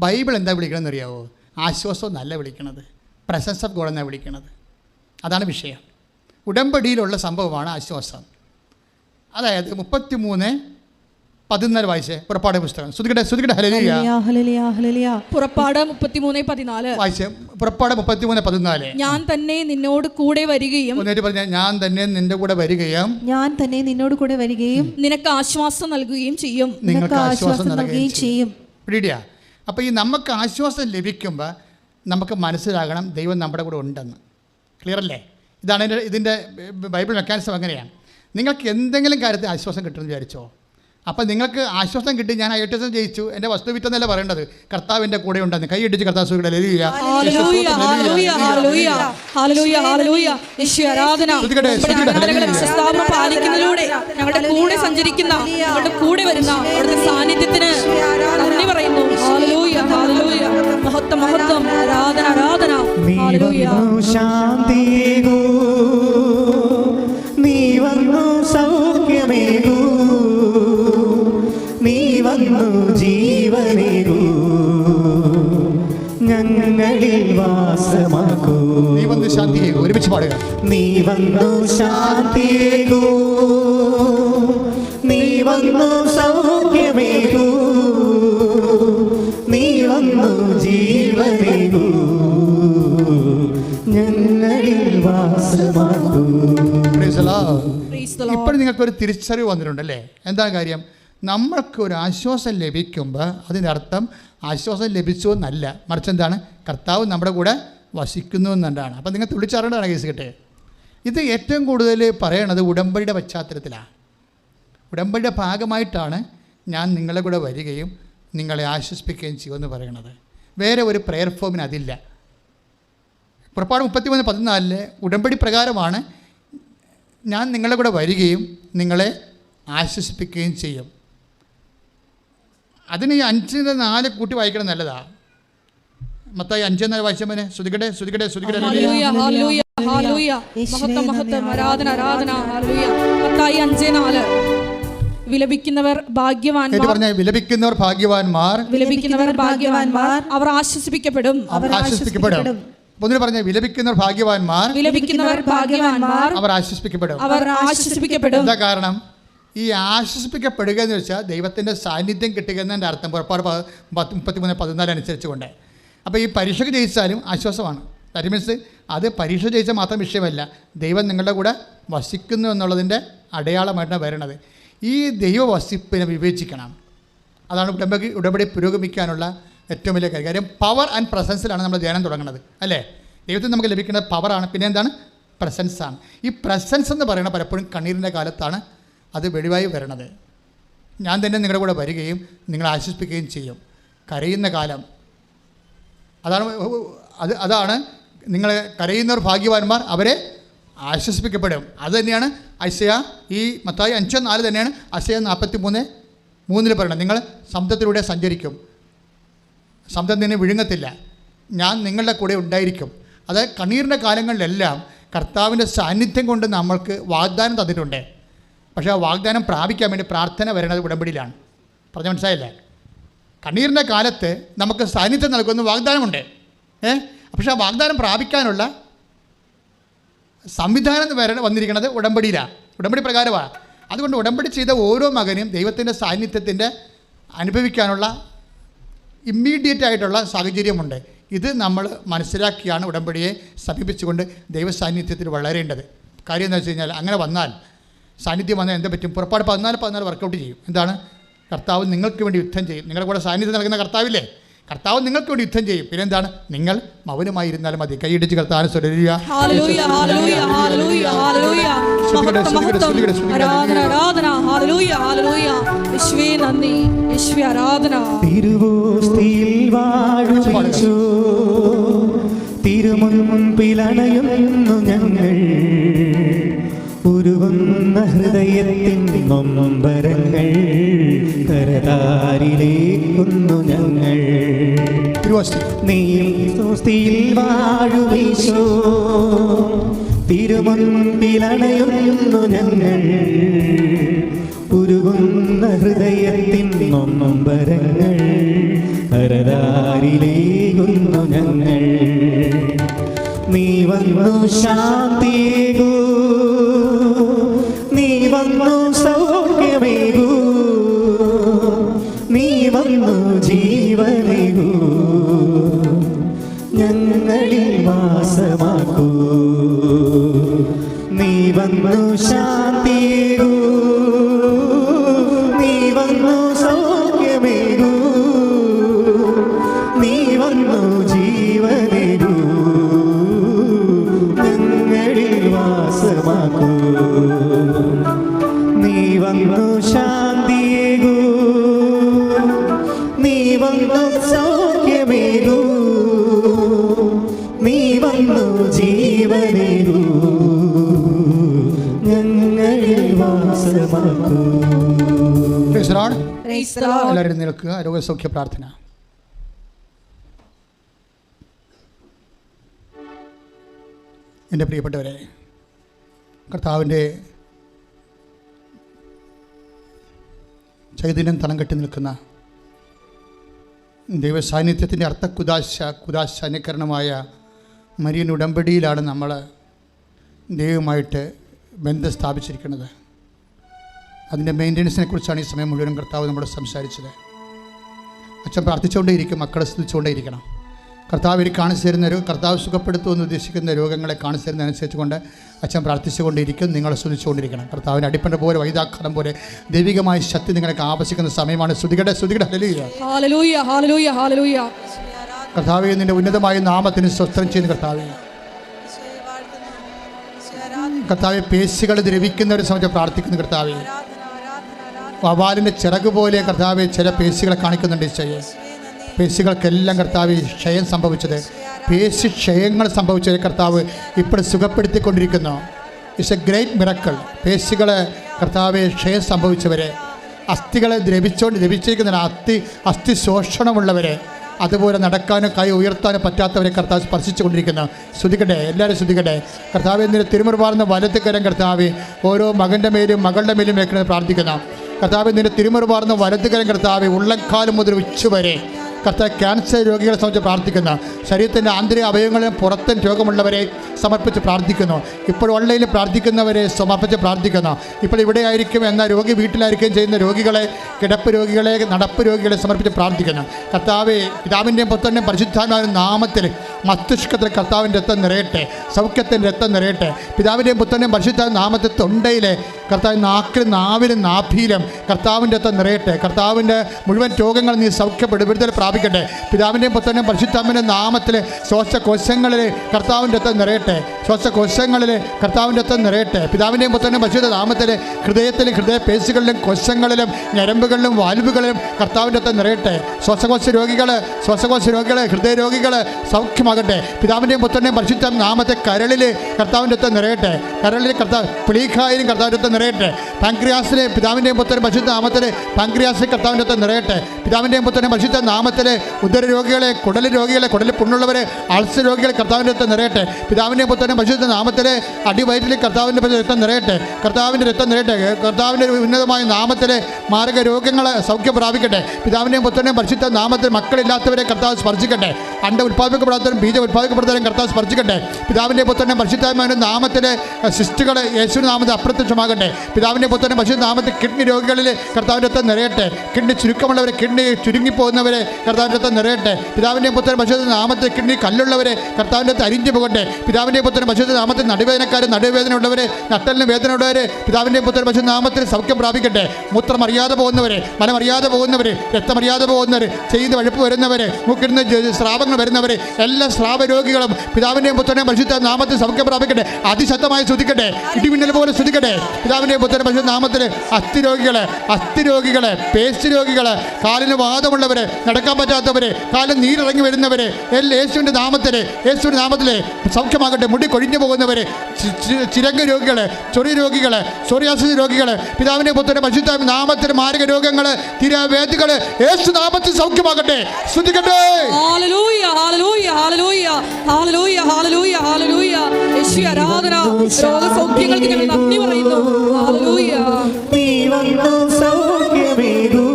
ബൈബിൾ എന്താ വിളിക്കണമെന്ന് അറിയാവോ? ആശ്വാസം നല്ല വിളിക്കണത്, പ്രസൻസ് ഓഫ് ഗോഡ് എന്നാണ് വിളിക്കണത്. അതാണ് വിഷയം. ഉടമ്പടിയിലുള്ള സംഭവമാണ് ആശ്വാസം. അതായത് 33:14 വായിച്ചേ, പുറപ്പാട് പുസ്തകം. ശ്രുതികട്ടെ ഹല്ലേലൂയ. പുറപ്പാട് 33:14 വായിച്ചേ. പുറപ്പാട് 33:14. ഞാൻ തന്നെ നിന്നോട് കൂടെ വരികയും, ഒന്നേറ്റ് പറഞ്ഞ, ഞാൻ തന്നെ നിന്റെ കൂടെ വരികയും, ഞാൻ തന്നെ നിന്നോട് കൂടെ വരികയും നിനക്ക് ആശ്വാസം നൽകുകയും ചെയ്യും. നിങ്ങൾക്ക് ആശ്വാസം നൽകുകയും ചെയ്യും. പിടിയാ. അപ്പോൾ ഈ നമുക്ക് ആശ്വാസം ലഭിക്കുമ്പോൾ നമുക്ക് മനസ്സിലാകണം ദൈവം നമ്മുടെ കൂടെ ഉണ്ടെന്ന്. ക്ലിയർ അല്ലേ? ഇതാണ് ഇതിൻ്റെ ബൈബിൾ മെക്കാനിസം. അങ്ങനെയാണ്. നിങ്ങൾക്ക് എന്തെങ്കിലും കാര്യത്തിൽ ആശ്വാസം കിട്ടുമെന്ന് വിചാരിച്ചോ, അപ്പം നിങ്ങൾക്ക് ആശ്വാസം കിട്ടി. ഞാൻ IELTS ജയിച്ചു, എൻ്റെ വസ്തു വിറ്റെന്നല്ല പറയേണ്ടത്, കർത്താവിൻ്റെ കൂടെ ഉണ്ടെന്ന്. കൈ ഇടിച്ച് കർത്താവ് പാലിക്കുന്നതിലൂടെ ഞങ്ങളുടെ കൂടെ സഞ്ചരിക്കുന്ന, ഞങ്ങളുടെ കൂടെ വരുന്ന അവിടുത്തെ സാന്നിധ്യത്തിന് നന്ദി പറയുന്നു. മഹത്വം മഹത്വം, ആരാധന ആരാധന. ശാന്തിയേകൂ, നീ വന്നു സൗഖ്യമേകൂ, നീ വന്നു ജീവനേകൂ, ഞങ്ങളിൽ വാസമാക്കൂ. നീ വന്നു ശാന്തിയേകൂ. ഒരുമിച്ച് പാടുക. നീ വന്നു ശാന്തിയേകൂ, നീ വന്നു സൗഖ്യമേകൂ, നീ വന്നു ജീവനേകൂ, ഞങ്ങളിൽ വാസമാക്കൂ. ഇപ്പോഴും നിങ്ങൾക്കൊരു തിരിച്ചറിവ് വന്നിട്ടുണ്ടല്ലേ? എന്താ കാര്യം? നമ്മൾക്ക് ഒരു ആശ്വാസം ലഭിക്കുമ്പോൾ അതിനർത്ഥം ആശ്വാസം ലഭിച്ചു എന്നല്ല, മറിച്ച് എന്താണ്? കർത്താവ് നമ്മുടെ കൂടെ വസിക്കുന്നു എന്നുള്ളതാണ്. അപ്പം നിങ്ങൾ തുള്ളിച്ചാറേണ്ടതാണ് കേസ് കിട്ടേ. ഇത് ഏറ്റവും കൂടുതൽ പറയണത് ഉടമ്പടിയുടെ പശ്ചാത്തലത്തിലാണ്. ഉടമ്പടിയുടെ ഭാഗമായിട്ടാണ് ഞാൻ നിങ്ങളെ കൂടെ വരികയും നിങ്ങളെ ആശ്വസിപ്പിക്കുകയും ചെയ്യുമെന്ന് പറയണത്. വേറെ ഒരു പ്രെയർ ഫോമിന് അതില്ല. പുറപ്പാട് 33:14 ഉടമ്പടി പ്രകാരമാണ് ഞാൻ നിങ്ങളുടെ കൂടെ വരികയും നിങ്ങളെ ആശ്വസിപ്പിക്കുകയും ചെയ്യും. അതിന് ഈ 5-4 കൂട്ടി വായിക്കണം, നല്ലതാ. മത്തായി 5:4 വായിച്ചവനെ. ശ്രുതികട്ടെ. വിലപിക്കുന്നവർ ഭാഗ്യവാന്മാർ, വിലപിക്കുന്നവർ ഭാഗ്യവാന്മാർ, അവർ ആശ്വസിപ്പിക്കപ്പെടും. ഒന്നിന് പറഞ്ഞ, വിലപിക്കുന്നവർ ഭാഗ്യവാന്മാർ, അവർ ആശ്വസിപ്പിക്കപ്പെടും. എന്താ കാരണം? ഈ ആശ്വസിപ്പിക്കപ്പെടുക എന്ന് വെച്ചാൽ ദൈവത്തിൻ്റെ സാന്നിധ്യം കിട്ടുക എന്നതിൻ്റെ അർത്ഥം. പുറപ്പാട് 33:14 അനുസരിച്ച് കൊണ്ട്. അപ്പോൾ ഈ പരീക്ഷയ്ക്ക് ജയിച്ചാലും ആശ്വാസമാണ്. ദാറ്റ് മീൻസ് അത് പരീക്ഷ ജയിച്ചാൽ മാത്രം വിഷയമല്ല, ദൈവം നിങ്ങളുടെ കൂടെ വസിക്കുന്നു എന്നുള്ളതിൻ്റെ അടയാളമായിട്ടാണ് വരണത്. ഈ ദൈവ വസിപ്പിനെ വിവേചിക്കണം. അതാണ് ഉടമ്പടി പുരോഗമിക്കാനുള്ള ഏറ്റവും വലിയ കാര്യം. പവർ ആൻഡ് പ്രസൻസിലാണ് നമ്മൾ ധ്യാനം തുടങ്ങുന്നത് അല്ലേ? ദൈവത്തിന് നമുക്ക് ലഭിക്കുന്നത് പവറാണ്, പിന്നെ എന്താണ്? പ്രസൻസാണ്. ഈ പ്രസൻസ് എന്ന് പറയുന്നത് പലപ്പോഴും കണ്ണീരിൻ്റെ കാലത്താണ് അത് വെളിവായി വരണത്. ഞാൻ തന്നെ നിങ്ങളുടെ കൂടെ വരികയും നിങ്ങളെ ആശ്വസിപ്പിക്കുകയും ചെയ്യും. കരയുന്ന കാലം, അതാണ് അതാണ് നിങ്ങൾ കരയുന്നവർ ഭാഗ്യവാന്മാർ, അവരെ ആശ്വസിപ്പിക്കപ്പെടും. അത് തന്നെയാണ് ഐസയ ഈ മത്തായി 5:4 തന്നെയാണ് ഐസയ 43:3 പറയുന്നത്. നിങ്ങൾ സമുദ്രത്തിലൂടെ സഞ്ചരിക്കും, സമുദ്രം നിന്നെ വിഴുങ്ങത്തില്ല, ഞാൻ നിങ്ങളുടെ കൂടെ ഉണ്ടായിരിക്കും. അത് കണ്ണീരിൻ്റെ കാലങ്ങളിലെല്ലാം കർത്താവിൻ്റെ സാന്നിധ്യം കൊണ്ട് നമ്മൾക്ക് വാഗ്ദാനം തന്നിട്ടുണ്ട്. പക്ഷേ ആ വാഗ്ദാനം പ്രാപിക്കാൻ വേണ്ടി പ്രാർത്ഥന വരണത് ഉടമ്പടിയിലാണ്. പറഞ്ഞ മനസ്സിലായില്ലേ? കണ്ണീരിൻ്റെ കാലത്ത് നമുക്ക് സാന്നിധ്യം നൽകുന്ന വാഗ്ദാനമുണ്ട്. പക്ഷേ ആ വാഗ്ദാനം പ്രാപിക്കാനുള്ള സംവിധാനം വന്നിരിക്കുന്നത് ഉടമ്പടിയിലാണ്, ഉടമ്പടി പ്രകാരമാണ്. അതുകൊണ്ട് ഉടമ്പടി ചെയ്ത ഓരോ മകനും ദൈവത്തിൻ്റെ സാന്നിധ്യത്തിൻ്റെ അനുഭവിക്കാനുള്ള ഇമ്മീഡിയറ്റ് ആയിട്ടുള്ള സാഹചര്യമുണ്ട്. ഇത് നമ്മൾ മനസ്സിലാക്കിയാണ് ഉടമ്പടിയെ സമീപിച്ചുകൊണ്ട് ദൈവസാന്നിധ്യത്തിൽ വളരേണ്ടത്. കാര്യം എന്താ വെച്ച് കഴിഞ്ഞാൽ, അങ്ങനെ വന്നാൽ സാന്നിധ്യം വന്നാൽ എന്താ പറ്റും? പുറപ്പാട് 14 വർക്കൗട്ട് ചെയ്യും. എന്താണ്? കർത്താവ് നിങ്ങൾക്ക് വേണ്ടി യുദ്ധം ചെയ്യും. നിങ്ങളുടെ കൂടെ സാന്നിധ്യം നൽകുന്ന കർത്താവില്ലേ, കർത്താവ് നിങ്ങൾക്ക് വേണ്ടി യുദ്ധം ചെയ്യും. പിന്നെ എന്താണ്? നിങ്ങൾ മൗനമായിരുന്നാലും മതി. കൈയിടിച്ച് കർത്താവിനെ തിരുമുൻപിലണയുന്നു ഞങ്ങൾ, ഉരുകുന്ന ഹൃദയത്തിൻ നൊമ്പരങ്ങൾ കരതാരിലേക്കുന്നു ഞങ്ങൾ. നീ സ്തുതിയിൽ വാഴുവീശോ, തിരുമുൻപിലണയുന്നു ഞങ്ങൾ, ഉരുകുന്ന ഹൃദയത്തിൻ നൊമ്പരങ്ങൾ കരതാരിലേക്കുന്നു ഞങ്ങൾ. നീ വന്നു ശാന്തിയേകൂ, നീ വന്നു സൗഖ്യമേകൂ, നീ വന്നു ജീവനേകൂ, ഞങ്ങളിൽ വാസമാക്കൂ. നീ വന്നു ശാന്തിയേകൂ, നീ വന്നു സൗഖ്യമേകൂ, നീ വന്നു ജീവനേകൂ, ഞങ്ങളിൽ വാസമാക്കൂ. നീ വന്നു ശാന്തിയേകൂ, നീ വന്നു സൗഖ്യമേകൂ, നീ വന്നു ജീവനേകൂ, ഞങ്ങളിൽ വാസമാക്കൂ. എല്ലാവരും നിൽക്കുക. ആരോഗ്യസൗഖ്യ പ്രാർത്ഥന. എൻ്റെ പ്രിയപ്പെട്ടവരെ, കർത്താവിൻ്റെ ചൈതന്യം തളം കെട്ടി നിൽക്കുന്ന ദൈവസാന്നിധ്യത്തിൻ്റെ കുദാശ അനുകരണമായ മരിയൻ ഉടമ്പടിയിലാണ് നമ്മൾ ദൈവമായിട്ട് ബന്ധം സ്ഥാപിച്ചിരിക്കുന്നത്. അതിൻ്റെ മെയിൻ്റനൻസിനെ കുറിച്ചാണ് ഈ സമയം മുഴുവൻ കർത്താവ് നമ്മളോട് സംസാരിച്ചത്. അച്ഛൻ പ്രാർത്ഥിച്ചുകൊണ്ടേയിരിക്കും, മക്കളെ സ്തുതിച്ചുകൊണ്ടേയിരിക്കണം. കർത്താവ് എനിക്ക് കാണിച്ചു തരുന്ന കർത്താവ് സുഖപ്പെടുത്തുമെന്ന് ഉദ്ദേശിക്കുന്ന രോഗങ്ങളെ കാണിച്ചു തരുന്നതനുസരിച്ച് കൊണ്ട് അച്ഛൻ പ്രാർത്ഥിച്ചുകൊണ്ടിരിക്കും, നിങ്ങളെ സ്തുതിച്ചുകൊണ്ടിരിക്കണം. കർത്താവിൻ്റെ അടിപ്പണ്ട പോലെ വൈദാഖരം പോലെ ദൈവികമായ ശക്തി നിങ്ങൾക്ക് ആവശ്യിക്കുന്ന സമയമാണ്. സ്തുതികടെ കർത്താവെ, നിൻ്റെ ഉന്നതമായ നാമത്തിന് സ്വസ്ത്രം ചെയ്യുന്ന കർത്താവെ, പേശികൾ ദ്രവിക്കുന്നവരെ സംബന്ധിച്ച് പ്രാർത്ഥിക്കുന്ന കർത്താവെ, വവാലിൻ്റെ ചിറക് പോലെ കർത്താവെ ചില പേശികളെ കാണിക്കുന്നുണ്ട്. ഈശോയെ, പേശികൾക്കെല്ലാം കർത്താവ് ക്ഷയം സംഭവിച്ചത്, പേശി ക്ഷയങ്ങൾ സംഭവിച്ചത് കർത്താവ് ഇപ്പോൾ സുഖപ്പെടുത്തിക്കൊണ്ടിരിക്കുന്നു. It's a great miracle. പേശികളെ കർത്താവ് ക്ഷയം സംഭവിച്ചവരെ, അസ്ഥികളെ ദ്രവിച്ചിരിക്കുന്ന അസ്ഥി ശോഷണമുള്ളവരെ, അതുപോലെ നടക്കാനും കൈ ഉയർത്താനും പറ്റാത്തവരെ കർത്താവ് സ്പർശിച്ചുകൊണ്ടിരിക്കുന്നു. ശ്രുതിക്കട്ടെ, എല്ലാവരും ശ്രുതിക്കട്ടെ. കർത്താവ് എന്നിട്ട് തിരുമുറുപാർന്ന വലത്ത് കരം കർത്താവ് ഓരോ മകൻ്റെ മേലും മകളുടെ മേലും വെക്കണമെന്ന് പ്രാർത്ഥിക്കുന്നു. കർത്താവ് നിന്റെ തിരുമുറുപാർന്ന വലത്ത് കരം കർത്താവ് ഉള്ളക്കാലം മുതൽ ഉച്ചവരെ കർത്താവ് ക്യാൻസർ രോഗികളെ സംബന്ധിച്ച് പ്രാർത്ഥിക്കുന്നു. ശരീരത്തിൻ്റെ ആന്തരിക അവയവങ്ങളിലും പുറത്തും രോഗമുള്ളവരെ സമർപ്പിച്ച് പ്രാർത്ഥിക്കുന്നു. ഇപ്പോൾ ഓൺലൈനിൽ പ്രാർത്ഥിക്കുന്നവരെ സമർപ്പിച്ച് പ്രാർത്ഥിക്കുന്നു. ഇപ്പോൾ ഇവിടെ ആയിരിക്കും എന്ന രോഗി വീട്ടിലായിരിക്കും ചെയ്യുന്ന രോഗികളെ, കിടപ്പ് രോഗികളെ, നടപ്പ് രോഗികളെ സമർപ്പിച്ച് പ്രാർത്ഥിക്കുന്നു. കർത്താവെ, പിതാവിൻ്റെയും പുത്രൻ്റെയും പരിശുദ്ധാത്മാവിൻ്റെ നാമത്തിൽ മസ്തിഷ്കത്തിൽ കർത്താവിൻ്റെ രക്തം നിറയട്ടെ, സൗഖ്യത്തിൻ്റെ രക്തം നിറയട്ടെ. പിതാവിൻ്റെയും പുത്രൻ്റെയും പരിശുദ്ധാത്മാവിൻ്റെ നാമത്തിൽ തൊണ്ടയിലെ കർത്താവ് നാക്കിലും നാവിലും നാഭിയിലും കർത്താവിൻ്റെ രക്തം നിറയട്ടെ. കർത്താവിൻ്റെ മുഴുവൻ രോഗങ്ങൾ നീ വിടുതൽ പ്രാപിക്കട്ടെ. പിതാവിൻ്റെയും പുത്രൻ്റെയും പരിശുദ്ധാത്മാവിൻ്റെ നാമത്തിൽ ശ്വാസകോശങ്ങളിൽ കർത്താവിൻ്റെ രക്തം നിറയട്ടെ. ശ്വാസകോശങ്ങളിൽ കർത്താവിൻ്റെ രക്തം നിറയട്ടെ. പിതാവിൻ്റെയും പുത്രൻ്റെയും പരിശുദ്ധ നാമത്തിൽ ഹൃദയത്തിലും ഹൃദയപേശികളിലും കോശങ്ങളിലും ഞരമ്പുകളിലും വാൽവുകളിലും കർത്താവിൻ്റെ രക്തം നിറയട്ടെ. ശ്വാസകോശ രോഗികൾ ഹൃദയ രോഗികൾ സൗഖ്യമാകട്ടെ. പിതാവിൻ്റെയും പുത്രൻ്റെയും പരിശുദ്ധ നാമത്തെ കരളിൽ കർത്താവിൻ്റെ രക്തം നിറയട്ടെ. കരളിൽ പുളിക്കായിലും കർത്താവിൻ്റെ രക്തം നിറയട്ടെ. പാൻക്രിയാസിലെ പിതാവിൻ്റെയും പുത്രൻ്റെയും പരിശുദ്ധ നാമത്തിൽ പാൻക്രിയാസിൽ കർത്താവിൻ്റെ രക്തം നിറയട്ടെ. പിതാവിൻ്റെയും പുത്രൻ്റെയും പരിശുദ്ധ നാമത്തിൽ ഉദര രോഗികളെ, കുടൽ പുണ്ണുള്ളവരെ, അൾസർ രോഗികളെ കർത്താവിൻ്റെ രക്തം നിറയട്ടെ. പിതാവിൻ്റെയും പുത്രൻ്റെയും പരിശുദ്ധ നാമത്തിൽ അടിവയറ്റിൽ കർത്താവിൻ്റെ രക്തം നിറയട്ടെ. കർത്താവിൻ്റെ രക്തം നിറയട്ടെ. കർത്താവിൻ്റെ ഉന്നതമായ നാമത്തിൽ മാരക രോഗങ്ങൾ സൗഖ്യം പ്രാപിക്കട്ടെ. പിതാവിൻ്റെയും പുത്രൻ്റെയും പരിശുദ്ധ നാമത്തിൽ മക്കളില്ലാത്തവരെ കർത്താവ് സ്പർശിക്കട്ടെ. അണ്ട ഉൽപ്പാദിക്കപ്പെടാത്തവരും ബീജ ഉൽപ്പാദിക്കപ്പെടുന്നവരും കർത്താവ് സ്പർശിക്കട്ടെ. പിതാവിൻ്റെയും പുത്രൻ്റെയും പരിശുദ്ധാത്മാവിൻ്റെ നാമത്തിൽ സിസ്റ്റുകൾ യേശുവിൻ്റെ നാമത്തിൽ അപ്രത്യക്ഷമാകട്ടെ. പിതാവിൻ്റെ പുത്രൻ്റെയും പരിശുദ്ധ നാമത്തിൽ കിഡ്നി രോഗികളിൽ കർത്താവിൻ്റെ രക്തം നിറയട്ടെ. കിഡ്നി ചുരുക്കമുള്ളവരെ, കിഡ്നി ചുരുങ്ങിപ്പോകുന്നവരെ കർത്താവിൻ്റെ രക്തം നിറയട്ടെ. പിതാവിൻ്റെയും പുത്രൻ്റെയും പരിശുദ്ധ നാമത്തിൽ കിഡ്നി കല്ലുള്ളവരെ കർത്താവിൻ്റെ രക്തം അരിഞ്ഞു പോകട്ടെ. പിതാവിൻ്റെയും പുത്രൻ്റെയും പരിശുദ്ധ നാമത്തിൽ നടുവേദന ഉള്ളവരെ, നട്ടലിന് വേദന ഉള്ളവരെ പിതാവിൻ്റെയും പുത്രൻ്റെയും പരിശുദ്ധ നാമത്തിൽ സൗഖ്യം പ്രാപിക്കട്ടെ. മൂത്രം അറിയാതെ പോകുന്നവരെ, മലമറിയാതെ പോകുന്നവർ, രക്തമറിയാതെ പോകുന്നവർ, ചെയ്യുന്ന വഴുപ്പ് വരുന്നവർ, മൂക്കിടുന്ന സ്രാവങ്ങൾ വരുന്നവർ, എല്ലാ സ്രാവരോഗികളും പിതാവിൻ്റെയും പുത്രൻ്റെയും പരിശുദ്ധ നാമത്തിൽ സൗഖ്യം പ്രാപിക്കട്ടെ. അതിശക്തമായി സ്തുതിക്കട്ടെ, ഇടിമിന്നൽ പോലെ സ്തുതിക്കട്ടെ. പിതാവിൻ്റെയും പുത്രൻ്റെയും പരിശുദ്ധ നാമത്തിൽ അസ്ഥിരോഗികൾ, പേസ്റ്റ് രോഗികൾ, കാലിന് വാദമുള്ളവർ, നടക്കാൻ പറ്റാത്തവർ, കാലിൽ നീരിറങ്ങി വരുന്നവർ, യേശുവിൻ്റെ നാമത്തിൽ സൗഖ്യമാകട്ടെ. മുടി കൊഴിഞ്ഞു പോകുന്നവർ, ചിരങ്ക രോഗികൾ, ചൊറി രോഗികൾ, സോറിയാസിസ് രോഗികൾ, പിതാവിൻ്റെ പുത്രൻ്റെ പരിശുദ്ധ നാമത്തിൽ മാരക രോഗങ്ങൾ, തിരവേദികൾ യേശു നാമത്തിൽ സൗഖ്യമാകട്ടെ. സ്തുതിക്കട്ടെ. Hallelujah, hallelujah, hallelujah, hallelujah, hallelujah, hallelujah. യേശുവേ ആരാധന. രോഗസൗഖ്യങ്ങൾക്ക് ഞങ്ങൾ നന്ദി പറയുന്നു. ഹല്ലേലൂയ. നീ വന്നു സൗഖ്യമേകൂ,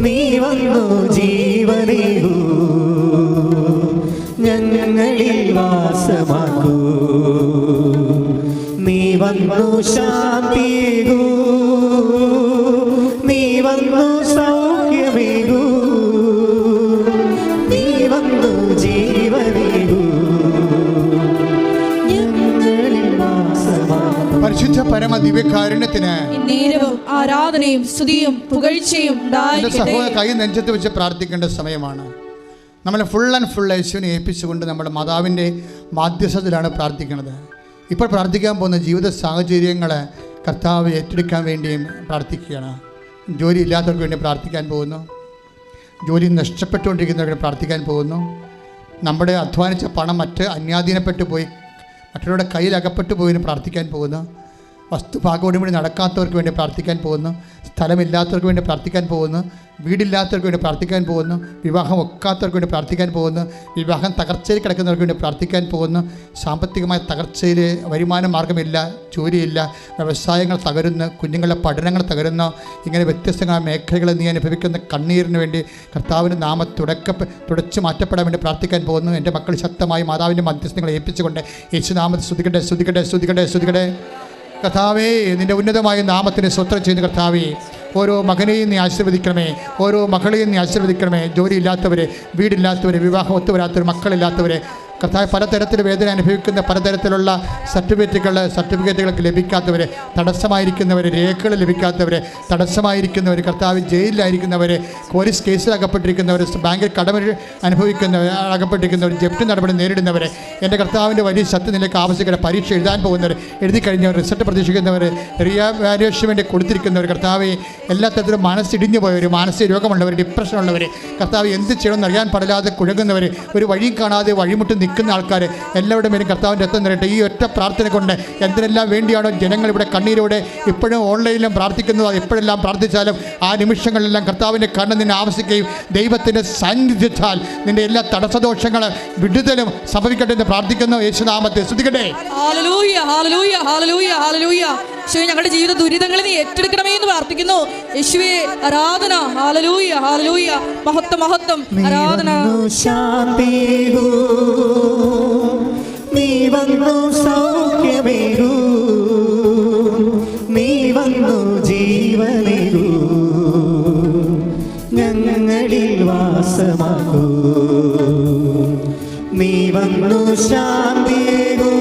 നീ വന്നു ജീവനേകൂ, ഞങ്ങളിൽ വാസമാക്കൂ. നീ വന്നു ശാന്തിയേകൂ, നീ വന്നു സൗഖ്യമേകൂ, നീ വന്നു ജീവനേകൂ, ഞങ്ങളിൽ വാസമാക്കൂ. പരിശുദ്ധ പരമ ദിവ്യകാരുണ്യത്തിന് നേരവും ആരാധനയും സ്തുതിയും പുകഴ്ചയും സഹോദര കൈ നെഞ്ചത്ത് വെച്ച് പ്രാർത്ഥിക്കേണ്ട സമയമാണ്. നമ്മൾ ഫുൾ ആൻഡ് ഫുൾ യേശുവിനെ ഏൽപ്പിച്ചുകൊണ്ട് നമ്മുടെ മാതാവിൻ്റെ മാധ്യസ്ഥത്തിലാണ് പ്രാർത്ഥിക്കുന്നത്. ഇപ്പോൾ പ്രാർത്ഥിക്കാൻ പോകുന്ന ജീവിത സാഹചര്യങ്ങൾ കർത്താവ് ഏറ്റെടുക്കാൻ വേണ്ടിയും പ്രാർത്ഥിക്കുകയാണ്. ജോലി ഇല്ലാത്തവർക്ക് വേണ്ടി പ്രാർത്ഥിക്കാൻ പോകുന്നു. ജോലി നഷ്ടപ്പെട്ടുകൊണ്ടിരിക്കുന്നവർക്ക് പ്രാർത്ഥിക്കാൻ പോകുന്നു. നമ്മുടെ അധ്വാനിച്ച പണം അന്യാധീനപ്പെട്ടു പോയി മറ്റുള്ളവരുടെ കയ്യിൽ അകപ്പെട്ടു പോയതിന് പ്രാർത്ഥിക്കാൻ പോകുന്നു. വസ്തുഭാഗോടും കൂടി നടക്കാത്തവർക്ക് വേണ്ടി പ്രാർത്ഥിക്കാൻ പോകുന്നു. സ്ഥലമില്ലാത്തവർക്ക് വേണ്ടി പ്രാർത്ഥിക്കാൻ പോകുന്നു. വീടില്ലാത്തവർക്ക് വേണ്ടി പ്രാർത്ഥിക്കാൻ പോകുന്നു. വിവാഹം ഒക്കാത്തവർക്ക് വേണ്ടി പ്രാർത്ഥിക്കാൻ പോകുന്നു. വിവാഹം തകർച്ചയിൽ കിടക്കുന്നവർക്ക് വേണ്ടി പ്രാർത്ഥിക്കാൻ പോകുന്നു. സാമ്പത്തികമായ തകർച്ചയിൽ വരുമാന മാർഗമില്ല, ജോലിയില്ല, വ്യവസായങ്ങൾ തകരുന്നു, കുഞ്ഞുങ്ങളുടെ പഠനങ്ങൾ തകരുന്നു. ഇങ്ങനെ വ്യത്യസ്തമായ മേഖലകളിൽ നീ അനുഭവിക്കുന്ന കണ്ണീരിന് വേണ്ടി കർത്താവിൻ്റെ നാമം തുടച്ചു മാറ്റപ്പെടാൻ വേണ്ടി പ്രാർത്ഥിക്കാൻ പോകുന്നു. എൻ്റെ മക്കൾ ശക്തമായി മാതാവിൻ്റെ മധ്യസ്ഥങ്ങളെ ഏൽപ്പിച്ചുകൊണ്ട് യേശുനാമത്തെ സ്തുതിക്കട്ടെ, സ്തുതിക്കട്ടെ, സ്തുതിക്കട്ടെ, സ്തുതിക്കട്ടെ. കർത്താവേ, നിൻ്റെ ഉന്നതമായ നാമത്തിന് സ്തോത്രം ചെയ്യുന്ന കർത്താവേ, ഓരോ മകനെയും നീ ആശീർവദിക്കണമേ, ഓരോ മകളെയും നീ ആശീർവദിക്കണമേ. ജോലിയില്ലാത്തവർ, വീടില്ലാത്തവർ, വിവാഹം ഒത്തുവരാത്തവർ, മക്കളില്ലാത്തവർ, കർത്താവ് പലതരത്തിൽ വേദന അനുഭവിക്കുന്ന പലതരത്തിലുള്ള സർട്ടിഫിക്കറ്റുകൾക്ക് ലഭിക്കാത്തവർ, തടസ്സമായിരിക്കുന്നവർ, രേഖകൾ ലഭിക്കാത്തവർ, തടസ്സമായിരിക്കുന്നവർ, കർത്താവ് ജയിലിലായിരിക്കുന്നവർ, പോലീസ് കേസിൽ അകപ്പെട്ടിരിക്കുന്നവർ, ബാങ്കിൽ അകപ്പെട്ടിരിക്കുന്നവർ, ജപ്തി നടപടി നേരിടുന്നവർ, എൻ്റെ കർത്താവിൻ്റെ വലിയ സത്യത്തിലേക്ക് ആവശ്യമായ പരീക്ഷ എഴുതാൻ പോകുന്നവർ, എഴുതി കഴിഞ്ഞവർ, റിസൾട്ട് പ്രതീക്ഷിക്കുന്നവർ, റീവാലുവേഷന് വേണ്ടി കൊടുത്തിരിക്കുന്നവർ, കർത്താവ് എല്ലാ തരത്തിലും മനസ്സിടിഞ്ഞു പോയവർ, മാനസിക രോഗമുള്ളവർ, ഡിപ്രഷനുള്ളവർ, കർത്താവ് എന്ത് ചെയ്യണമെന്ന് അറിയാൻ പാടില്ലാതെ കുഴങ്ങുന്നവർ, ഒരു വഴിയും കാണാതെ വഴിമുട്ടി നിൽക്കുന്ന ആൾക്കാർ എല്ലാവരുടെ മേലും കർത്താവിൻ്റെ രക്തം നിറയട്ടെ. ഈ ഒറ്റ പ്രാർത്ഥന കൊണ്ട് എന്തിനെല്ലാം വേണ്ടിയാണോ ജനങ്ങൾ ഇവിടെ കണ്ണീരോടെ ഇപ്പോഴും ഓൺലൈനിലും പ്രാർത്ഥിക്കുന്നത്, അത് എപ്പോഴെല്ലാം പ്രാർത്ഥിച്ചാലും ആ നിമിഷങ്ങളിലെല്ലാം കർത്താവിൻ്റെ കണ്ണ് നിന്നെ ആവശ്യിക്കുകയും ദൈവത്തിൻ്റെ സാന്നിധ്യത്താൽ നിൻ്റെ എല്ലാ തടസ്സദോഷങ്ങളും വിടുതലും സംഭവിക്കട്ടെ എന്ന് പ്രാർത്ഥിക്കുന്നു. യേശുനാമത്തെ സ്തുതിക്കട്ടെ. Hallelujah, hallelujah, hallelujah, hallelujah. യേശുവേ, ഞങ്ങളുടെ ജീവിത ദുരിതങ്ങളെ നീ ഏറ്റെടുക്കണമേ എന്ന് പ്രാർത്ഥിക്കുന്നു. യേശുവേ ആരാധന. Hallelujah, hallelujah. മഹത്വം, മഹത്വം, ആരാധന. ശാന്തിയേകൂ, നീ വന്നു സൗഖ്യമേകൂ, നീ വന്നു ജീവനേകൂ, ഞങ്ങളിൽ വാസമാക്കൂ. നീ വന്നു ശാന്തിയേകൂ,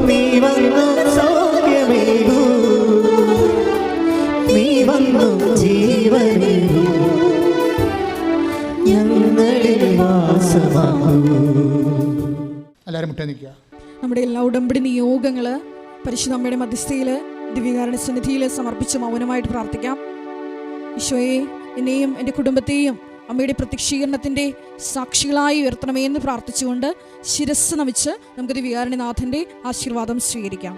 നീ വന്നു ഞങ്ങളിൽ വാസമാകൂ. എല്ലാവരും മുട്ടേ നിൽക്കുക. നമ്മുടെ എല്ലാ ഉടമ്പടി നിയോഗങ്ങൾ പരിശുദ്ധ അമ്മയുടെ മധ്യസ്ഥയിൽ ദിവ്യകാരുണ്യ സന്നിധിയിൽ സമർപ്പിച്ച് മൗനമായിട്ട് പ്രാർത്ഥിക്കാം. ഈശോയെ, എന്നെയും എൻ്റെ കുടുംബത്തെയും അമ്മയുടെ പ്രത്യക്ഷീകരണത്തിൻ്റെ സാക്ഷികളായി ഉയർത്തണമേ എന്ന് പ്രാർത്ഥിച്ചുകൊണ്ട് ശിരസ് നമിച്ച് നമുക്ക് ദിവ്യകാരുണ്യനാഥൻ്റെ ആശീർവാദം സ്വീകരിക്കാം.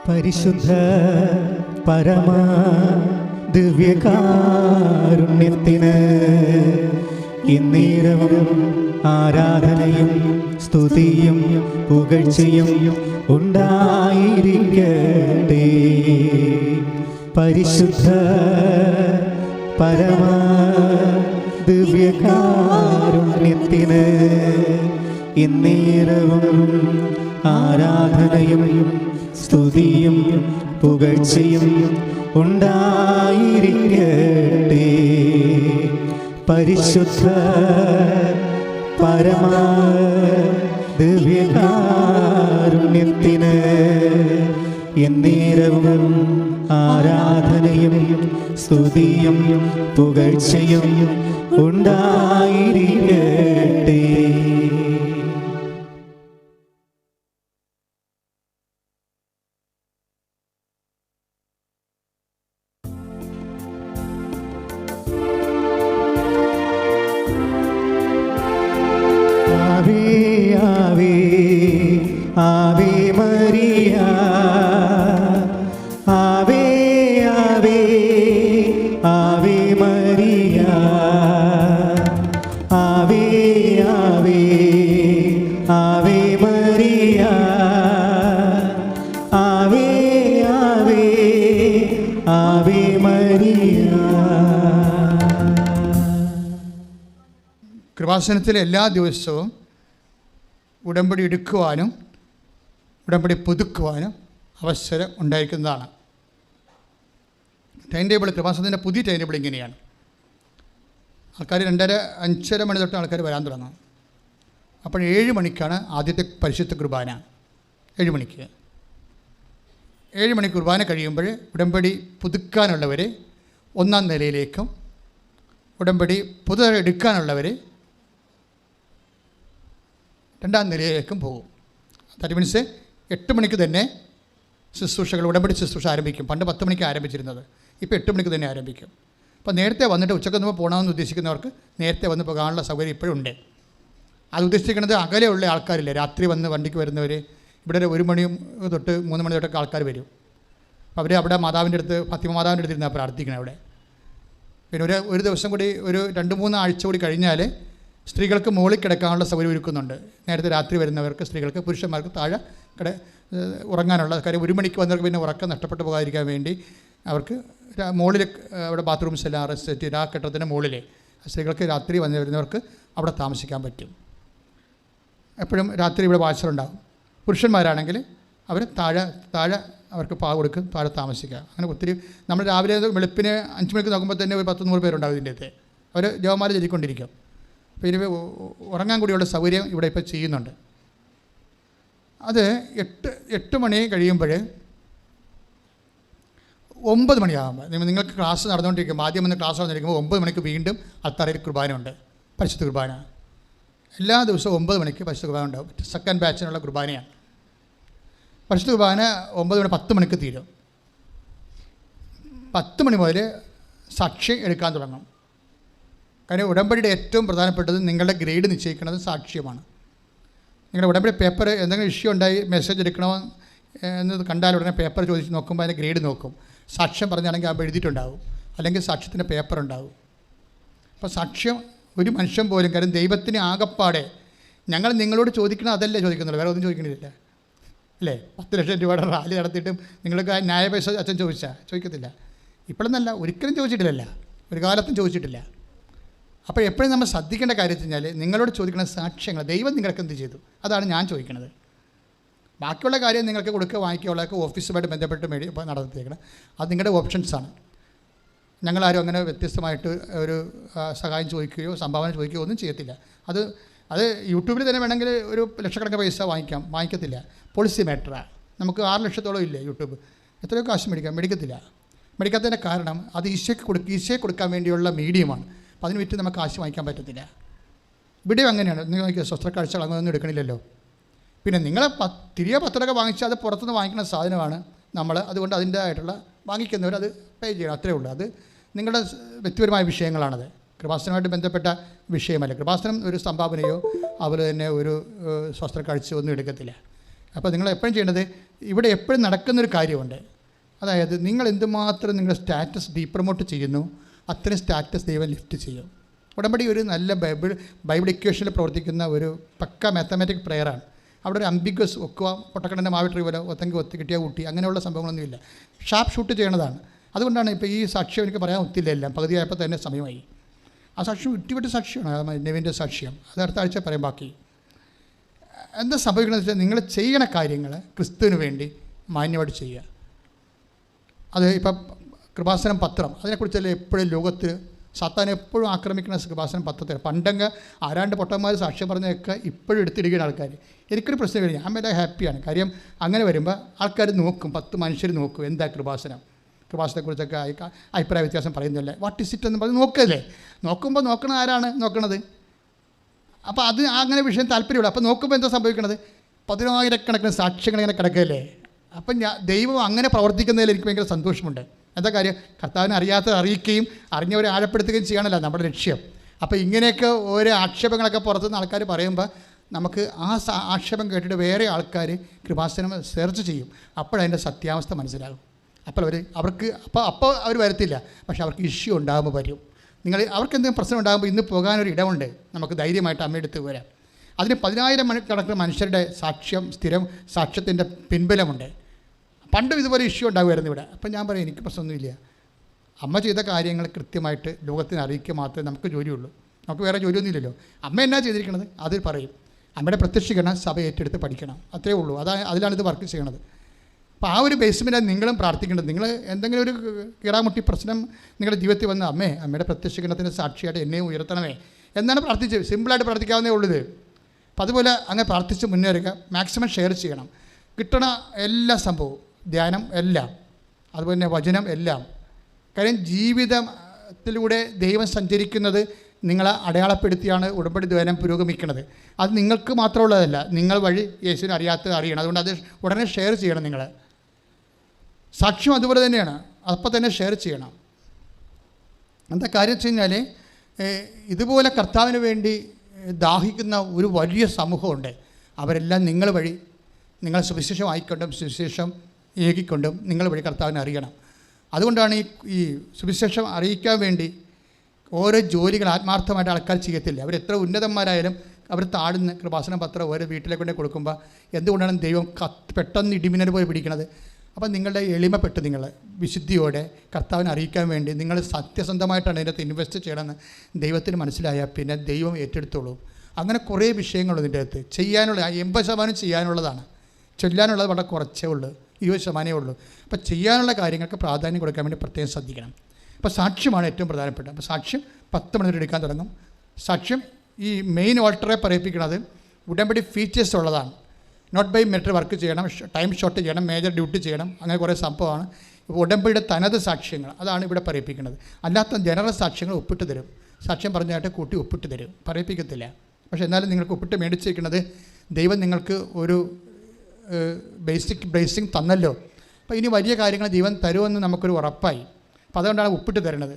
പരിശുദ്ധ പരമ ദിവ്യകാരുണ്യത്തിന് ഇന്നേരവും ആരാധനയും സ്തുതിയും പുകഴ്ചയും ഉണ്ടായിരിക്കട്ടെ. പരിശുദ്ധ പരമ ദിവ്യകാരുണ്യത്തിന് ഇന്നേരവും ആരാധനയും സ്തുതിയും പുകഴ്ചയും ഉണ്ടായിരിക്കട്ടെ. പരിശുദ്ധ പരമ ദിവ്യകാരുണ്യത്തിന് എന്നേരവും ആരാധനയും സ്തുതിയും പുകഴ്ചയും ഉണ്ടായിരിക്കട്ടെ. ആവേ മരിയ, ആവേ ആവേ ആവേ മരിയ, ആവേ ആവേ ആവേ മരിയ, ആവേ ആവേ ആവേ മരിയ. കൃപാസനത്തിലെ എല്ലാ ദിവസവും ഉടമ്പടി എടുക്കുവാനും ഉടമ്പടി പുതുക്കുവാനും അവസരം ഉണ്ടായിരിക്കുന്നതാണ്. ടൈം ടേബിൾ, കൃപാസനത്തിൻ്റെ പുതിയ ടൈം ടേബിൾ ഇങ്ങനെയാണ്. ആൾക്കാർ 2:30-5:30 മണി തൊട്ട് ആൾക്കാർ വരാൻ തുടങ്ങും. അപ്പോൾ 7 മണിക്കാണ് ആദ്യത്തെ പരിശുദ്ധ കുർബാന. 7 മണിക്ക് 7 മണി കുർബാന കഴിയുമ്പോൾ ഉടമ്പടി പുതുക്കാനുള്ളവർ 1-ാം നിലയിലേക്കും ഉടമ്പടി പുതുതായി എടുക്കാനുള്ളവർ 2-ാം നിലയിലേക്കും പോകും. ദാറ്റ് മീൻസ് 8 മണിക്ക് തന്നെ ശുശ്രൂഷകൾ, ഉടമ്പടി ശുശ്രൂഷ ആരംഭിക്കും. പണ്ട് 10 മണിക്ക് ആരംഭിച്ചിരുന്നത്, ഇപ്പോൾ 8 മണിക്ക് തന്നെ ആരംഭിക്കും. അപ്പോൾ നേരത്തെ വന്നിട്ട് ഉച്ചക്ക് മുമ്പ് പോകണമെന്ന് ഉദ്ദേശിക്കുന്നവർക്ക് നേരത്തെ വന്ന് പോകാനുള്ള സൗകര്യം ഇപ്പോഴും ഉണ്ട്. അത് ഉദ്ദേശിക്കുന്നത് അകലെയുള്ള ആൾക്കാരില്ലേ, രാത്രി വന്ന് വണ്ടിക്ക് വരുന്നവർ, ഇവിടെ 1 മണി തൊട്ട് 3 മണി തൊട്ടൊക്കെ ആൾക്കാർ വരും. അപ്പോൾ അവർ അവിടെ മാതാവിൻ്റെ അടുത്ത്, ഫാത്തിമ മാതാവിൻ്റെ അടുത്ത് ഇരുന്നാൽ പ്രാർത്ഥിക്കണം അവിടെ. പിന്നെ ഒരു ദിവസം കൂടി, ഒരു 2-3 ആഴ്ച കൂടി കഴിഞ്ഞാൽ സ്ത്രീകൾക്ക് മുകളിൽ കിടക്കാനുള്ള സൗകര്യം ഒരുക്കുന്നുണ്ട്. നേരത്തെ രാത്രി വരുന്നവർക്ക്, സ്ത്രീകൾക്ക്, പുരുഷന്മാർക്ക് താഴെ ഉറങ്ങാനുള്ള കാര്യം. 1 മണിക്ക് വന്നവർക്ക് പിന്നെ ഉറക്കം നഷ്ടപ്പെട്ടു പോകാതിരിക്കാൻ വേണ്ടി അവർക്ക് മുകളിൽ അവിടെ ബാത്റൂംസ് എല്ലാം സെറ്റ് ചെയ്ത് ആ കെട്ടിടത്തിൻ്റെ മുകളിൽ സ്ത്രീകൾക്ക് രാത്രി വരുന്നവർക്ക് അവിടെ താമസിക്കാൻ പറ്റും. എപ്പോഴും രാത്രി ഇവിടെ വാഴ്ചലുണ്ടാകും. പുരുഷന്മാരാണെങ്കിൽ അവർ താഴെ അവർക്ക് പാ കൊടുക്കും, താഴെ താമസിക്കുക. അങ്ങനെ ഒത്തിരി നമ്മൾ രാവിലെ വെളുപ്പിന് 5 മണിക്ക് നോക്കുമ്പോൾ തന്നെ ഒരു 10-100 പേരുണ്ടാകും ഇതിൻ്റെ അകത്ത്. അവർ ജവമാല ചൊല്ലിക്കൊണ്ടിരിക്കും. അപ്പോൾ ഇതിന് ഉറങ്ങാൻ കൂടിയുള്ള സൗകര്യം ഇവിടെ ഇപ്പോൾ ചെയ്യുന്നുണ്ട്. അത് 8 മണി കഴിയുമ്പോൾ 9 മണിയാകുമ്പോൾ നിങ്ങൾക്ക് ക്ലാസ് നടന്നുകൊണ്ടിരിക്കുമ്പോൾ, ആദ്യം വന്ന് ക്ലാസ് നടന്നിരിക്കുമ്പോൾ 9 മണിക്ക് വീണ്ടും അത്താറയിൽ കുർബാന ഉണ്ട്, പരിശുദ്ധ കുർബാന. എല്ലാ ദിവസവും 9 മണിക്ക് പരിശുദ്ധ കുർബാന ഉണ്ടാവും. സെക്കൻഡ് ബാച്ചിനുള്ള കുർബാനയാണ്. പരിശുദ്ധ കുർബാന 10 മണിക്ക് തീരും. 10 മണി മുതൽ സാക്ഷ്യം എടുക്കാൻ തുടങ്ങും. കാര്യം ഉടമ്പടിയുടെ ഏറ്റവും പ്രധാനപ്പെട്ടത് നിങ്ങളുടെ ഗ്രേഡ് നിശ്ചയിക്കുന്നത് സാക്ഷ്യമാണ്. നിങ്ങളുടെ ഉടമ്പടി പേപ്പർ എന്തെങ്കിലും ഇഷ്യൂ ഉണ്ടായി മെസ്സേജ് എടുക്കണോ എന്നത് കണ്ടാൽ ഉടനെ പേപ്പർ ചോദിച്ച് നോക്കുമ്പോൾ അതിൻ്റെ ഗ്രേഡ് നോക്കും. സാക്ഷ്യം പറഞ്ഞാണെങ്കിൽ അത് എഴുതിയിട്ടുണ്ടാകും, അല്ലെങ്കിൽ സാക്ഷ്യത്തിൻ്റെ പേപ്പർ ഉണ്ടാകും. അപ്പോൾ സാക്ഷ്യം ഒരു മനുഷ്യൻ പോലും, കാര്യം ദൈവത്തിന് ആകപ്പാടെ ഞങ്ങൾ നിങ്ങളോട് ചോദിക്കണം അതല്ലേ ചോദിക്കുന്നുള്ളൂ, വേറെ ഒന്നും ചോദിക്കണില്ല അല്ലേ. 10 ലക്ഷം രൂപയുടെ റാലി നടത്തിയിട്ടും നിങ്ങൾക്ക് ന്യായ പൈസ അച്ഛൻ ചോദിക്കത്തില്ല. ഇപ്പോഴെന്നല്ല, ഒരിക്കലും ചോദിച്ചിട്ടില്ല, ഒരു കാലത്തും ചോദിച്ചിട്ടില്ല. അപ്പോൾ എപ്പോഴും നമ്മൾ ശ്രദ്ധിക്കേണ്ട കാര്യം വെച്ച് കഴിഞ്ഞാൽ നിങ്ങളോട് ചോദിക്കുന്ന സാക്ഷ്യങ്ങൾ ദൈവം നിങ്ങൾക്ക് എന്ത് ചെയ്തു, അതാണ് ഞാൻ ചോദിക്കുന്നത്. ബാക്കിയുള്ള കാര്യം നിങ്ങൾക്ക് കൊടുക്കുക, വാങ്ങിക്കുകയുള്ളതൊക്കെ ഓഫീസുമായിട്ട് ബന്ധപ്പെട്ട് നടത്തിയേക്കണം. അത് നിങ്ങളുടെ ഓപ്ഷൻസാണ്. ഞങ്ങളാരും അങ്ങനെ വ്യത്യസ്തമായിട്ട് ഒരു സഹായം ചോദിക്കുകയോ സംഭാവന ചോദിക്കുകയോ ഒന്നും ചെയ്യത്തില്ല. അത് യൂട്യൂബിൽ തന്നെ വേണമെങ്കിൽ ഒരു ലക്ഷക്കണക്കിന് പൈസ വാങ്ങിക്കത്തില്ല. പോളിസി മാറ്ററാണ്. നമുക്ക് 6 ലക്ഷത്തോളം ഇല്ലേ യൂട്യൂബ്, എത്രയോ കാശ് മേടിക്കത്തില്ല. മേടിക്കാത്തതിൻ്റെ കാരണം അത് ഈശോയ്ക്ക് കൊടുക്കാൻ വേണ്ടിയുള്ള മീഡിയമാണ്. അപ്പോൾ അതിന് വിറ്റ് നമുക്ക് കാശ് വാങ്ങിക്കാൻ പറ്റത്തില്ല. ഇവിടെയും അങ്ങനെയാണ്. നിങ്ങൾ നോക്കിയാൽ ശസ്ത്രക്കാഴ്ചകൾ അങ്ങനെയൊന്നും എടുക്കണില്ലല്ലോ. പിന്നെ നിങ്ങളെ തിരികെ 10 രൂപ വാങ്ങിച്ചാൽ അത് പുറത്തുനിന്ന് വാങ്ങിക്കുന്ന സാധനമാണ് നമ്മൾ. അതുകൊണ്ട് അതിൻ്റെതായിട്ടുള്ള വാങ്ങിക്കുന്നവർ അത് പേ ചെയ്യണം, അത്രേ ഉള്ളൂ. അത് നിങ്ങളുടെ വ്യക്തിപരമായ വിഷയങ്ങളാണത്, കൃപാസനമായിട്ട് ബന്ധപ്പെട്ട വിഷയമല്ല. കൃപാസനം ഒരു സംഭാവനയോ അതുപോലെ തന്നെ ഒരു ശസ്ത്രക്കാഴ്ചയോ ഒന്നും എടുക്കത്തില്ല. അപ്പോൾ നിങ്ങൾ എപ്പോഴും ചെയ്യേണ്ടത്, ഇവിടെ എപ്പോഴും നടക്കുന്നൊരു കാര്യമുണ്ട്. അതായത് നിങ്ങൾ എന്തുമാത്രം നിങ്ങളുടെ സ്റ്റാറ്റസ് ഡീപ്രമോട്ട് ചെയ്യുന്നു, അത്രയും സ്റ്റാറ്റസ് ദൈവം ലിഫ്റ്റ് ചെയ്യും. ഉടമ്പടി ഒരു നല്ല ബൈബിൾ ഇക്വേഷനിൽ പ്രവർത്തിക്കുന്ന ഒരു പക്ക മാത്തമാറ്റിക് പ്രെയറാണ്. അവിടെ ഒരു അംബിഗ്വസ് ഒക്കുക, പൊട്ടക്കണ്ണൻ്റെ മാവിട്ടറി പോലെ ഒത്തെങ്കിൽ കിട്ടിയ ഊട്ടി, അങ്ങനെയുള്ള സംഭവങ്ങളൊന്നുമില്ല. Sharp shoot ചെയ്യണതാണ്. അതുകൊണ്ടാണ് ഇപ്പോൾ ഈ സാക്ഷ്യം എനിക്ക് പറയാൻ ഒത്തില്ല, എല്ലാം പകുതിയായപ്പോൾ തന്നെ സമയമായി. ആ സാക്ഷ്യം വിട്ടുവിട്ട് സാക്ഷ്യമാണ്, നെവിൻ്റെ സാക്ഷ്യം. അത് അടുത്ത ആഴ്ച പറയാം. ബാക്കി എന്താ സംഭവിക്കണമെന്ന് വെച്ചാൽ, നിങ്ങൾ ചെയ്യണ കാര്യങ്ങൾ ക്രിസ്തുവിന് വേണ്ടി മാന്യമായിട്ട് ചെയ്യുക. അത് ഇപ്പം കൃപാസനം പത്രം, അതിനെക്കുറിച്ചല്ലേ എപ്പോഴും ലോകത്ത് സാത്താൻ എപ്പോഴും ആക്രമിക്കുന്ന കൃപാസനം പത്രത്തിൽ. പണ്ടങ്ങ് ആരാണ്ട് പൊട്ടന്മാർ സാക്ഷ്യം പറഞ്ഞതൊക്കെ ഇപ്പോഴും എടുത്തിടുകയാണ് ആൾക്കാർ. എനിക്കൊരു പ്രശ്നം കഴിഞ്ഞു, ഞാൻ വളരെ ഹാപ്പിയാണ്. കാര്യം അങ്ങനെ വരുമ്പോൾ ആൾക്കാർ നോക്കും, 10 മനുഷ്യർ നോക്കും എന്താ കൃപാസനത്തെക്കുറിച്ചൊക്കെ അഭിപ്രായ വ്യത്യാസം പറയുന്നില്ല, വാട്ട് ഇസ് ഇറ്റ് എന്ന് പറഞ്ഞ് നോക്കല്ലേ. നോക്കുമ്പോൾ നോക്കണ ആരാണ് നോക്കണത്? അപ്പോൾ അത് അങ്ങനെ വിഷയം താല്പര്യമുള്ളൂ. അപ്പോൾ നോക്കുമ്പോൾ എന്താ സംഭവിക്കണത്? 10,000 സാക്ഷ്യങ്ങൾ ഇങ്ങനെ കിടക്കുകയല്ലേ. അപ്പം ദൈവം അങ്ങനെ പ്രവർത്തിക്കുന്നതിൽ എനിക്ക് ഭയങ്കര സന്തോഷമുണ്ട്. എന്താ കാര്യം? കർത്താവിനെ അറിയാത്തത് അറിയിക്കുകയും അറിഞ്ഞവരെ ആഴപ്പെടുത്തുകയും ചെയ്യണമല്ലോ നമ്മുടെ ലക്ഷ്യം. അപ്പോൾ ഇങ്ങനെയൊക്കെ ഓരോ ആക്ഷേപങ്ങളൊക്കെ പുറത്തുനിന്ന് ആൾക്കാർ പറയുമ്പോൾ നമുക്ക് ആ ആക്ഷേപം കേട്ടിട്ട് വേറെ ആൾക്കാർ കൃപാസനം സെർച്ച് ചെയ്യും. അപ്പോഴതിൻ്റെ സത്യാവസ്ഥ മനസ്സിലാകും. അപ്പോൾ അപ്പോൾ അവർ വരത്തില്ല, പക്ഷെ അവർക്ക് ഇഷ്യൂ ഉണ്ടാകുമ്പോൾ വരും. അവർക്ക് എന്തെങ്കിലും പ്രശ്നം ഉണ്ടാകുമ്പോൾ ഇന്ന് പോകാനൊരു ഇടമുണ്ട്, നമുക്ക് ധൈര്യമായിട്ട് അമ്മയെടുത്ത് വരാം. അതിന് 10,000 കണക്കിന് മനുഷ്യരുടെ സ്ഥിരം സാക്ഷ്യത്തിൻ്റെ പിൻബലമുണ്ട്. പണ്ടും ഇതുപോലെ ഇഷ്യൂ ഉണ്ടാകുമായിരുന്നു ഇവിടെ. അപ്പം ഞാൻ പറയും, എനിക്ക് പ്രശ്നമൊന്നുമില്ല. അമ്മ ചെയ്ത കാര്യങ്ങൾ കൃത്യമായിട്ട് ലോകത്തിന് അറിയിക്കുക മാത്രമേ നമുക്ക് ജോലിയുള്ളൂ. നമുക്ക് വേറെ ജോലിയൊന്നുമില്ലല്ലോ. അമ്മ എന്നാ ചെയ്തിരിക്കണത് അത് പറയും. അമ്മയുടെ പ്രത്യക്ഷീകരണം സഭ ഏറ്റെടുത്ത് പഠിക്കണം, അത്രേ ഉള്ളൂ. അതിലാണിത് വർക്ക് ചെയ്യണത്. അപ്പോൾ ആ ഒരു ബേസ്മെൻറ്റാണ് നിങ്ങളും പ്രാർത്ഥിക്കേണ്ടത്. നിങ്ങൾ എന്തെങ്കിലും ഒരു കീറാമുട്ടി പ്രശ്നം നിങ്ങളുടെ ജീവിതത്തിൽ വന്ന് അമ്മയുടെ പ്രത്യക്ഷീകരണത്തിൻ്റെ സാക്ഷിയായിട്ട് എന്നെയും ഉയർത്തണമേ എന്നാണ് പ്രാർത്ഥിച്ചത്. സിമ്പിളായിട്ട് പ്രാർത്ഥിക്കാവുന്നേ ഉള്ളൂ ഇത്. അപ്പം അതുപോലെ അങ്ങനെ പ്രാർത്ഥിച്ച് മുന്നേറുക, മാക്സിമം ഷെയർ ചെയ്യണം. കിട്ടണ എല്ലാ സംഭവവും, ധ്യാനം എല്ലാം, അതുപോലെ തന്നെ വചനം എല്ലാം. കാര്യം ജീവിതത്തിലൂടെ ദൈവം സഞ്ചരിക്കുന്നത് നിങ്ങളെ അടയാളപ്പെടുത്തിയാണ് ഉടമ്പടി ധ്യാനം പുരോഗമിക്കുന്നത്. അത് നിങ്ങൾക്ക് മാത്രമുള്ളതല്ല, നിങ്ങൾ വഴി യേശുവിനെ അറിയണം. അതുകൊണ്ട് അത് ഉടനെ ഷെയർ ചെയ്യണം. നിങ്ങൾ സാക്ഷ്യം അതുപോലെ തന്നെയാണ്, അപ്പം തന്നെ ഷെയർ ചെയ്യണം. എന്താ കാര്യം വെച്ച് കഴിഞ്ഞാൽ, ഇതുപോലെ കർത്താവിന് വേണ്ടി ദാഹിക്കുന്ന ഒരു വലിയ സമൂഹമുണ്ട്. അവരെല്ലാം നിങ്ങൾ വഴി, നിങ്ങൾ സുവിശേഷം ആയിക്കൊണ്ടും സുവിശേഷം ഏകിക്കൊണ്ടും നിങ്ങൾ വഴി കർത്താവിനെ അറിയണം. അതുകൊണ്ടാണ് ഈ സുവിശേഷം അറിയിക്കാൻ വേണ്ടി ഓരോ ജോലികൾ ആത്മാർത്ഥമായിട്ട് ആൾക്കാർ ചെയ്യത്തില്ല. അവരെത്ര ഉന്നതന്മാരായാലും അവർ താഴ്ന്ന് കൃപാസനം പത്രം ഓരോ വീട്ടിലേക്ക് കൊണ്ട് കൊടുക്കുമ്പോൾ എന്തുകൊണ്ടാണ് ദൈവം പെട്ടെന്ന് ഇടിമിന്നൽ പോലെ പിടിക്കണത്? അപ്പം നിങ്ങളുടെ എളിമപ്പെട്ട് നിങ്ങൾ വിശുദ്ധിയോടെ കർത്താവിനെ അറിയിക്കാൻ വേണ്ടി നിങ്ങൾ സത്യസന്ധമായിട്ടാണ് ഇതിനകത്ത് ഇൻവെസ്റ്റ് ചെയ്യണമെന്ന് ദൈവത്തിന് മനസ്സിലായാൽ പിന്നെ ദൈവം ഏറ്റെടുത്തോളൂ. അങ്ങനെ കുറേ വിഷയങ്ങളുണ്ട് ഇതിൻ്റെ അകത്ത്. ചെയ്യാനുള്ള 80% ചെയ്യാനുള്ളതാണ്, ചൊല്ലാനുള്ളത് വളരെ കുറച്ചേ ഉള്ളൂ, 20% ഉള്ളൂ. അപ്പോൾ ചെയ്യാനുള്ള കാര്യങ്ങൾക്ക് പ്രാധാന്യം കൊടുക്കാൻ വേണ്ടി പ്രത്യേകം ശ്രദ്ധിക്കണം. അപ്പോൾ സാക്ഷ്യമാണ് ഏറ്റവും പ്രധാനപ്പെട്ടത്. അപ്പോൾ സാക്ഷ്യം 10 മണിക്കൂർ എടുക്കാൻ തുടങ്ങും. സാക്ഷ്യം ഈ മെയിൻ ഓൾട്ടറെ പറയിപ്പിക്കുന്നത് ഉടമ്പടി ഫീച്ചേഴ്സ് ഉള്ളതാണ്. നോട്ട് ബൈ മെറ്റർ വർക്ക് ചെയ്യണം, ടൈം ഷോട്ട് ചെയ്യണം, മേജർ ഡ്യൂട്ടി ചെയ്യണം, അങ്ങനെ കുറേ സംഭവമാണ്. ഇപ്പോൾ ഉടമ്പടിയുടെ തനത് സാക്ഷ്യങ്ങൾ അതാണ് ഇവിടെ പറയിപ്പിക്കുന്നത്. അല്ലാത്ത ജനറൽ സാക്ഷ്യങ്ങൾ ഒപ്പിട്ട് തരും. സാക്ഷ്യം പറഞ്ഞായിട്ട് കൂട്ടി ഒപ്പിട്ട് തരും, പറയിപ്പിക്കത്തില്ല. പക്ഷേ എന്നാലും നിങ്ങൾക്ക് ഒപ്പിട്ട് മേടിച്ചിരിക്കുന്നത് ദൈവം നിങ്ങൾക്ക് ഒരു ബേസിക് ബ്ലേസിങ് തന്നല്ലോ. അപ്പോൾ ഇനി വലിയ കാര്യങ്ങൾ ദൈവം തരുമെന്ന് നമുക്കൊരു ഉറപ്പായി. അപ്പോൾ അതുകൊണ്ടാണ് ഒപ്പിട്ട് തരുന്നത്.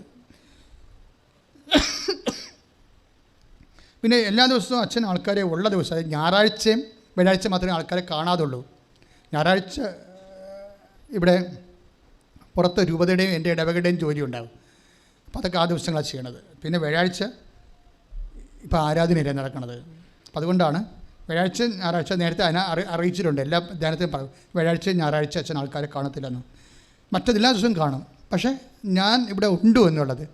പിന്നെ എല്ലാ ദിവസവും അച്ഛൻ ആൾക്കാരെ ഉള്ള ദിവസം, അതായത് ഞായറാഴ്ചയും വെള്ളിയാഴ്ച മാത്രമേ ആൾക്കാരെ കാണാതുള്ളൂ. ഞായറാഴ്ച ഇവിടെ പുറത്ത് രൂപതയുടെയും എൻ്റെ ഇടവകയുടെയും ജോലി ഉണ്ടാകും. അപ്പോൾ അതൊക്കെ ആ ദിവസങ്ങളാണ് ചെയ്യണത്. പിന്നെ വ്യാഴാഴ്ച ഇപ്പോൾ ആരാധനയിലാണ് നടക്കുന്നത്. അപ്പോൾ അതുകൊണ്ടാണ് വ്യാഴാഴ്ച ഞായറാഴ്ച നേരത്തെ അറിയിച്ചിട്ടുണ്ട്. എല്ലാ ധ്യാനത്തിനും പറയും വ്യാഴാഴ്ച ഞായറാഴ്ച അച്ഛൻ ആൾക്കാരെ കാണത്തില്ലെന്ന്. മറ്റെല്ലാ ദിവസവും കാണും. പക്ഷേ ഞാൻ ഇവിടെ ഉണ്ട് എന്നുള്ളത്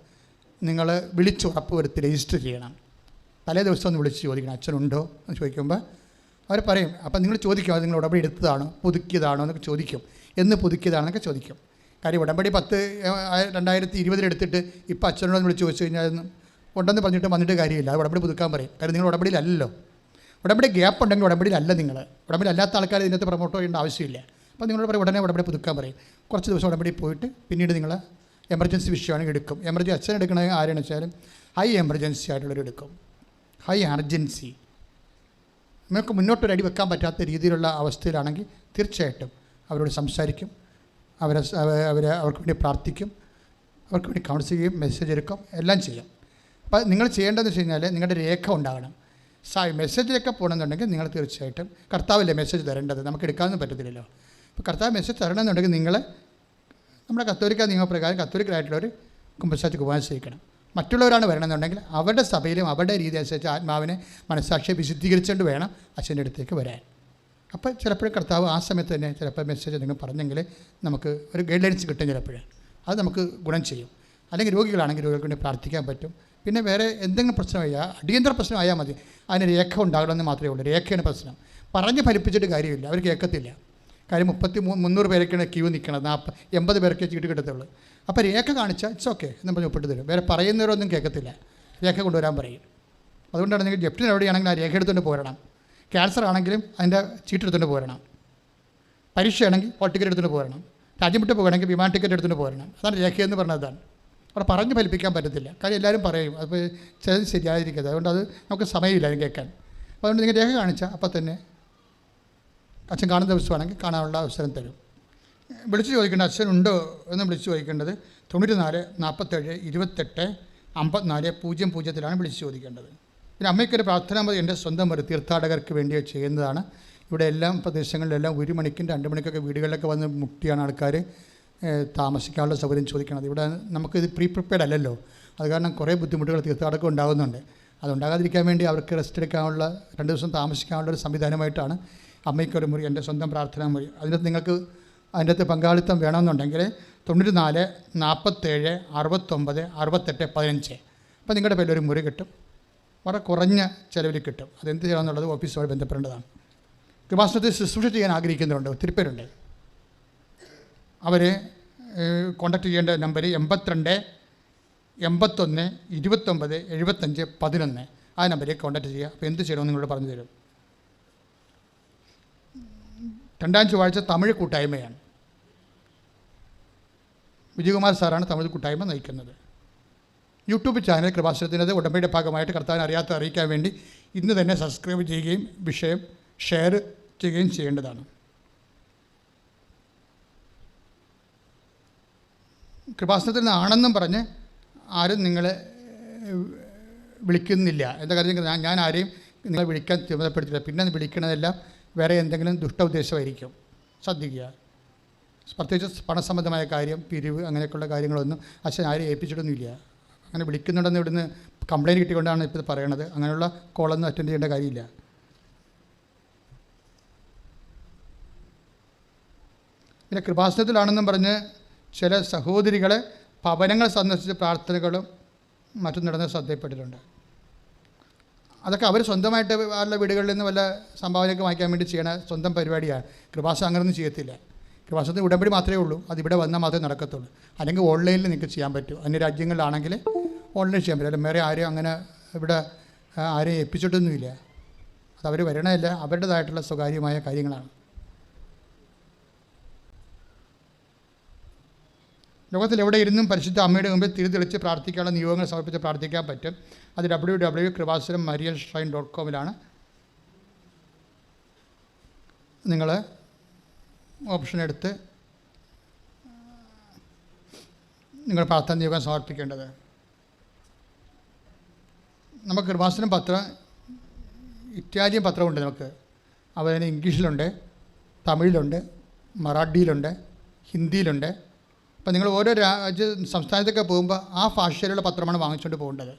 നിങ്ങൾ വിളിച്ചുറപ്പ് വരുത്തി രജിസ്റ്റർ ചെയ്യണം. തലേ ദിവസം ഒന്ന് വിളിച്ച് ചോദിക്കണം അച്ഛനുണ്ടോ എന്ന് ചോദിക്കുമ്പോൾ അവർ പറയും. അപ്പം നിങ്ങൾ ചോദിക്കും അത് നിങ്ങൾ ഉടമ്പടി എടുത്തതാണോ പുതുക്കിയതാണോ എന്നൊക്കെ ചോദിക്കും. എന്ന് പുതുക്കിയതാണെന്നൊക്കെ ചോദിക്കും. കാര്യം ഉടമ്പടി 2020 എടുത്തിട്ട് ഇപ്പോൾ അച്ഛനോട് വിളിച്ച് ചോദിച്ചു കഴിഞ്ഞാൽ ഉണ്ടെന്ന് വന്നിട്ട് കാര്യമില്ല. അത് ഉടമ്പടി പുതുക്കാൻ പറയും. കാര്യം നിങ്ങൾ ഉടമ്പടിയിലല്ലോ. ഉടമ്പടി ഗ്യാപ്പ് ഉണ്ടെങ്കിൽ ഉടമ്പടിയിലല്ല. ഉടമ്പടി അല്ലാത്ത ആൾക്കാർ ഇതിനകത്ത് പ്രൊമോട്ട് ചെയ്യേണ്ട ആവശ്യമില്ല. അപ്പോൾ നിങ്ങളോട് പറയും ഉടനെ ഉടമ്പടി പുതുക്കാൻ പറയും. കുറച്ച് ദിവസം ഉടമ്പടി പോയിട്ട് പിന്നീട് നിങ്ങൾ എമർജൻസി വിഷയമാണെങ്കിൽ എടുക്കും. എമർജൻസി അച്ഛൻ എടുക്കണമെങ്കിൽ ആരെയാണെന്ന് വെച്ചാലും ഹൈ എമർജൻസി ആയിട്ടുള്ളവർ എടുക്കും. ഹൈ അർജൻസി നമുക്ക് മുന്നോട്ടൊരടി വെക്കാൻ പറ്റാത്ത രീതിയിലുള്ള അവസ്ഥയിലാണെങ്കിൽ തീർച്ചയായിട്ടും അവരോട് സംസാരിക്കും. അവർക്ക് വേണ്ടി പ്രാർത്ഥിക്കും. അവർക്ക് വേണ്ടി കൗൺസിൽ ചെയ്യും, മെസ്സേജ് എടുക്കും, എല്ലാം ചെയ്യും. അപ്പോൾ നിങ്ങൾ ചെയ്യേണ്ടതെന്ന് വെച്ച് കഴിഞ്ഞാൽ നിങ്ങളുടെ രേഖ ഉണ്ടാകണം. മെസ്സേജിലൊക്കെ പോകണമെന്നുണ്ടെങ്കിൽ നിങ്ങൾ തീർച്ചയായിട്ടും കർത്താവല്ലേ മെസ്സേജ് തരേണ്ടത്, നമുക്ക് എടുക്കാനൊന്നും പറ്റത്തില്ലല്ലോ. അപ്പോൾ കർത്താവ് മെസ്സേജ് തരണമെന്നുണ്ടെങ്കിൽ നിങ്ങൾ നമ്മുടെ കത്തോലിക്ക നിയമപ്രകാരം കത്തോലിക്കലായിട്ടുള്ളവർ കുമ്പസാരിച്ച് കുർബാന ചെയ്യിക്കണം. മറ്റുള്ളവരാണ് വരണമെന്നുണ്ടെങ്കിൽ അവരുടെ സഭയിലും അവരുടെ രീതി അനുസരിച്ച് ആത്മാവിനെ മനസ്സാക്ഷിയെ വിശുദ്ധീകരിച്ചുകൊണ്ട് വേണം അച്ഛൻ്റെ അടുത്തേക്ക് വരാൻ. അപ്പോൾ ചിലപ്പോൾ കർത്താവ് ആ സമയത്ത് തന്നെ ചിലപ്പോൾ മെസ്സേജ് നിങ്ങൾ പറഞ്ഞെങ്കിൽ നമുക്ക് ഒരു ഗൈഡ് ലൈൻസ് കിട്ടും. ചിലപ്പോൾ അത് നമുക്ക് ഗുണം ചെയ്യും. അല്ലെങ്കിൽ രോഗികളാണെങ്കിൽ രോഗികൾക്ക് വേണ്ടി പ്രാർത്ഥിക്കാൻ പറ്റും. പിന്നെ വേറെ എന്തെങ്കിലും പ്രശ്നമായാൽ അടിയന്തര പ്രശ്നമായാൽ മതി, അതിന് രേഖ ഉണ്ടാകണമെന്ന് മാത്രമേ ഉള്ളൂ. രേഖയാണ് പ്രശ്നം. പറഞ്ഞ് ഫലിപ്പിച്ചിട്ട് കാര്യമില്ല, അവർ കേൾക്കത്തില്ല. കാര്യം 300 പേരൊക്കെയാണ് ക്യൂ നിൽക്കണം, 80 പേരൊക്കെ ചീട്ട് കിട്ടത്തുള്ളൂ. അപ്പോൾ രേഖ കാണിച്ചാൽ ഇറ്റ്സ് ഓക്കെ എന്ന് പറഞ്ഞ് ഒപ്പിട്ട് തരും. വേറെ പറയുന്നവരൊന്നും കേൾക്കത്തില്ല, രേഖ കൊണ്ടുവരാൻ പറയും. അതുകൊണ്ടാണ് നിങ്ങൾ ജപ്റ്റിന് എവിടെയാണെങ്കിലും ആ രേഖ എടുത്തുകൊണ്ട് പോരണം. ക്യാൻസർ ആണെങ്കിലും അതിൻ്റെ ചീട്ട് എടുത്തുകൊണ്ട് പോരണം. പരീക്ഷയാണെങ്കിൽ ഹോൾ ടിക്കറ്റ് എടുത്തുകൊണ്ട് പോരണം. രാജ്യം വിട്ട് പോകണമെങ്കിൽ വിമാന ടിക്കറ്റ് എടുത്തുകൊണ്ട് പോരണം. അതാണ് രേഖയെന്ന് പറഞ്ഞതാണ്. അവിടെ പറഞ്ഞ് ഫലിപ്പിക്കാൻ പറ്റത്തില്ല. കാര്യം എല്ലാവരും പറയും അപ്പോൾ ചിലത് ശരിയായിരിക്കരുത്. അതുകൊണ്ട് അത് നമുക്ക് സമയമില്ല അതിന് കേൾക്കാൻ. അപ്പോൾ അതുകൊണ്ട് നിങ്ങൾ രേഖ കാണിച്ചാൽ അപ്പോൾ തന്നെ അച്ഛൻ കാണുന്ന ദിവസമാണെങ്കിൽ കാണാനുള്ള അവസരം തരും. വിളിച്ച് ചോദിക്കേണ്ട അച്ഛനുണ്ടോ എന്ന് വിളിച്ച് ചോദിക്കേണ്ടത് 94 47 28 54 00 വിളിച്ച് ചോദിക്കേണ്ടത്. പിന്നെ അമ്മയ്ക്കൊരു പ്രാർത്ഥന മതി. എൻ്റെ സ്വന്തം ഒരു തീർത്ഥാടകർക്ക് വേണ്ടി ചെയ്യുന്നതാണ്. ഇവിടെ എല്ലാം പ്രദേശങ്ങളിലെല്ലാം 1 മണിക്കും 2 മണിക്കൊക്കെ വീടുകളിലൊക്കെ വന്ന് മുട്ടിയാണ് ആൾക്കാർ താമസിക്കാനുള്ള സൗകര്യം ചോദിക്കുന്നത്. ഇവിടെ നമുക്കിത് പ്രിപ്പയർഡ് അല്ലല്ലോ. അത് കാരണം കുറേ ബുദ്ധിമുട്ടുകൾ തീർത്ഥാടകം ഉണ്ടാകുന്നുണ്ട്. അതുണ്ടാകാതിരിക്കാൻ വേണ്ടി അവർക്ക് റെസ്റ്റ് എടുക്കാനുള്ള 2 ദിവസം താമസിക്കാനുള്ള ഒരു സംവിധാനമായിട്ടാണ് അമ്മയ്ക്കൊരു മുറി, എൻ്റെ സ്വന്തം പ്രാർത്ഥനാ മുറി. അതിനകത്ത് നിങ്ങൾക്ക് അതിൻ്റെ അകത്ത് പങ്കാളിത്തം വേണമെന്നുണ്ടെങ്കിൽ 94 47 69 68 15 അപ്പോൾ നിങ്ങളുടെ പേരിലൊരു മുറി കിട്ടും. വളരെ കുറഞ്ഞ ചിലവിൽ കിട്ടും. അതെന്ത് ചെയ്യണമെന്നുള്ളത് ഓഫീസുമായി ബന്ധപ്പെടേണ്ടതാണ്. കൃപാസനത്തിൽ ശുശ്രൂഷ ചെയ്യാൻ ആഗ്രഹിക്കുന്നവരുണ്ട്, ഒത്തിരി പേരുണ്ട്. അവർ കോൺടാക്ട് ചെയ്യേണ്ട നമ്പർ 82 81 29 75 11 ആ നമ്പറിലേക്ക് കോൺടാക്ട് ചെയ്യുക. അപ്പോൾ എന്ത് ചെയ്യണമെന്ന് നിങ്ങളോട് പറഞ്ഞു തരും. 2-ാം ചൊവ്വാഴ്ച തമിഴ് കൂട്ടായ്മയാണ്. വിജയകുമാർ സാറാണ് തമിഴ് കൂട്ടായ്മ നയിക്കുന്നത്. യൂട്യൂബ് ചാനൽ കൃപാസനത്തിനത് ഉടമ്പടിയുടെ ഭാഗമായിട്ട് കർത്താവിനെ അറിയിക്കാൻ വേണ്ടി ഇന്ന് തന്നെ സബ്സ്ക്രൈബ് ചെയ്യുകയും വിഷയം ഷെയർ ചെയ്യുകയും ചെയ്യേണ്ടതാണ്. കൃപാസനത്തിൽ നിന്നാണെന്നും പറഞ്ഞ് ആരും നിങ്ങളെ വിളിക്കുന്നില്ല. എന്താ കാര്യം, ഞാൻ ആരെയും നിങ്ങളെ വിളിക്കാൻ ചുമതലപ്പെടുത്തില്ല. പിന്നെ വിളിക്കണതെല്ലാം വേറെ എന്തെങ്കിലും ദുഷ്ട ഉദ്ദേശമായിരിക്കും. ശ്രദ്ധിക്കുക. പ്രത്യേകിച്ച് പണസംബന്ധമായ കാര്യം, പിരിവ്, അങ്ങനെയൊക്കെയുള്ള കാര്യങ്ങളൊന്നും അച്ഛൻ ആരും ഏൽപ്പിച്ചിട്ടൊന്നുമില്ല. അങ്ങനെ വിളിക്കുന്നുണ്ടെന്ന് ഇവിടുന്ന് കംപ്ലയിൻറ്റ് കിട്ടിക്കൊണ്ടാണ് ഇപ്പോൾ പറയണത്. അങ്ങനെയുള്ള കോളൊന്നും അറ്റൻഡ് ചെയ്യേണ്ട കാര്യമില്ല. പിന്നെ കൃപാസനത്തിലാണെന്നും പറഞ്ഞ് ചില സഹോദരികളെ ഭവനങ്ങൾ സന്ദർശിച്ച് പ്രാർത്ഥനകളും മറ്റും നടന്ന് ശ്രദ്ധയിൽപ്പെട്ടിട്ടുണ്ട്. അതൊക്കെ അവർ സ്വന്തമായിട്ട് അവരുടെ വീടുകളിൽ നിന്ന് വല്ല സംഭാവനയൊക്കെ വാങ്ങിക്കാൻ വേണ്ടി ചെയ്യണ സ്വന്തം പരിപാടിയാണ്. കൃപാസനം അങ്ങനെയൊന്നും ചെയ്യത്തില്ല. കൃപാസനത്തിന് ഉടമ്പടി മാത്രമേ ഉള്ളൂ. അതിവിടെ വന്നാൽ മാത്രമേ നടക്കത്തുള്ളൂ. അല്ലെങ്കിൽ ഓൺലൈനിൽ നിങ്ങൾക്ക് ചെയ്യാൻ പറ്റും. അന്യ രാജ്യങ്ങളിലാണെങ്കിൽ ഓൺലൈൻ ചെയ്യാൻ പറ്റും. വേറെ ആരും അങ്ങനെ ഇവിടെ ആരെയും ഏൽപ്പിച്ചിട്ടൊന്നുമില്ല. അതവർ വരണമല്ല, അവരുടേതായിട്ടുള്ള സ്വകാര്യമായ കാര്യങ്ങളാണ്. ലോകത്തിൽ എവിടെ ഇരുന്നും പരിശുദ്ധ അമ്മയുടെ മുമ്പിൽ തിരിതെളിച്ച് പ്രാർത്ഥിക്കാനുള്ള നിയോഗങ്ങൾ സമർപ്പിച്ച് പ്രാർത്ഥിക്കാൻ പറ്റും. അത് www.krivasram.com നിങ്ങൾ ഓപ്ഷൻ എടുത്ത് നിങ്ങൾ പ്രാർത്ഥന നിയോഗം സമർപ്പിക്കേണ്ടത്. നമുക്ക് കൃപാസനം പത്രം, ഇറ്റാലിയൻ പത്രമുണ്ട് നമുക്ക്. അതുപോലെ ഇംഗ്ലീഷിലുണ്ട്, തമിഴിലുണ്ട്, മറാഠിയിലുണ്ട്, ഹിന്ദിയിലുണ്ട്. അപ്പോൾ നിങ്ങൾ ഓരോ സംസ്ഥാനത്തൊക്കെ പോകുമ്പോൾ ആ ഭാഷയിലുള്ള പത്രമാണ് വാങ്ങിച്ചുകൊണ്ട് പോകേണ്ടത്.